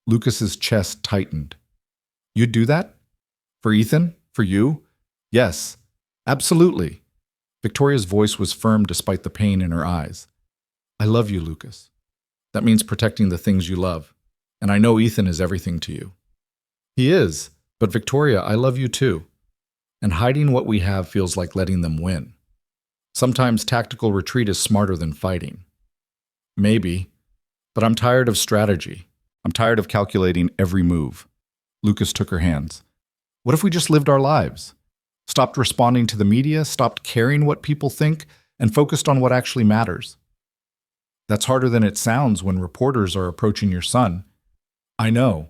Lucas's chest tightened. You'd do that? For Ethan? For you? Yes, absolutely. Victoria's voice was firm despite the pain in her eyes. I love you, Lucas. That means protecting the things you love. And I know Ethan is everything to you. He is, but Victoria, I love you too. And hiding what we have feels like letting them win. Sometimes tactical retreat is smarter than fighting. Maybe, but I'm tired of strategy. I'm tired of calculating every move. Lucas took her hands. What if we just lived our lives? Stopped responding to the media, stopped caring what people think, and focused on what actually matters? That's harder than it sounds when reporters are approaching your son. I know,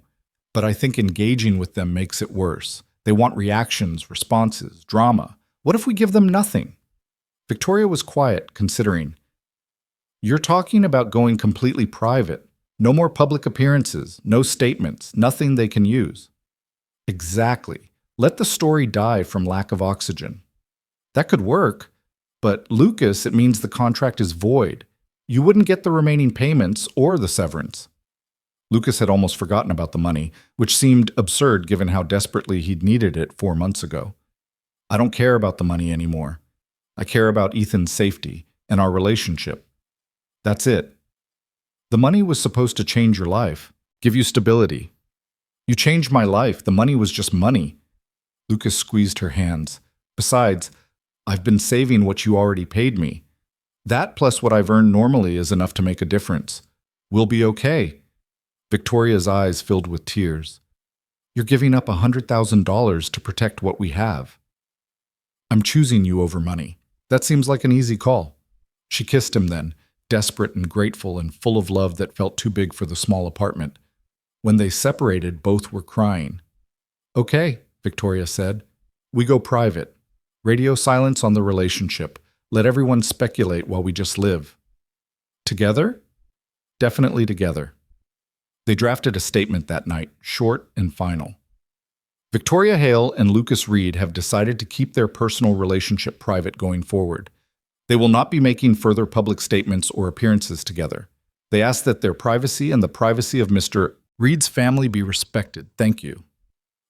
but I think engaging with them makes it worse. They want reactions, responses, drama. What if we give them nothing? Victoria was quiet, considering. You're talking about going completely private. No more public appearances, no statements, nothing they can use. Exactly. Let the story die from lack of oxygen. That could work, but Lucas, it means the contract is void. You wouldn't get the remaining payments or the severance. Lucas had almost forgotten about the money, which seemed absurd given how desperately he'd needed it 4 months ago. I don't care about the money anymore. I care about Ethan's safety and our relationship. That's it. The money was supposed to change your life, give you stability. You changed my life. The money was just money. Lucas squeezed her hands. Besides, I've been saving what you already paid me. That plus what I've earned normally is enough to make a difference. We'll be okay. Victoria's eyes filled with tears. You're giving up $100,000 to protect what we have. I'm choosing you over money. That seems like an easy call. She kissed him then, desperate and grateful and full of love that felt too big for the small apartment. When they separated, both were crying. Okay, Victoria said. We go private. Radio silence on the relationship. Let everyone speculate while we just live. Together? Definitely together. They drafted a statement that night, short and final. Victoria Hale and Lucas Reed have decided to keep their personal relationship private going forward. They will not be making further public statements or appearances together. They ask that their privacy and the privacy of Mr. Reed's family be respected. Thank you.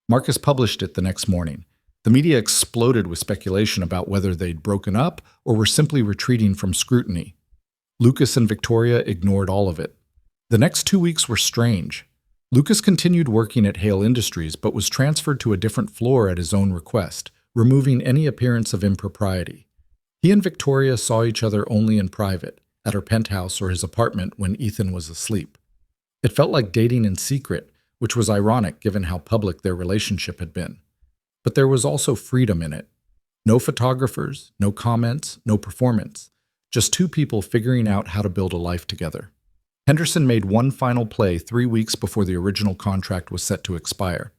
Marcus published it the next morning. The media exploded with speculation about whether they'd broken up or were simply retreating from scrutiny. Lucas and Victoria ignored all of it. The next 2 weeks were strange. Lucas continued working at Hale Industries but was transferred to a different floor at his own request, removing any appearance of impropriety. He and Victoria saw each other only in private, at her penthouse or his apartment when Ethan was asleep. It felt like dating in secret, which was ironic given how public their relationship had been. But there was also freedom in it. No photographers, no comments, no performance. Just 2 people figuring out how to build a life together. Henderson made one final play 3 weeks before the original contract was set to expire.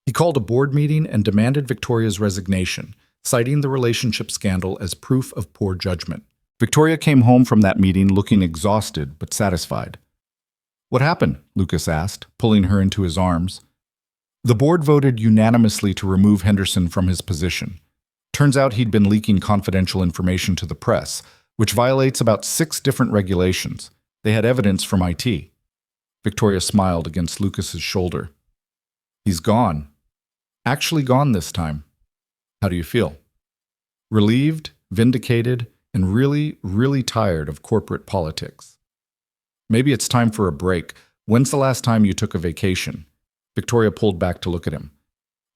He called a board meeting and demanded Victoria's resignation, citing the relationship scandal as proof of poor judgment. Victoria came home from that meeting looking exhausted but satisfied. What happened? Lucas asked, pulling her into his arms. The board voted unanimously to remove Henderson from his position. Turns out he'd been leaking confidential information to the press, which violates about 6 different regulations. They had evidence from IT. Victoria smiled against Lucas's shoulder. He's gone. Actually gone this time. How do you feel? Relieved, vindicated, and really, really tired of corporate politics. Maybe it's time for a break. When's the last time you took a vacation? Victoria pulled back to look at him.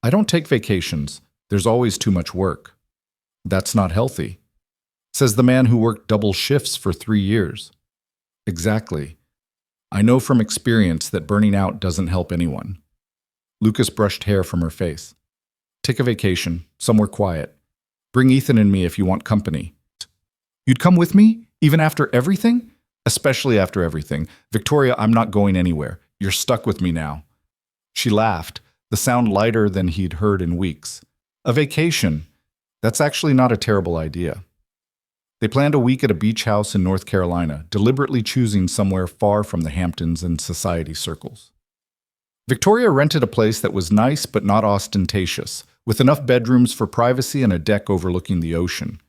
I don't take vacations. There's always too much work. That's not healthy, says the man who worked double shifts for 3 years. Exactly. I know from experience that burning out doesn't help anyone. Lucas brushed hair from her face. Take a vacation, somewhere quiet. Bring Ethan and me if you want company. You'd come with me, even after everything? Especially after everything. Victoria, I'm not going anywhere. You're stuck with me now. She laughed, the sound lighter than he'd heard in weeks. A vacation. That's actually not a terrible idea. They planned a week at a beach house in North Carolina, deliberately choosing somewhere far from the Hamptons and society circles. Victoria rented a place that was nice but not ostentatious, with enough bedrooms for privacy and a deck overlooking the ocean.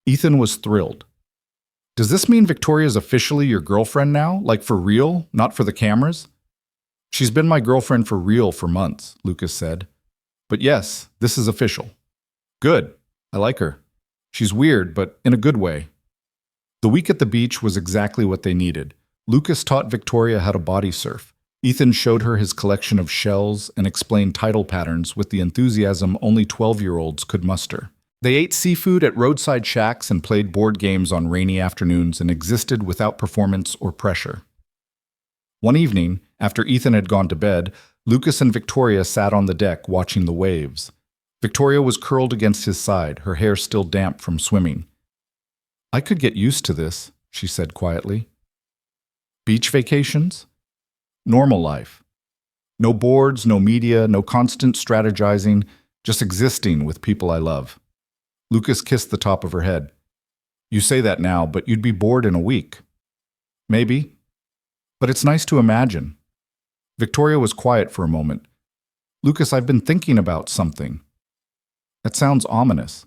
Ethan was thrilled. Does this mean Victoria's officially your girlfriend now? Like for real, not for the cameras? She's been my girlfriend for real for months, Lucas said. But yes, this is official. Good. I like her. She's weird, but in a good way. The week at the beach was exactly what they needed. Lucas taught Victoria how to body surf. Ethan showed her his collection of shells and explained tidal patterns with the enthusiasm only 12-year-olds could muster. They ate seafood at roadside shacks and played board games on rainy afternoons and existed without performance or pressure. One evening, after Ethan had gone to bed, Lucas and Victoria sat on the deck watching the waves. Victoria was curled against his side, her hair still damp from swimming. I could get used to this, she said quietly. Beach vacations? Normal life. No boards, no media, no constant strategizing, just existing with people I love. Lucas kissed the top of her head. You say that now, but you'd be bored in a week. Maybe. But it's nice to imagine. Victoria was quiet for a moment. Lucas, I've been thinking about something. That sounds ominous.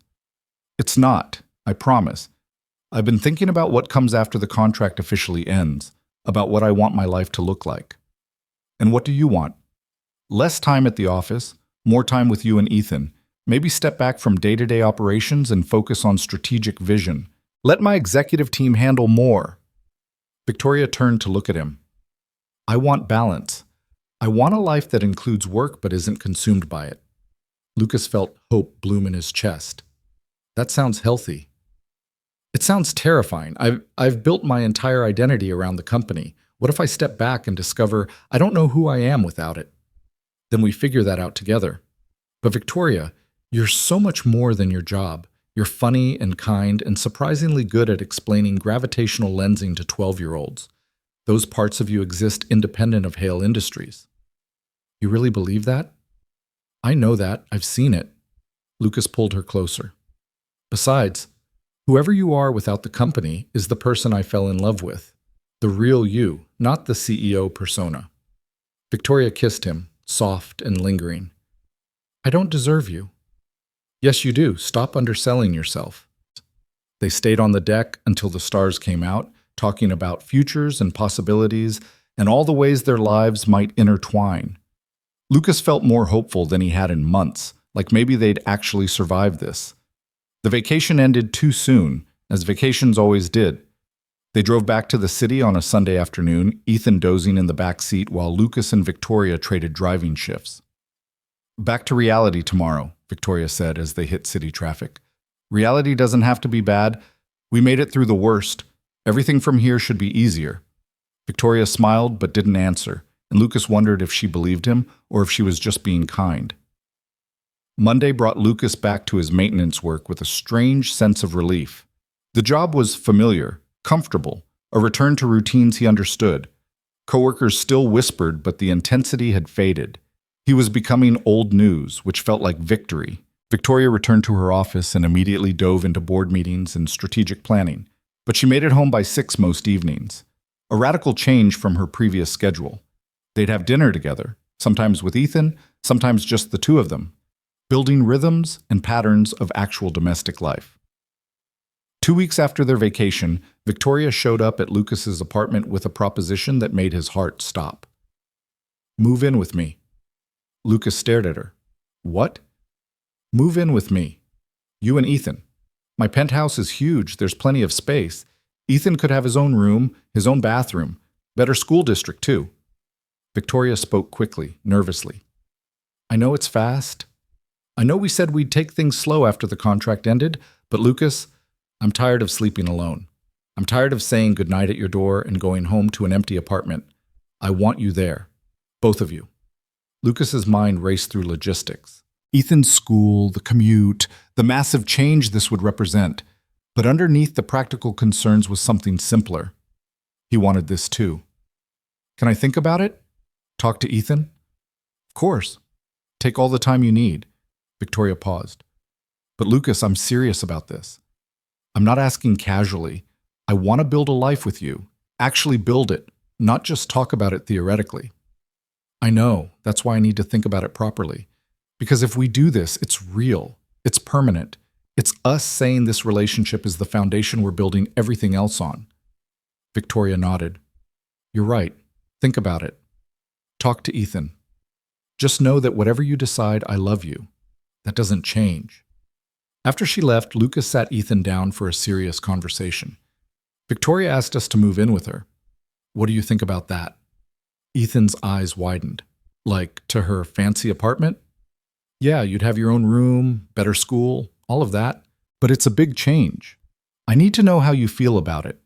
It's not, I promise. I've been thinking about what comes after the contract officially ends, about what I want my life to look like. And what do you want? Less time at the office, more time with you and Ethan. Maybe step back from day-to-day operations and focus on strategic vision. Let my executive team handle more. Victoria turned to look at him. I want balance. I want a life that includes work but isn't consumed by it. Lucas felt hope bloom in his chest. That sounds healthy. It sounds terrifying. I've built my entire identity around the company. What if I step back and discover I don't know who I am without it? Then we figure that out together. But Victoria, you're so much more than your job. You're funny and kind and surprisingly good at explaining gravitational lensing to 12-year-olds. Those parts of you exist independent of Hale Industries. You really believe that? I know that. I've seen it. Lucas pulled her closer. Besides, whoever you are without the company is the person I fell in love with. The real you, not the CEO persona. Victoria kissed him, soft and lingering. I don't deserve you. Yes, you do. Stop underselling yourself. They stayed on the deck until the stars came out, talking about futures and possibilities and all the ways their lives might intertwine. Lucas felt more hopeful than he had in months, like maybe they'd actually survive this. The vacation ended too soon, as vacations always did. They drove back to the city on a Sunday afternoon, Ethan dozing in the back seat while Lucas and Victoria traded driving shifts. Back to reality tomorrow, Victoria said as they hit city traffic. Reality doesn't have to be bad. We made it through the worst. Everything from here should be easier. Victoria smiled but didn't answer, and Lucas wondered if she believed him or if she was just being kind. Monday brought Lucas back to his maintenance work with a strange sense of relief. The job was familiar, comfortable, a return to routines he understood. Coworkers still whispered, but the intensity had faded. He was becoming old news, which felt like victory. Victoria returned to her office and immediately dove into board meetings and strategic planning, but she made it home by 6 most evenings. A radical change from her previous schedule. They'd have dinner together, sometimes with Ethan, sometimes just the two of them, building rhythms and patterns of actual domestic life. 2 weeks after their vacation, Victoria showed up at Lucas's apartment with a proposition that made his heart stop. Move in with me. Lucas stared at her. What? Move in with me. You and Ethan. My penthouse is huge. There's plenty of space. Ethan could have his own room, his own bathroom. Better school district, too. Victoria spoke quickly, nervously. I know it's fast. I know we said we'd take things slow after the contract ended, but Lucas, I'm tired of sleeping alone. I'm tired of saying goodnight at your door and going home to an empty apartment. I want you there. Both of you. Lucas's mind raced through logistics. Ethan's school, the commute, the massive change this would represent. But underneath the practical concerns was something simpler. He wanted this too. Can I think about it? Talk to Ethan? Of course. Take all the time you need. Victoria paused. But Lucas, I'm serious about this. I'm not asking casually. I want to build a life with you. Actually build it, not just talk about it theoretically. I know, that's why I need to think about it properly. Because if we do this, it's real. It's permanent. It's us saying this relationship is the foundation we're building everything else on. Victoria nodded. You're right. Think about it. Talk to Ethan. Just know that whatever you decide, I love you. That doesn't change. After she left, Lucas sat Ethan down for a serious conversation. Victoria asked us to move in with her. What do you think about that? Ethan's eyes widened. Like, to her fancy apartment? Yeah, you'd have your own room, better school, all of that. But it's a big change. I need to know how you feel about it.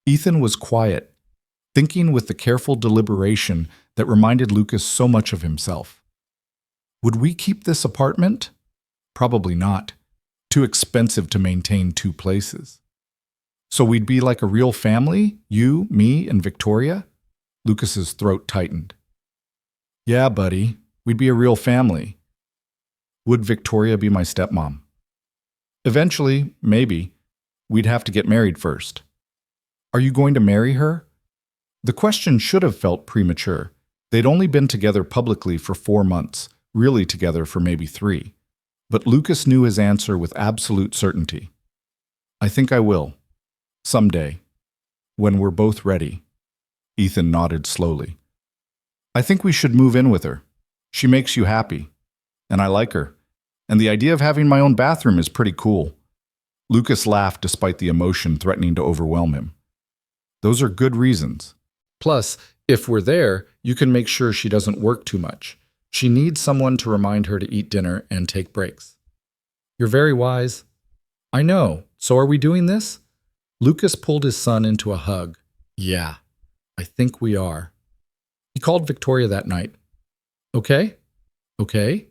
Ethan was quiet, thinking with the careful deliberation that reminded Lucas so much of himself. Would we keep this apartment? Probably not. Too expensive to maintain two places. So we'd be like a real family? You, me, and Victoria? Lucas's throat tightened. Yeah, buddy, we'd be a real family. Would Victoria be my stepmom? Eventually, maybe. We'd have to get married first. Are you going to marry her? The question should have felt premature. They'd only been together publicly for 4 months, really together for maybe 3. But Lucas knew his answer with absolute certainty. I think I will. Someday. When we're both ready. Ethan nodded slowly. I think we should move in with her. She makes you happy. And I like her. And the idea of having my own bathroom is pretty cool. Lucas laughed despite the emotion threatening to overwhelm him. Those are good reasons. Plus, if we're there, you can make sure she doesn't work too much. She needs someone to remind her to eat dinner and take breaks. You're very wise. I know. So are we doing this? Lucas pulled his son into a hug. Yeah, I think we are. He called Victoria that night. Okay? Okay?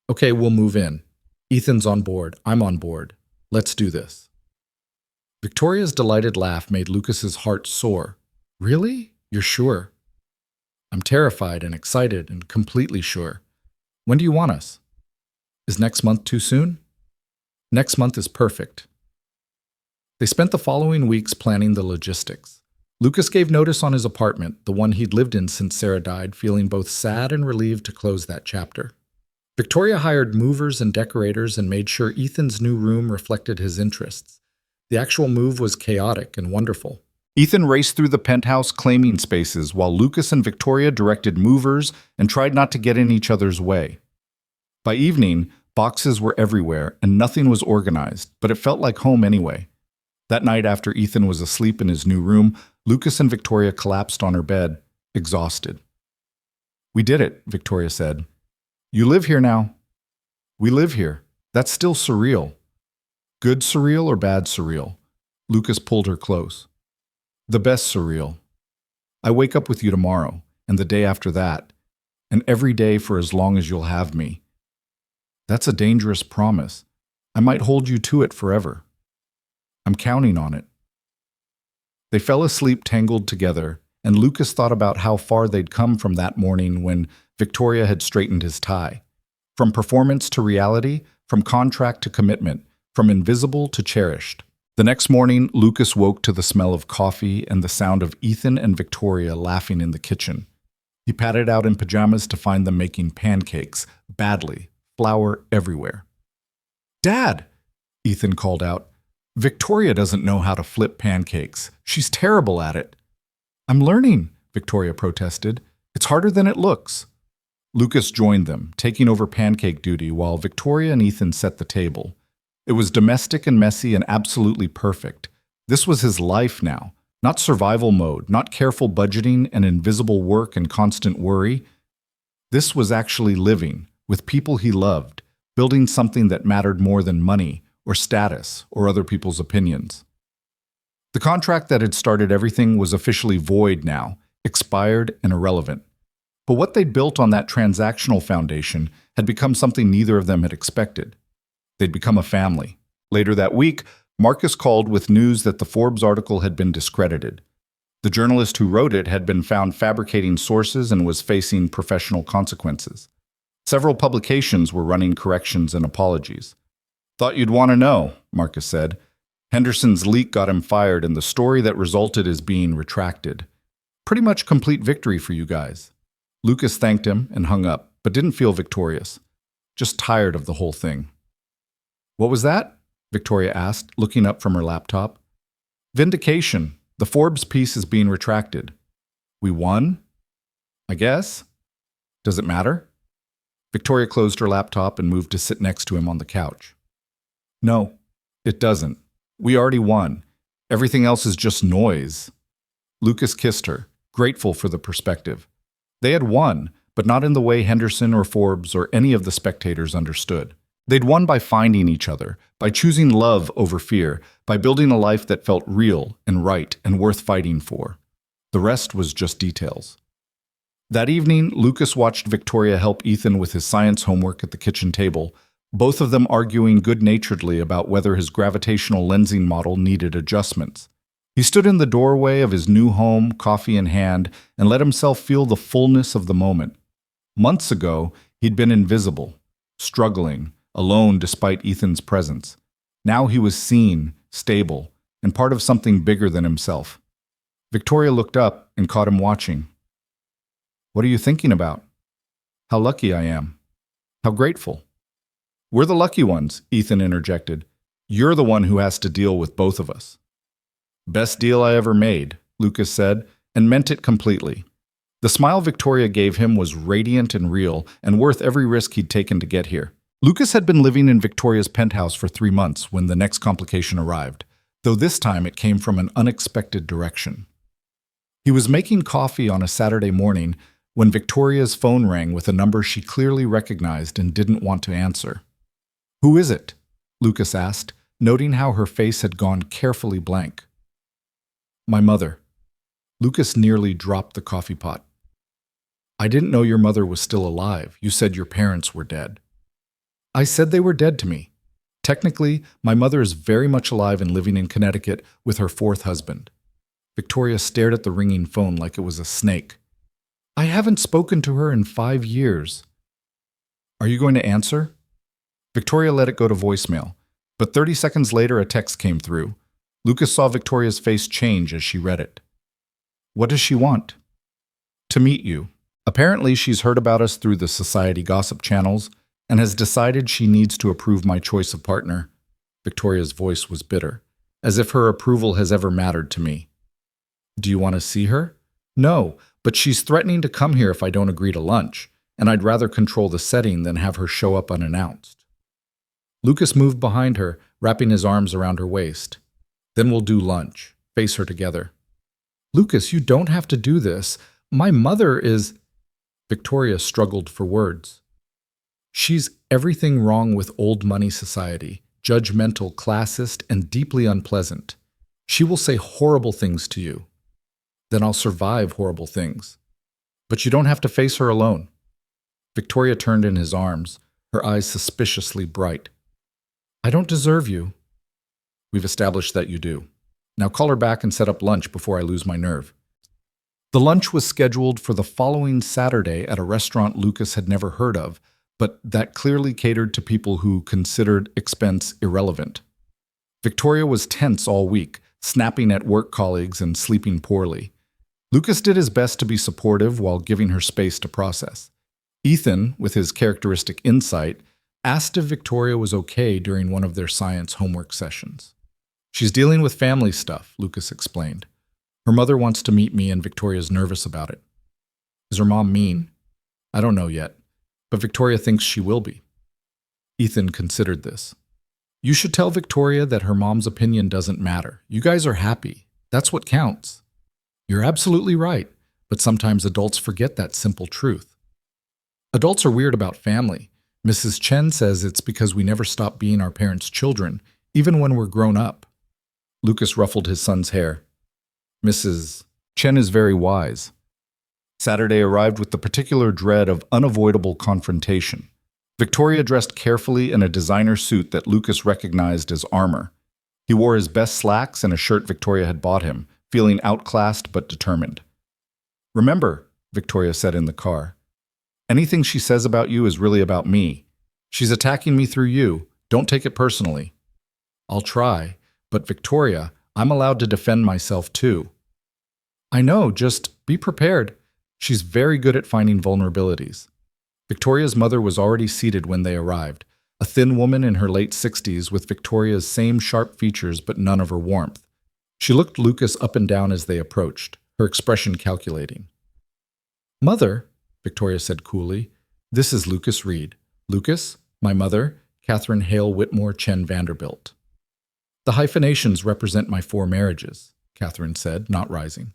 Okay, we'll move in. Ethan's on board. I'm on board. Let's do this. Victoria's delighted laugh made Lucas's heart soar. Really? You're sure? I'm terrified and excited and completely sure. When do you want us? Is next month too soon? Next month is perfect. They spent the following weeks planning the logistics. Lucas gave notice on his apartment, the one he'd lived in since Sarah died, feeling both sad and relieved to close that chapter. Victoria hired movers and decorators and made sure Ethan's new room reflected his interests. The actual move was chaotic and wonderful. Ethan raced through the penthouse claiming spaces while Lucas and Victoria directed movers and tried not to get in each other's way. By evening, boxes were everywhere and nothing was organized, but it felt like home anyway. That night after Ethan was asleep in his new room, Lucas and Victoria collapsed on her bed, exhausted. We did it, Victoria said. You live here now. We live here. That's still surreal. Good surreal or bad surreal? Lucas pulled her close. The best surreal. I wake up with you tomorrow, and the day after that, and every day for as long as you'll have me. That's a dangerous promise. I might hold you to it forever. I'm counting on it. They fell asleep tangled together, and Lucas thought about how far they'd come from that morning when Victoria had straightened his tie. From performance to reality, from contract to commitment, from invisible to cherished. The next morning, Lucas woke to the smell of coffee and the sound of Ethan and Victoria laughing in the kitchen. He padded out in pajamas to find them making pancakes, badly, flour everywhere. Dad, Ethan called out. Victoria doesn't know how to flip pancakes. She's terrible at it. I'm learning, Victoria protested. It's harder than it looks. Lucas joined them, taking over pancake duty while Victoria and Ethan set the table. It was domestic and messy and absolutely perfect. This was his life now, Not survival mode, not careful budgeting and invisible work and constant worry. This was actually living, with people he loved, building something that mattered more than money or status or other people's opinions. The contract that had started everything was officially void now, expired and irrelevant. But what they'd built on that transactional foundation had become something neither of them had expected. They'd become a family. Later that week, Marcus called with news that the Forbes article had been discredited. The journalist who wrote it had been found fabricating sources and was facing professional consequences. Several publications were running corrections and apologies. "Thought you'd want to know," Marcus said. "Henderson's leak got him fired, and the story that resulted is being retracted. Pretty much complete victory for you guys." Lucas thanked him and hung up, but didn't feel victorious. Just tired of the whole thing. "What was that?" Victoria asked, looking up from her laptop. "Vindication. The Forbes piece is being retracted." "We won? I guess. Does it matter?" Victoria closed her laptop and moved to sit next to him on the couch. "No, it doesn't. We already won. Everything else is just noise." Lucas kissed her, grateful for the perspective. They had won, but not in the way Henderson or Forbes or any of the spectators understood. They'd won by finding each other, by choosing love over fear, by building a life that felt real and right and worth fighting for. The rest was just details. That evening, Lucas watched Victoria help Ethan with his science homework at the kitchen table, both of them arguing good-naturedly about whether his gravitational lensing model needed adjustments. He stood in the doorway of his new home, coffee in hand, and let himself feel the fullness of the moment. Months ago, he'd been invisible, struggling, alone despite Ethan's presence. Now he was seen, stable, and part of something bigger than himself. Victoria looked up and caught him watching. "What are you thinking about?" "How lucky I am. How grateful." "We're the lucky ones," Ethan interjected. "You're the one who has to deal with both of us." "Best deal I ever made," Lucas said, and meant it completely. The smile Victoria gave him was radiant and real, and worth every risk he'd taken to get here. Lucas had been living in Victoria's penthouse for 3 months when the next complication arrived, though this time it came from an unexpected direction. He was making coffee on a Saturday morning when Victoria's phone rang with a number she clearly recognized and didn't want to answer. "Who is it?" Lucas asked, noting how her face had gone carefully blank. "My mother." Lucas nearly dropped the coffee pot. "I didn't know your mother was still alive. You said your parents were dead." "I said they were dead to me. Technically, my mother is very much alive and living in Connecticut with her 4th husband." Victoria stared at the ringing phone like it was a snake. "I haven't spoken to her in 5 years. Are you going to answer?" Victoria let it go to voicemail, but 30 seconds later a text came through. Lucas saw Victoria's face change as she read it. "What does she want?" "To meet you. Apparently she's heard about us through the society gossip channels and has decided she needs to approve my choice of partner." Victoria's voice was bitter, as if her approval has ever mattered to me. "Do you want to see her?" "No, but she's threatening to come here if I don't agree to lunch, and I'd rather control the setting than have her show up unannounced." Lucas moved behind her, wrapping his arms around her waist. "Then we'll do lunch. Face her together." "Lucas, you don't have to do this. My mother is—" Victoria struggled for words. "She's everything wrong with old money society, judgmental, classist, and deeply unpleasant. She will say horrible things to you. Then I'll survive horrible things. But you don't have to face her alone." Victoria turned in his arms, her eyes suspiciously bright. "I don't deserve you." "We've established that you do. Now call her back and set up lunch before I lose my nerve." The lunch was scheduled for the following Saturday at a restaurant Lucas had never heard of, but that clearly catered to people who considered expense irrelevant. Victoria was tense all week, snapping at work colleagues and sleeping poorly. Lucas did his best to be supportive while giving her space to process. Ethan, with his characteristic insight, asked if Victoria was okay during one of their science homework sessions. "She's dealing with family stuff," Lucas explained. "Her mother wants to meet me and Victoria's nervous about it." "Is her mom mean?" "I don't know yet, but Victoria thinks she will be." Ethan considered this. "You should tell Victoria that her mom's opinion doesn't matter. You guys are happy. That's what counts. You're absolutely right, but sometimes adults forget that simple truth. Adults are weird about family. Mrs. Chen says it's because we never stop being our parents' children, even when we're grown up. Lucas ruffled his son's hair. Mrs. Chen is very wise. Saturday arrived with the particular dread of unavoidable confrontation. Victoria dressed carefully in a designer suit that Lucas recognized as armor. He wore his best slacks and a shirt Victoria had bought him, feeling outclassed but determined. Remember, Victoria said in the car, anything she says about you is really about me. She's attacking me through you. Don't take it personally. I'll try, but Victoria, I'm allowed to defend myself too. I know, just be prepared. She's very good at finding vulnerabilities. Victoria's mother was already seated when they arrived, a thin woman in her late 60s with Victoria's same sharp features but none of her warmth. She looked Lucas up and down as they approached, her expression calculating. Mother, Victoria said coolly, this is Lucas Reed. Lucas, my mother, Catherine Hale Whitmore Chen Vanderbilt. The hyphenations represent my 4 marriages, Catherine said, not rising.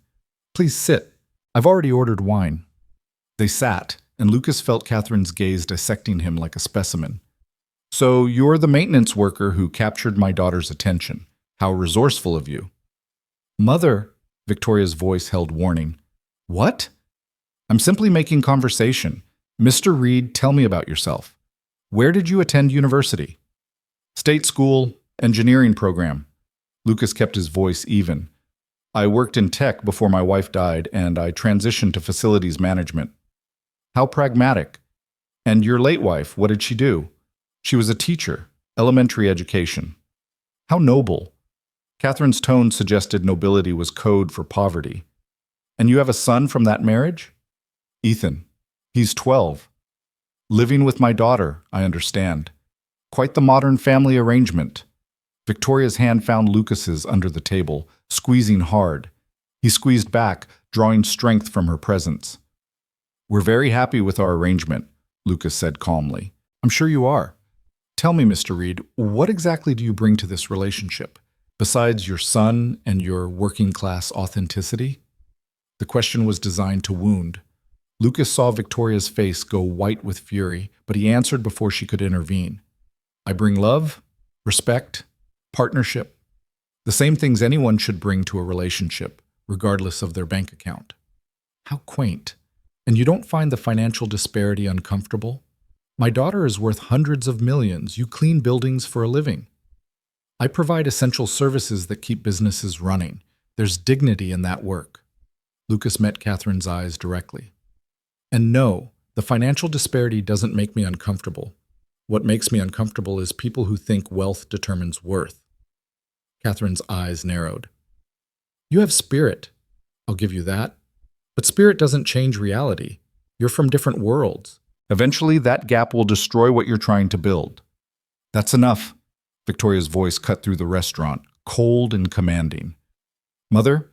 Please sit. I've already ordered wine. They sat, and Lucas felt Catherine's gaze dissecting him like a specimen. So you're the maintenance worker who captured my daughter's attention. How resourceful of you. Mother, Victoria's voice held warning. What? I'm simply making conversation. Mr. Reed, tell me about yourself. Where did you attend university? State school, engineering program. Lucas kept his voice even. I worked in tech before my wife died, and I transitioned to facilities management. How pragmatic. And your late wife, what did she do? She was a teacher, elementary education. How noble. Catherine's tone suggested nobility was code for poverty. And you have a son from that marriage? Ethan. He's 12. Living with my daughter, I understand. Quite the modern family arrangement. Victoria's hand found Lucas's under the table, squeezing hard. He squeezed back, drawing strength from her presence. We're very happy with our arrangement, Lucas said calmly. I'm sure you are. Tell me, Mr. Reed, what exactly do you bring to this relationship, besides your son and your working-class authenticity? The question was designed to wound. Lucas saw Victoria's face go white with fury, but he answered before she could intervene. I bring love, respect, partnership, the same things anyone should bring to a relationship, regardless of their bank account. How quaint. And you don't find the financial disparity uncomfortable? My daughter is worth hundreds of millions. You clean buildings for a living. I provide essential services that keep businesses running. There's dignity in that work. Lucas met Catherine's eyes directly. And no, the financial disparity doesn't make me uncomfortable. What makes me uncomfortable is people who think wealth determines worth. Catherine's eyes narrowed. You have spirit. I'll give you that. But spirit doesn't change reality. You're from different worlds. Eventually, that gap will destroy what you're trying to build. That's enough. Victoria's voice cut through the restaurant, cold and commanding. Mother,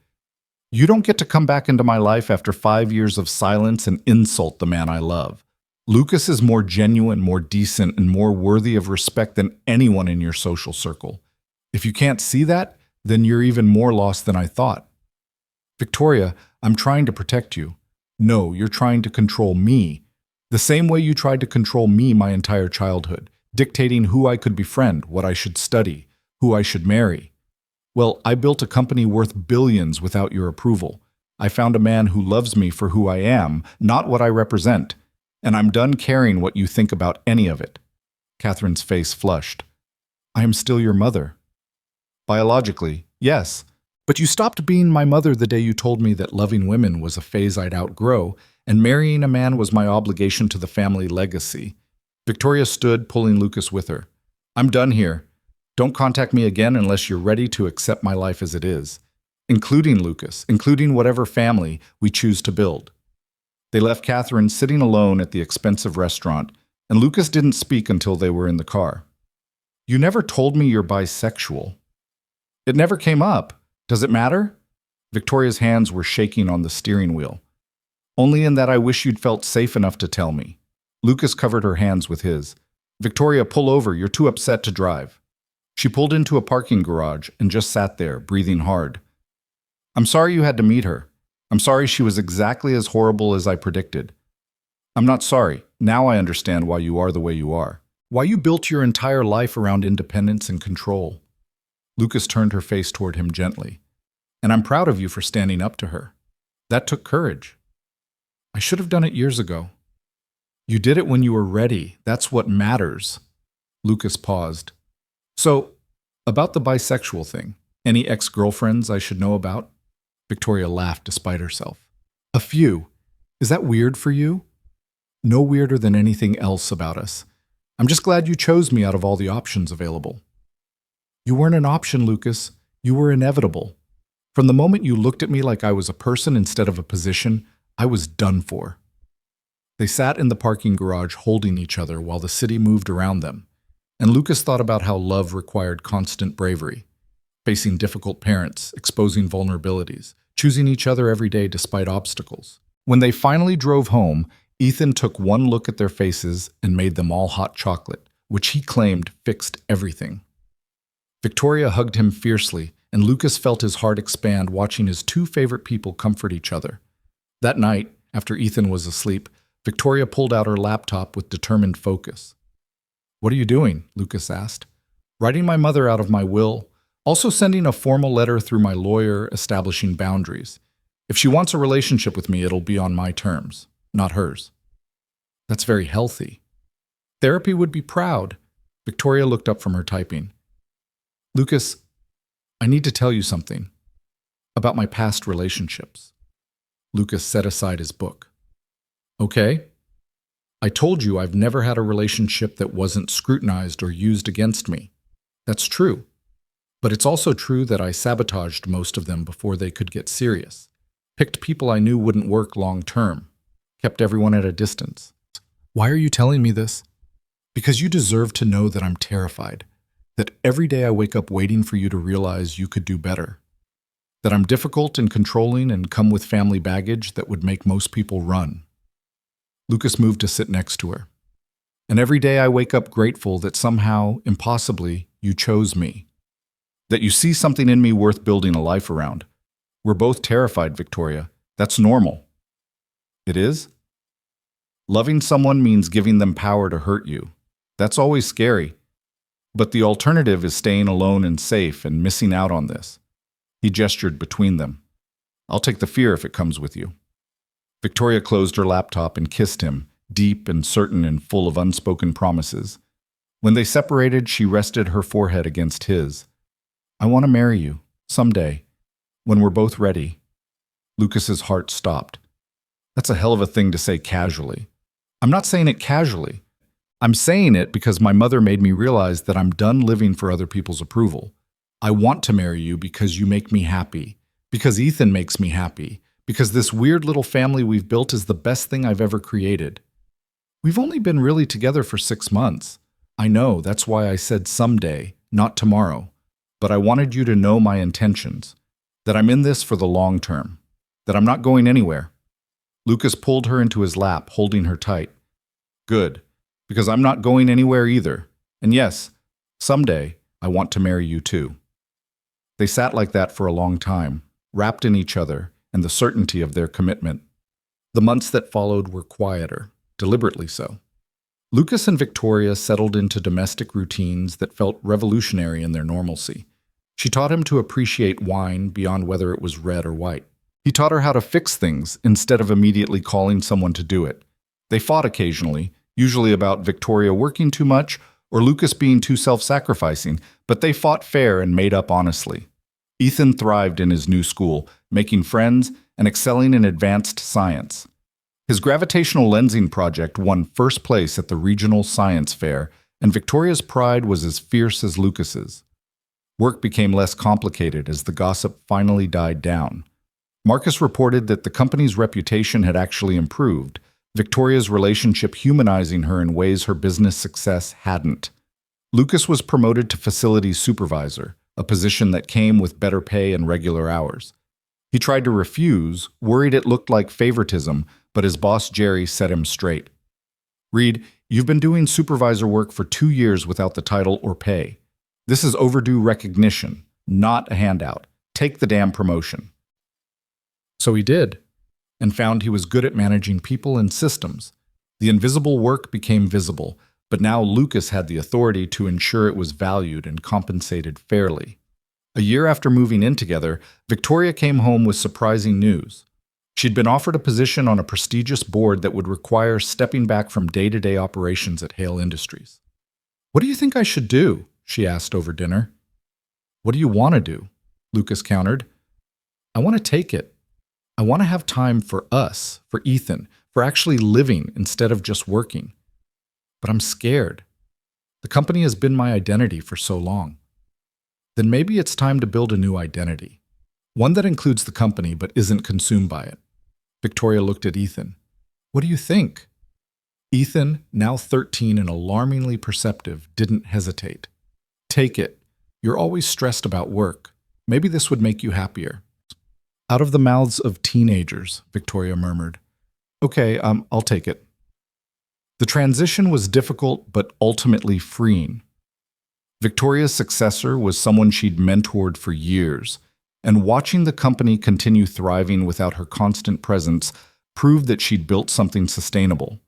you don't get to come back into my life after 5 years of silence and insult the man I love. Lucas is more genuine, more decent, and more worthy of respect than anyone in your social circle. If you can't see that, then you're even more lost than I thought. Victoria, I'm trying to protect you. No, you're trying to control me. The same way you tried to control me my entire childhood, dictating who I could befriend, what I should study, who I should marry. Well, I built a company worth billions without your approval. I found a man who loves me for who I am, not what I represent. And I'm done caring what you think about any of it. Catherine's face flushed. I am still your mother. Biologically, yes. But you stopped being my mother the day you told me that loving women was a phase I'd outgrow, and marrying a man was my obligation to the family legacy. Victoria stood, pulling Lucas with her. I'm done here. Don't contact me again unless you're ready to accept my life as it is, including Lucas, including whatever family we choose to build. They left Catherine sitting alone at the expensive restaurant, and Lucas didn't speak until they were in the car. You never told me you're bisexual. It never came up. Does it matter? Victoria's hands were shaking on the steering wheel. Only in that I wish you'd felt safe enough to tell me. Lucas covered her hands with his. Victoria, pull over. You're too upset to drive. She pulled into a parking garage and just sat there, breathing hard. I'm sorry you had to meet her. I'm sorry she was exactly as horrible as I predicted. I'm not sorry. Now I understand why you are the way you are. Why you built your entire life around independence and control. Lucas turned her face toward him gently. And I'm proud of you for standing up to her. That took courage. I should have done it years ago. You did it when you were ready. That's what matters. Lucas paused. So, about the bisexual thing, any ex-girlfriends I should know about? Victoria laughed despite herself. A few. Is that weird for you? No weirder than anything else about us. I'm just glad you chose me out of all the options available. You weren't an option, Lucas. You were inevitable. From the moment you looked at me like I was a person instead of a position, I was done for. They sat in the parking garage holding each other while the city moved around them, and Lucas thought about how love required constant bravery, facing difficult parents, exposing vulnerabilities, choosing each other every day despite obstacles. When they finally drove home, Ethan took one look at their faces and made them all hot chocolate, which he claimed fixed everything. Victoria hugged him fiercely, and Lucas felt his heart expand watching his two favorite people comfort each other. That night, after Ethan was asleep, Victoria pulled out her laptop with determined focus. What are you doing? Lucas asked. Writing my mother out of my will, also sending a formal letter through my lawyer establishing boundaries. If she wants a relationship with me, it'll be on my terms, not hers. That's very healthy. Therapy would be proud. Victoria looked up from her typing. Lucas, I need to tell you something about my past relationships. Lucas set aside his book. Okay. I told you I've never had a relationship that wasn't scrutinized or used against me. That's true. But it's also true that I sabotaged most of them before they could get serious. Picked people I knew wouldn't work long term. Kept everyone at a distance. Why are you telling me this? Because you deserve to know that I'm terrified. That every day I wake up waiting for you to realize you could do better. That I'm difficult and controlling and come with family baggage that would make most people run. Lucas moved to sit next to her. And every day I wake up grateful that somehow, impossibly, you chose me. That you see something in me worth building a life around. We're both terrified, Victoria. That's normal. It is? Loving someone means giving them power to hurt you. That's always scary. But the alternative is staying alone and safe and missing out on this. He gestured between them. I'll take the fear if it comes with you. Victoria closed her laptop and kissed him, deep and certain and full of unspoken promises. When they separated, she rested her forehead against his. I want to marry you, someday, when we're both ready. Lucas's heart stopped. That's a hell of a thing to say casually. I'm not saying it casually. I'm saying it because my mother made me realize that I'm done living for other people's approval. I want to marry you because you make me happy, because Ethan makes me happy, because this weird little family we've built is the best thing I've ever created. We've only been really together for 6 months. I know, that's why I said someday, not tomorrow. But I wanted you to know my intentions, that I'm in this for the long term, that I'm not going anywhere. Lucas pulled her into his lap, holding her tight. Good, because I'm not going anywhere either. And yes, someday I want to marry you too. They sat like that for a long time, wrapped in each other and the certainty of their commitment. The months that followed were quieter, deliberately so. Lucas and Victoria settled into domestic routines that felt revolutionary in their normalcy. She taught him to appreciate wine beyond whether it was red or white. He taught her how to fix things instead of immediately calling someone to do it. They fought occasionally, usually about Victoria working too much or Lucas being too self-sacrificing, but they fought fair and made up honestly. Ethan thrived in his new school, making friends and excelling in advanced science. His gravitational lensing project won first place at the regional science fair, and Victoria's pride was as fierce as Lucas's. Work became less complicated as the gossip finally died down. Marcus reported that the company's reputation had actually improved, Victoria's relationship humanizing her in ways her business success hadn't. Lucas was promoted to facilities supervisor, a position that came with better pay and regular hours. He tried to refuse, worried it looked like favoritism, but his boss Jerry set him straight. Reed, you've been doing supervisor work for 2 years without the title or pay. This is overdue recognition, not a handout. Take the damn promotion. So he did, and found he was good at managing people and systems. The invisible work became visible, but now Lucas had the authority to ensure it was valued and compensated fairly. A year after moving in together, Victoria came home with surprising news. She'd been offered a position on a prestigious board that would require stepping back from day-to-day operations at Hale Industries. "What do you think I should do?" she asked over dinner. "What do you want to do?" Lucas countered. "I want to take it. I want to have time for us, for Ethan, for actually living instead of just working. But I'm scared. The company has been my identity for so long. Then maybe it's time to build a new identity. One that includes the company but isn't consumed by it." Victoria looked at Ethan. "What do you think?" Ethan, now 13 and alarmingly perceptive, didn't hesitate. "Take it. You're always stressed about work. Maybe this would make you happier." "Out of the mouths of teenagers," Victoria murmured. "Okay, I'll take it." The transition was difficult but ultimately freeing. Victoria's successor was someone she'd mentored for years, and watching the company continue thriving without her constant presence proved that she'd built something sustainable.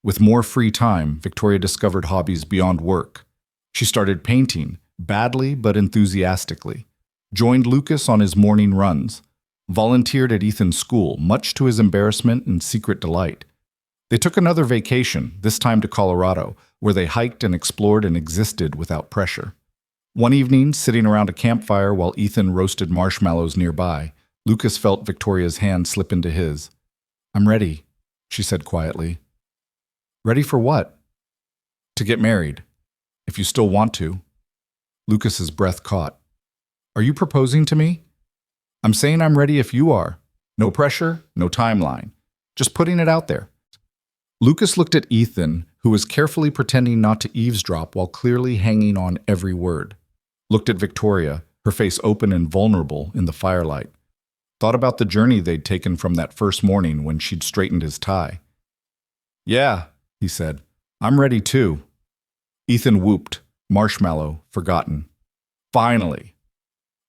With more free time, Victoria discovered hobbies beyond work. She started painting, badly but enthusiastically, joined Lucas on his morning runs, volunteered at Ethan's school, much to his embarrassment and secret delight. They took another vacation, this time to Colorado, where they hiked and explored and existed without pressure. One evening, sitting around a campfire while Ethan roasted marshmallows nearby, Lucas felt Victoria's hand slip into his. "I'm ready," she said quietly. "Ready for what?" "To get married, if you still want to." Lucas's breath caught. "Are you proposing to me?" "I'm saying I'm ready if you are. No pressure, no timeline. Just putting it out there." Lucas looked at Ethan, who was carefully pretending not to eavesdrop while clearly hanging on every word. Looked at Victoria, her face open and vulnerable in the firelight. Thought about the journey they'd taken from that first morning when she'd straightened his tie. "Yeah," he said. "I'm ready too." Ethan whooped, marshmallow forgotten. "Finally!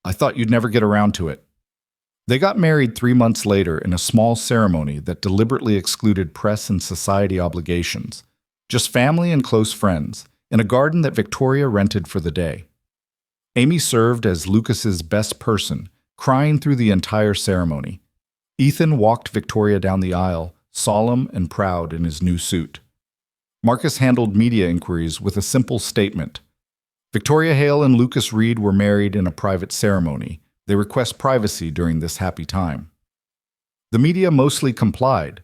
I thought you'd never get around to it." They got married 3 months later in a small ceremony that deliberately excluded press and society obligations. Just family and close friends, in a garden that Victoria rented for the day. Amy served as Lucas's best person, crying through the entire ceremony. Ethan walked Victoria down the aisle, solemn and proud in his new suit. Marcus handled media inquiries with a simple statement. Victoria Hale and Lucas Reed were married in a private ceremony. They request privacy during this happy time. The media mostly complied.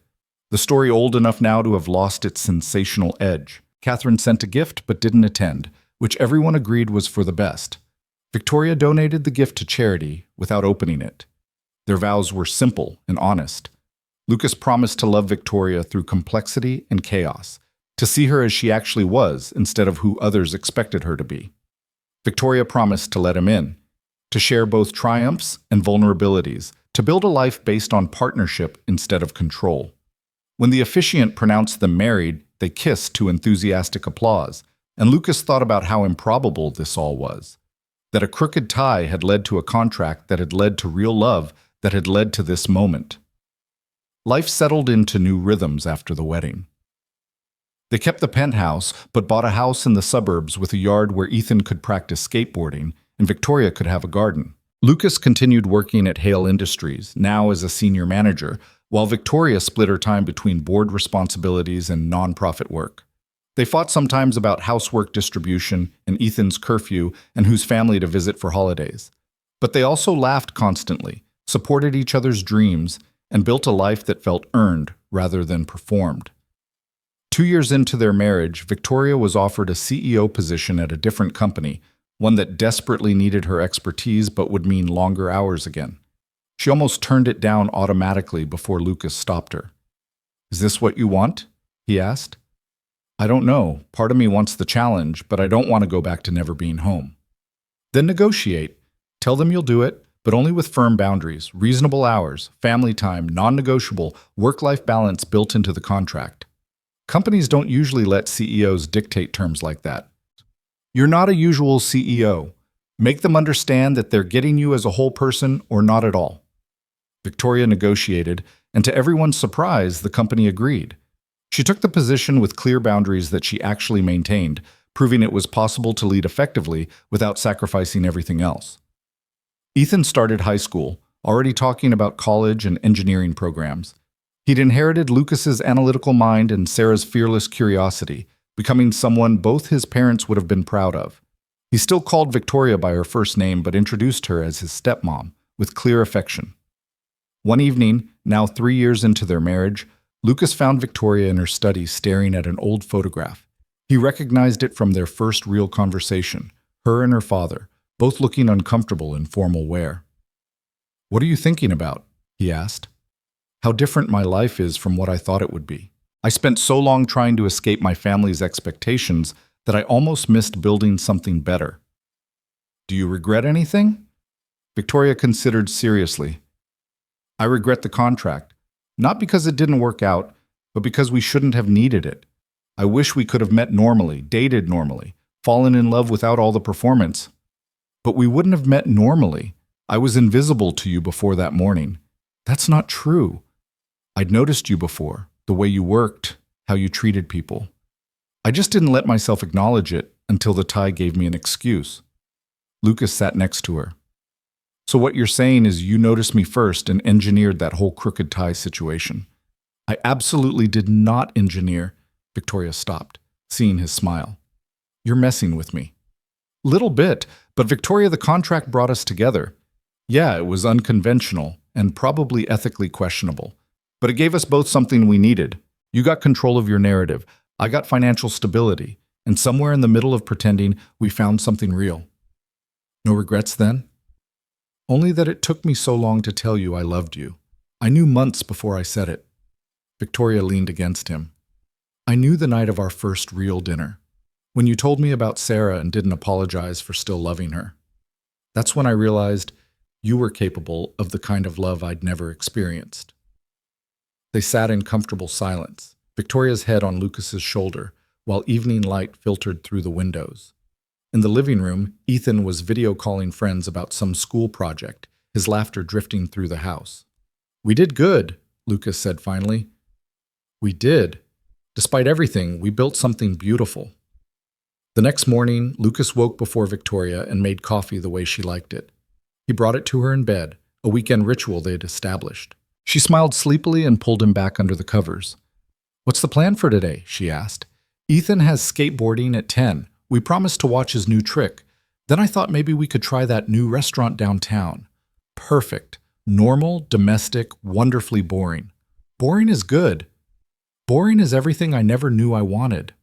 The story old enough now to have lost its sensational edge. Catherine sent a gift but didn't attend, which everyone agreed was for the best. Victoria donated the gift to charity without opening it. Their vows were simple and honest. Lucas promised to love Victoria through complexity and chaos, to see her as she actually was instead of who others expected her to be. Victoria promised to let him in, to share both triumphs and vulnerabilities, to build a life based on partnership instead of control. When the officiant pronounced them married, they kissed to enthusiastic applause, and Lucas thought about how improbable this all was. That a crooked tie had led to a contract that had led to real love that had led to this moment. Life settled into new rhythms after the wedding. They kept the penthouse, but bought a house in the suburbs with a yard where Ethan could practice skateboarding and Victoria could have a garden. Lucas continued working at Hale Industries, now as a senior manager, while Victoria split her time between board responsibilities and nonprofit work. They fought sometimes about housework distribution and Ethan's curfew and whose family to visit for holidays. But they also laughed constantly, supported each other's dreams, and built a life that felt earned rather than performed. 2 years into their marriage, Victoria was offered a CEO position at a different company, one that desperately needed her expertise but would mean longer hours again. She almost turned it down automatically before Lucas stopped her. "Is this what you want?" he asked. "I don't know. Part of me wants the challenge, but I don't want to go back to never being home." "Then negotiate. Tell them you'll do it, but only with firm boundaries, reasonable hours, family time, non-negotiable, work-life balance built into the contract." Companies don't usually let CEOs dictate terms like that. You're not a usual CEO. Make them understand that they're getting you as a whole person or not at all. Victoria negotiated, and to everyone's surprise, the company agreed. She took the position with clear boundaries that she actually maintained, proving it was possible to lead effectively without sacrificing everything else. Ethan started high school, already talking about college and engineering programs. He'd inherited Lucas's analytical mind and Sarah's fearless curiosity, becoming someone both his parents would have been proud of. He still called Victoria by her first name but introduced her as his stepmom, with clear affection. One evening, now 3 years into their marriage, Lucas found Victoria in her study staring at an old photograph. He recognized it from their first real conversation, her and her father, both looking uncomfortable in formal wear. "What are you thinking about?" he asked. "How different my life is from what I thought it would be. I spent so long trying to escape my family's expectations that I almost missed building something better." "Do you regret anything?" Victoria considered seriously. "I regret the contract, not because it didn't work out, but because we shouldn't have needed it. I wish we could have met normally, dated normally, fallen in love without all the performance. But we wouldn't have met normally. I was invisible to you before that morning. That's not true. I'd noticed you before, the way you worked, how you treated people. I just didn't let myself acknowledge it until the tie gave me an excuse." Lucas sat next to her. "So what you're saying is you noticed me first and engineered that whole crooked tie situation." "I absolutely did not engineer." Victoria stopped, seeing his smile. "You're messing with me." "Little bit, but Victoria, the contract brought us together. Yeah, it was unconventional and probably ethically questionable, but it gave us both something we needed. You got control of your narrative, I got financial stability, and somewhere in the middle of pretending, we found something real." "No regrets then?" "Only that it took me so long to tell you I loved you. I knew months before I said it." Victoria leaned against him. "I knew the night of our first real dinner, when you told me about Sarah and didn't apologize for still loving her. That's when I realized you were capable of the kind of love I'd never experienced." They sat in comfortable silence, Victoria's head on Lucas's shoulder, while evening light filtered through the windows. In the living room, Ethan was video calling friends about some school project, his laughter drifting through the house. "We did good," Lucas said finally. "We did. Despite everything, we built something beautiful." The next morning, Lucas woke before Victoria and made coffee the way she liked it. He brought it to her in bed, a weekend ritual they'd established. She smiled sleepily and pulled him back under the covers. "What's the plan for today?" she asked. "Ethan has skateboarding at 10. We promised to watch his new trick. Then I thought maybe we could try that new restaurant downtown." "Perfect. Normal, domestic, wonderfully boring." "Boring is good. Boring is everything I never knew I wanted."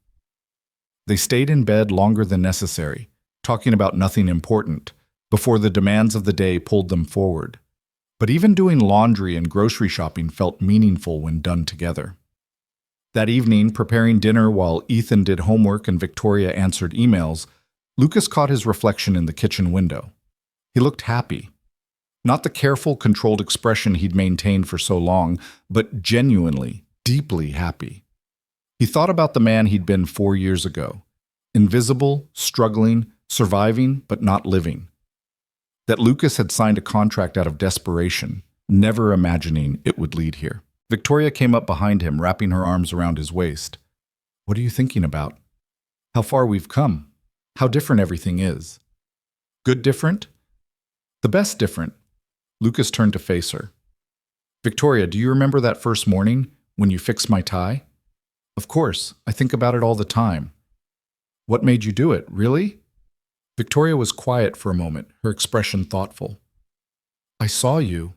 They stayed in bed longer than necessary, talking about nothing important, before the demands of the day pulled them forward. But even doing laundry and grocery shopping felt meaningful when done together. That evening, preparing dinner while Ethan did homework and Victoria answered emails, Lucas caught his reflection in the kitchen window. He looked happy. Not the careful, controlled expression he'd maintained for so long, but genuinely, deeply happy. He thought about the man he'd been 4 years ago. Invisible, struggling, surviving, but not living. That Lucas had signed a contract out of desperation, never imagining it would lead here. Victoria came up behind him, wrapping her arms around his waist. "What are you thinking about?" "How far we've come. How different everything is." "Good different?" "The best different." Lucas turned to face her. "Victoria, do you remember that first morning when you fixed my tie?" "Of course. I think about it all the time." "What made you do it, really?" Victoria was quiet for a moment, her expression thoughtful. "I saw you.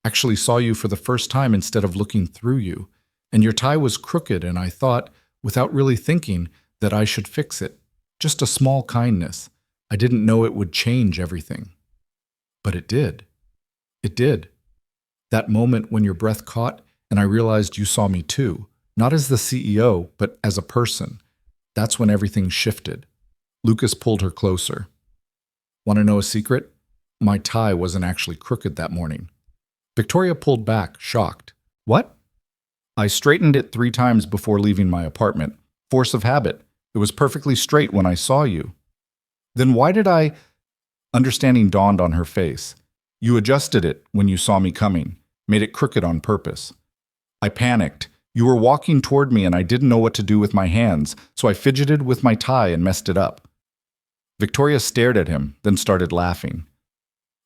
Actually saw you for the first time instead of looking through you, and your tie was crooked, and I thought, without really thinking, that I should fix it. Just a small kindness. I didn't know it would change everything." "But it did. It did. That moment when your breath caught, and I realized you saw me too, not as the CEO, but as a person. That's when everything shifted." Lucas pulled her closer. "Want to know a secret? My tie wasn't actually crooked that morning." Victoria pulled back, shocked. "What?" "I straightened it 3 times before leaving my apartment. Force of habit. It was perfectly straight when I saw you." "Then why did I—" Understanding dawned on her face. You adjusted it when you saw me coming, made it crooked on purpose. I panicked. You were walking toward me and I didn't know what to do with my hands, so I fidgeted with my tie and messed it up. Victoria stared at him, then started laughing.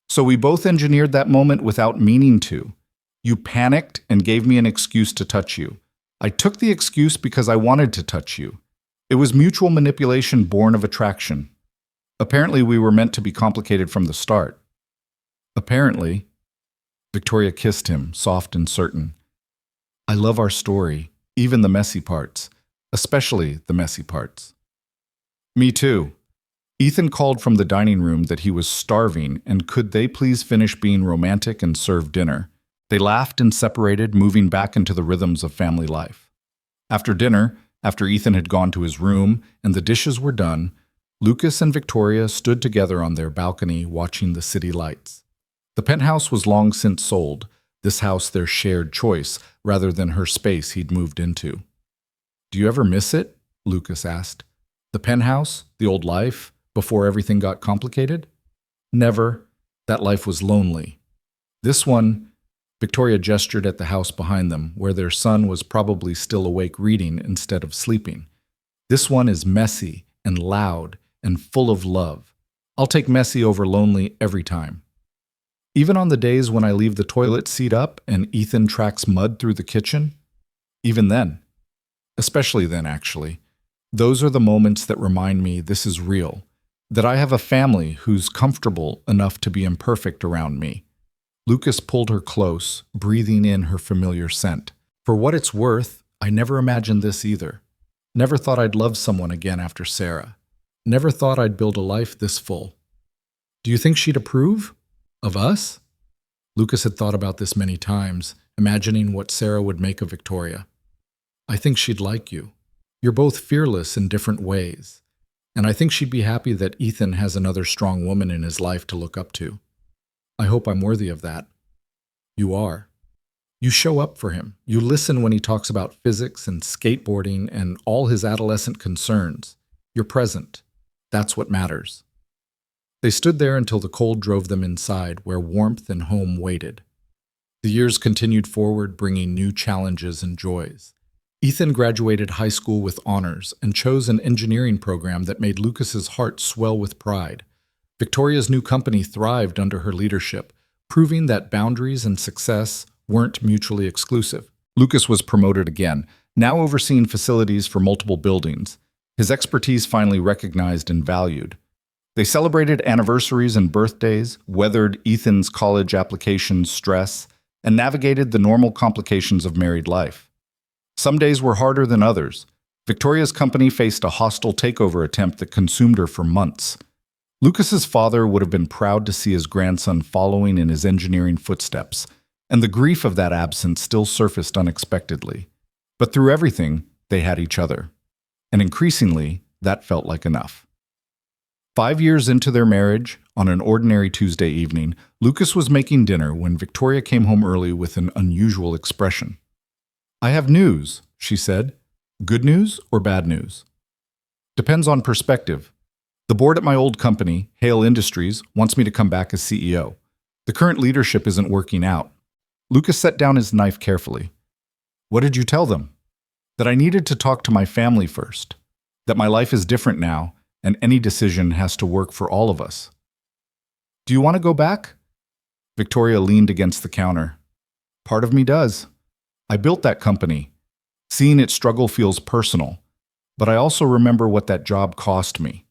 So we both engineered that moment without meaning to. You panicked and gave me an excuse to touch you. I took the excuse because I wanted to touch you. It was mutual manipulation born of attraction. Apparently, we were meant to be complicated from the start. Apparently. Victoria kissed him, soft and certain. I love our story, even the messy parts, especially the messy parts. Me too. Ethan called from the dining room that he was starving and could they please finish being romantic and serve dinner. They laughed and separated, moving back into the rhythms of family life. After dinner, after Ethan had gone to his room and the dishes were done, Lucas and Victoria stood together on their balcony watching the city lights. The penthouse was long since sold, this house their shared choice rather than her space he'd moved into. Do you ever miss it? Lucas asked. The penthouse, the old life, before everything got complicated? Never. That life was lonely. This one, Victoria gestured at the house behind them, where their son was probably still awake reading instead of sleeping. This one is messy and loud and full of love. I'll take messy over lonely every time. Even on the days when I leave the toilet seat up and Ethan tracks mud through the kitchen? Even then. Especially then, actually. Those are the moments that remind me this is real, that I have a family who's comfortable enough to be imperfect around me. Lucas pulled her close, breathing in her familiar scent. For what it's worth, I never imagined this either. Never thought I'd love someone again after Sarah. Never thought I'd build a life this full. Do you think she'd approve? Of us? Lucas had thought about this many times, imagining what Sarah would make of Victoria. I think she'd like you. You're both fearless in different ways. And I think she'd be happy that Ethan has another strong woman in his life to look up to. I hope I'm worthy of that. You are. You show up for him. You listen when he talks about physics and skateboarding and all his adolescent concerns. You're present. That's what matters. They stood there until the cold drove them inside, where warmth and home waited. The years continued forward, bringing new challenges and joys. Ethan graduated high school with honors and chose an engineering program that made Lucas's heart swell with pride. Victoria's new company thrived under her leadership, proving that boundaries and success weren't mutually exclusive. Lucas was promoted again, now overseeing facilities for multiple buildings, his expertise finally recognized and valued. They celebrated anniversaries and birthdays, weathered Ethan's college application stress, and navigated the normal complications of married life. Some days were harder than others. Victoria's company faced a hostile takeover attempt that consumed her for months. Lucas's father would have been proud to see his grandson following in his engineering footsteps, and the grief of that absence still surfaced unexpectedly. But through everything, they had each other. And increasingly, that felt like enough. 5 years into their marriage, on an ordinary Tuesday evening, Lucas was making dinner when Victoria came home early with an unusual expression. I have news, she said. Good news or bad news? Depends on perspective. The board at my old company, Hale Industries, wants me to come back as CEO. The current leadership isn't working out. Lucas set down his knife carefully. What did you tell them? That I needed to talk to my family first. That my life is different now, and any decision has to work for all of us. Do you want to go back? Victoria leaned against the counter. Part of me does. I built that company. Seeing it struggle feels personal, but I also remember what that job cost me.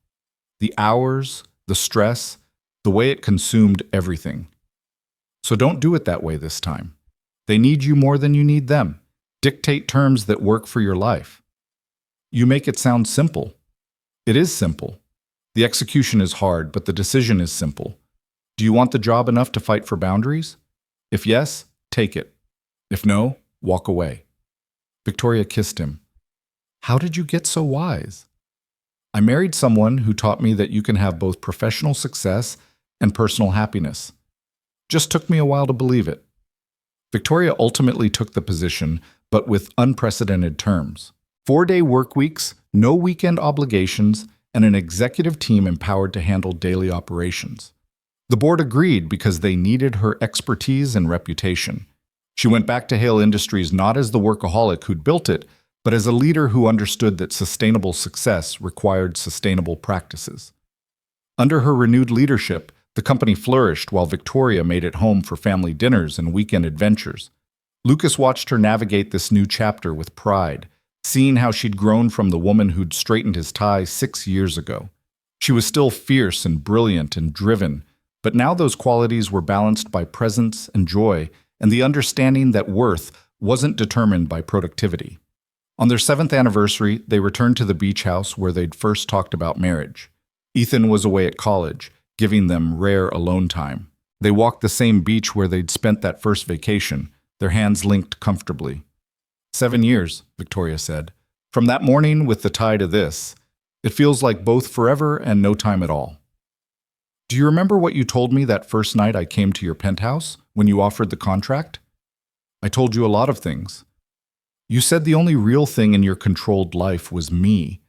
The hours, the stress, the way it consumed everything. So don't do it that way this time. They need you more than you need them. Dictate terms that work for your life. You make it sound simple. It is simple. The execution is hard, but the decision is simple. Do you want the job enough to fight for boundaries? If yes, take it. If no, walk away. Victoria kissed him. How did you get so wise? I married someone who taught me that you can have both professional success and personal happiness. Just took me a while to believe it. Victoria ultimately took the position, but with unprecedented terms. 4-day work weeks, no weekend obligations, and an executive team empowered to handle daily operations. The board agreed because they needed her expertise and reputation. She went back to Hale Industries not as the workaholic who'd built it, but as a leader who understood that sustainable success required sustainable practices. Under her renewed leadership, the company flourished while Victoria made it home for family dinners and weekend adventures. Lucas watched her navigate this new chapter with pride, seeing how she'd grown from the woman who'd straightened his tie 6 years ago. She was still fierce and brilliant and driven, but now those qualities were balanced by presence and joy and the understanding that worth wasn't determined by productivity. On their 7th anniversary, they returned to the beach house where they'd first talked about marriage. Ethan was away at college, giving them rare alone time. They walked the same beach where they'd spent that first vacation, their hands linked comfortably. 7 years, Victoria said. From that morning with the tie to this, it feels like both forever and no time at all. Do you remember what you told me that first night I came to your penthouse when you offered the contract? I told you a lot of things. You said the only real thing in your controlled life was me,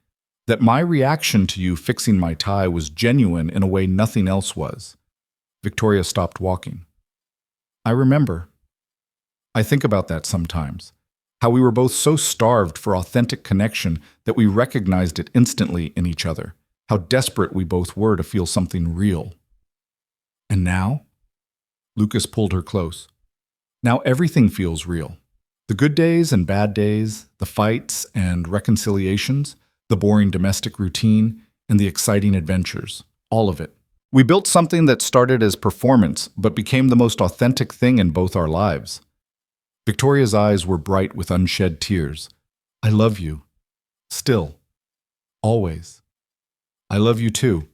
that my reaction to you fixing my tie was genuine in a way nothing else was. Victoria stopped walking. I remember. I think about that sometimes, how we were both so starved for authentic connection that we recognized it instantly in each other, how desperate we both were to feel something real. And now? Lucas pulled her close. Now everything feels real. The good days and bad days, the fights and reconciliations, the boring domestic routine, and the exciting adventures. All of it. We built something that started as performance, but became the most authentic thing in both our lives. Victoria's eyes were bright with unshed tears. I love you. Still. Always. I love you too.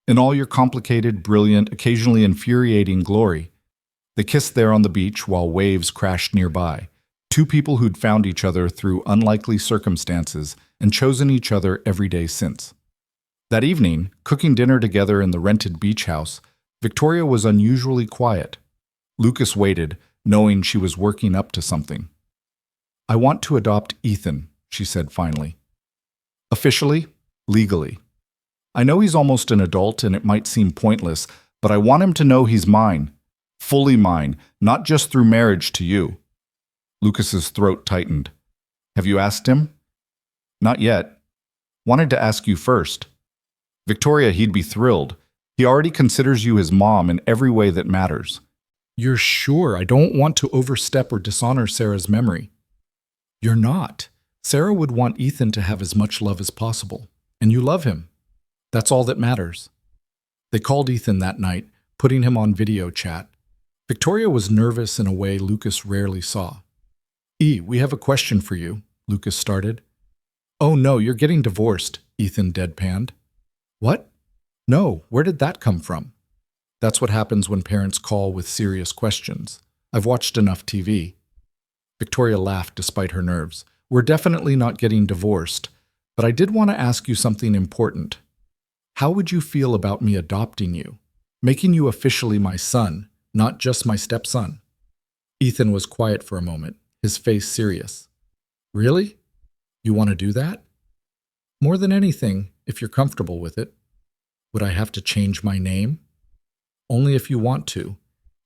In all your complicated, brilliant, occasionally infuriating glory. They kissed there on the beach while waves crashed nearby. Two people who'd found each other through unlikely circumstances and chosen each other every day since. That evening, cooking dinner together in the rented beach house, Victoria was unusually quiet. Lucas waited, knowing she was working up to something. I want to adopt Ethan, she said finally. Officially, legally. I know he's almost an adult and it might seem pointless, but I want him to know he's mine. Fully mine, not just through marriage to you. Lucas's throat tightened. Have you asked him? Not yet. Wanted to ask you first. Victoria, he'd be thrilled. He already considers you his mom in every way that matters. You're sure I don't want to overstep or dishonor Sarah's memory? You're not. Sarah would want Ethan to have as much love as possible. And you love him. That's all that matters. They called Ethan that night, putting him on video chat. Victoria was nervous in a way Lucas rarely saw. We have a question for you, Lucas started. Oh no, you're getting divorced, Ethan deadpanned. What? No, where did that come from? That's what happens when parents call with serious questions. I've watched enough TV. Victoria laughed despite her nerves. We're definitely not getting divorced, but I did want to ask you something important. How would you feel about me adopting you, making you officially my son, not just my stepson? Ethan was quiet for a moment, his face serious. Really? You want to do that? More than anything, if you're comfortable with it. Would I have to change my name? Only if you want to.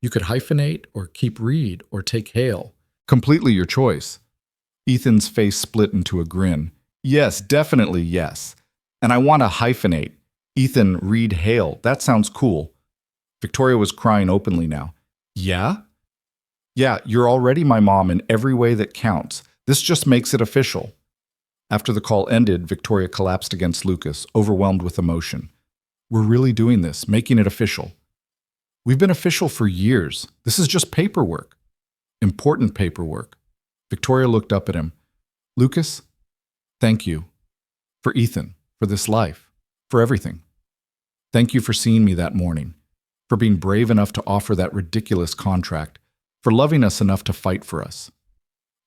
You could hyphenate or keep Reed or take Hale. Completely your choice. Ethan's face split into a grin. Yes, definitely yes. And I want to hyphenate. Ethan, Reed, Hale. That sounds cool. Victoria was crying openly now. Yeah? Yeah, you're already my mom in every way that counts. This just makes it official. After the call ended, Victoria collapsed against Lucas, overwhelmed with emotion. We're really doing this, making it official. We've been official for years. This is just paperwork. Important paperwork. Victoria looked up at him. Lucas, thank you. For Ethan, for this life, for everything. Thank you for seeing me that morning, for being brave enough to offer that ridiculous contract, for loving us enough to fight for us.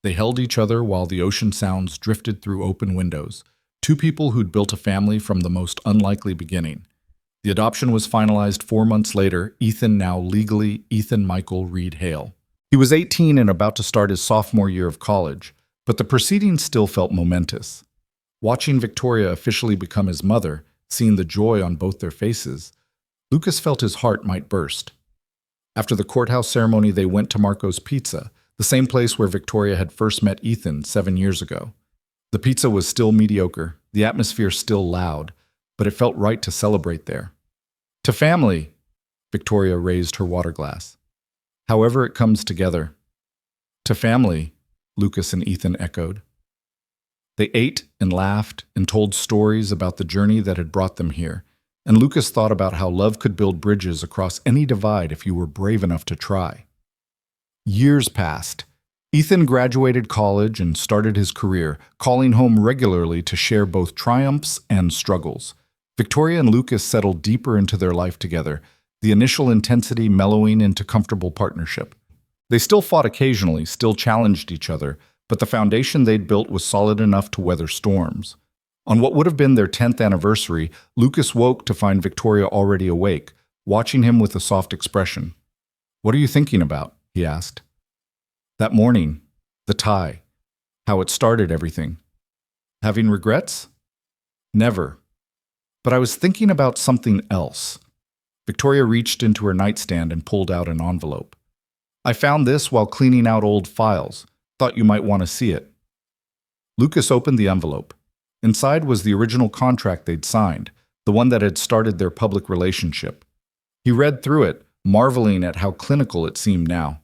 They held each other while the ocean sounds drifted through open windows, two people who'd built a family from the most unlikely beginning. The adoption was finalized 4 months later, Ethan now legally Ethan Michael Reed Hale. He was 18 and about to start his sophomore year of college, but the proceedings still felt momentous. Watching Victoria officially become his mother, seeing the joy on both their faces, Lucas felt his heart might burst. After the courthouse ceremony, they went to Marco's Pizza, the same place where Victoria had first met Ethan 7 years ago. The pizza was still mediocre, the atmosphere still loud, but it felt right to celebrate there. To family, Victoria raised her water glass. However it comes together. To family, Lucas and Ethan echoed. They ate and laughed and told stories about the journey that had brought them here, and Lucas thought about how love could build bridges across any divide if you were brave enough to try. Years passed. Ethan graduated college and started his career, calling home regularly to share both triumphs and struggles. Victoria and Lucas settled deeper into their life together, the initial intensity mellowing into comfortable partnership. They still fought occasionally, still challenged each other, but the foundation they'd built was solid enough to weather storms. On what would have been their 10th anniversary, Lucas woke to find Victoria already awake, watching him with a soft expression. "What are you thinking about?" he asked. "That morning, the tie, how it started everything. Having regrets?" "Never. But I was thinking about something else." Victoria reached into her nightstand and pulled out an envelope. "I found this while cleaning out old files. Thought you might want to see it." Lucas opened the envelope. Inside was the original contract they'd signed, the one that had started their public relationship. He read through it, marveling at how clinical it seemed now.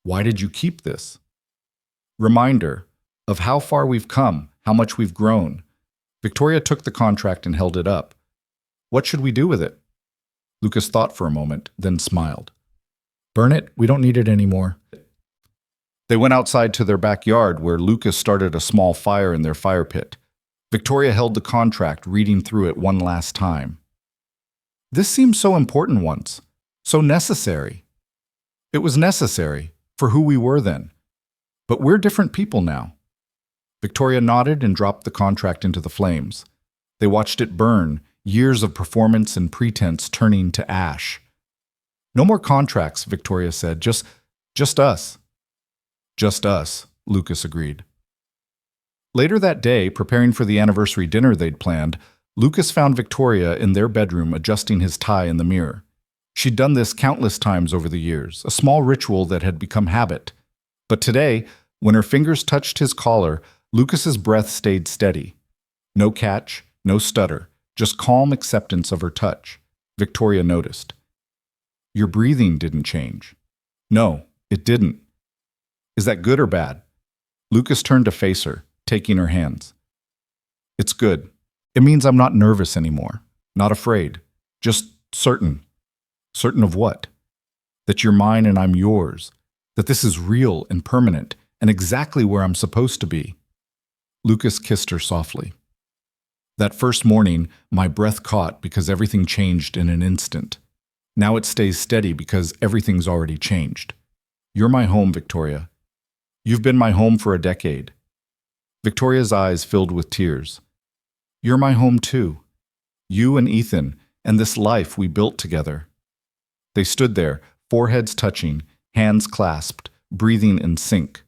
"Why did you keep this?" "Reminder of how far we've come, how much we've grown." Victoria took the contract and held it up. "What should we do with it?" Lucas thought for a moment, then smiled. "Burn it, we don't need it anymore." They went outside to their backyard where Lucas started a small fire in their fire pit. Victoria held the contract, reading through it one last time. "This seemed so important once, so necessary." "It was necessary, for who we were then. But we're different people now." Victoria nodded and dropped the contract into the flames. They watched it burn, years of performance and pretense turning to ash. "No more contracts," Victoria said. Just us." "Just us," Lucas agreed. Later that day, preparing for the anniversary dinner they'd planned, Lucas found Victoria in their bedroom adjusting his tie in the mirror. She'd done this countless times over the years, a small ritual that had become habit. But today, when her fingers touched his collar, Lucas's breath stayed steady. No catch, no stutter, just calm acceptance of her touch. Victoria noticed. "Your breathing didn't change." "No, it didn't." "Is that good or bad?" Lucas turned to face her, taking her hands. "It's good. It means I'm not nervous anymore, not afraid, just certain." "Certain of what?" "That you're mine and I'm yours, that this is real and permanent and exactly where I'm supposed to be." Lucas kissed her softly. "That first morning, my breath caught because everything changed in an instant. Now it stays steady because everything's already changed. You're my home, Victoria. You've been my home for a decade." Victoria's eyes filled with tears. "You're my home too. You and Ethan, and this life we built together." They stood there, foreheads touching, hands clasped, breathing in sync.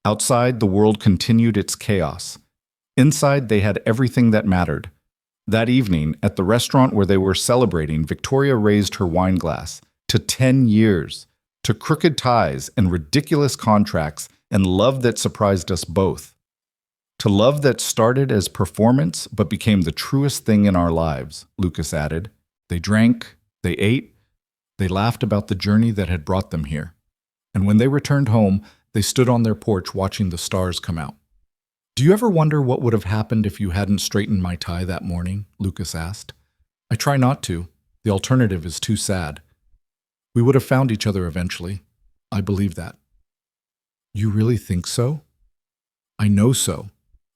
Outside, the world continued its chaos. Inside, they had everything that mattered. That evening, at the restaurant where they were celebrating, Victoria raised her wine glass to 10 years, to crooked ties and ridiculous contracts and love that surprised us both. To love that started as performance but became the truest thing in our lives, Lucas added. They drank, they ate, they laughed about the journey that had brought them here. And when they returned home, they stood on their porch watching the stars come out. "Do you ever wonder what would have happened if you hadn't straightened my tie that morning?" Lucas asked. "I try not to. The alternative is too sad. We would have found each other eventually. I believe that." "You really think so?" "I know so.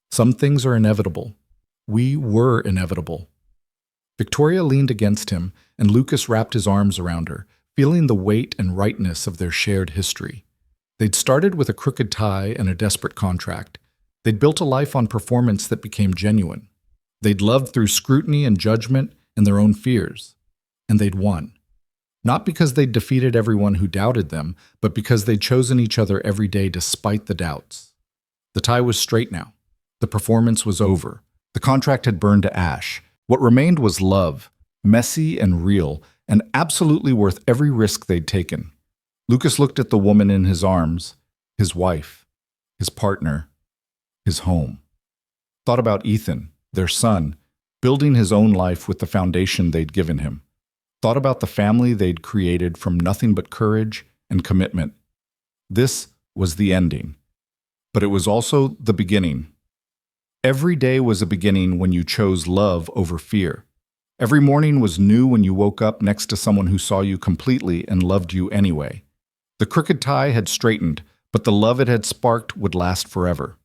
Some things are inevitable. We were inevitable." Victoria leaned against him, and Lucas wrapped his arms around her, feeling the weight and rightness of their shared history. They'd started with a crooked tie and a desperate contract. They'd built a life on performance that became genuine. They'd loved through scrutiny and judgment and their own fears. And they'd won. Not because they'd defeated everyone who doubted them, but because they'd chosen each other every day despite the doubts. The tie was straight now. The performance was over. The contract had burned to ash. What remained was love, messy and real, and absolutely worth every risk they'd taken. Lucas looked at the woman in his arms, his wife, his partner, his home. Thought about Ethan, their son, building his own life with the foundation they'd given him. Thought about the family they'd created from nothing but courage and commitment. This was the ending. But it was also the beginning. Every day was a beginning when you chose love over fear. Every morning was new when you woke up next to someone who saw you completely and loved you anyway. The crooked tie had straightened, but the love it had sparked would last forever.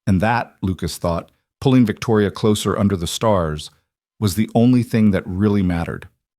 And that, Lucas thought, pulling Victoria closer under the stars, was the only thing that really mattered.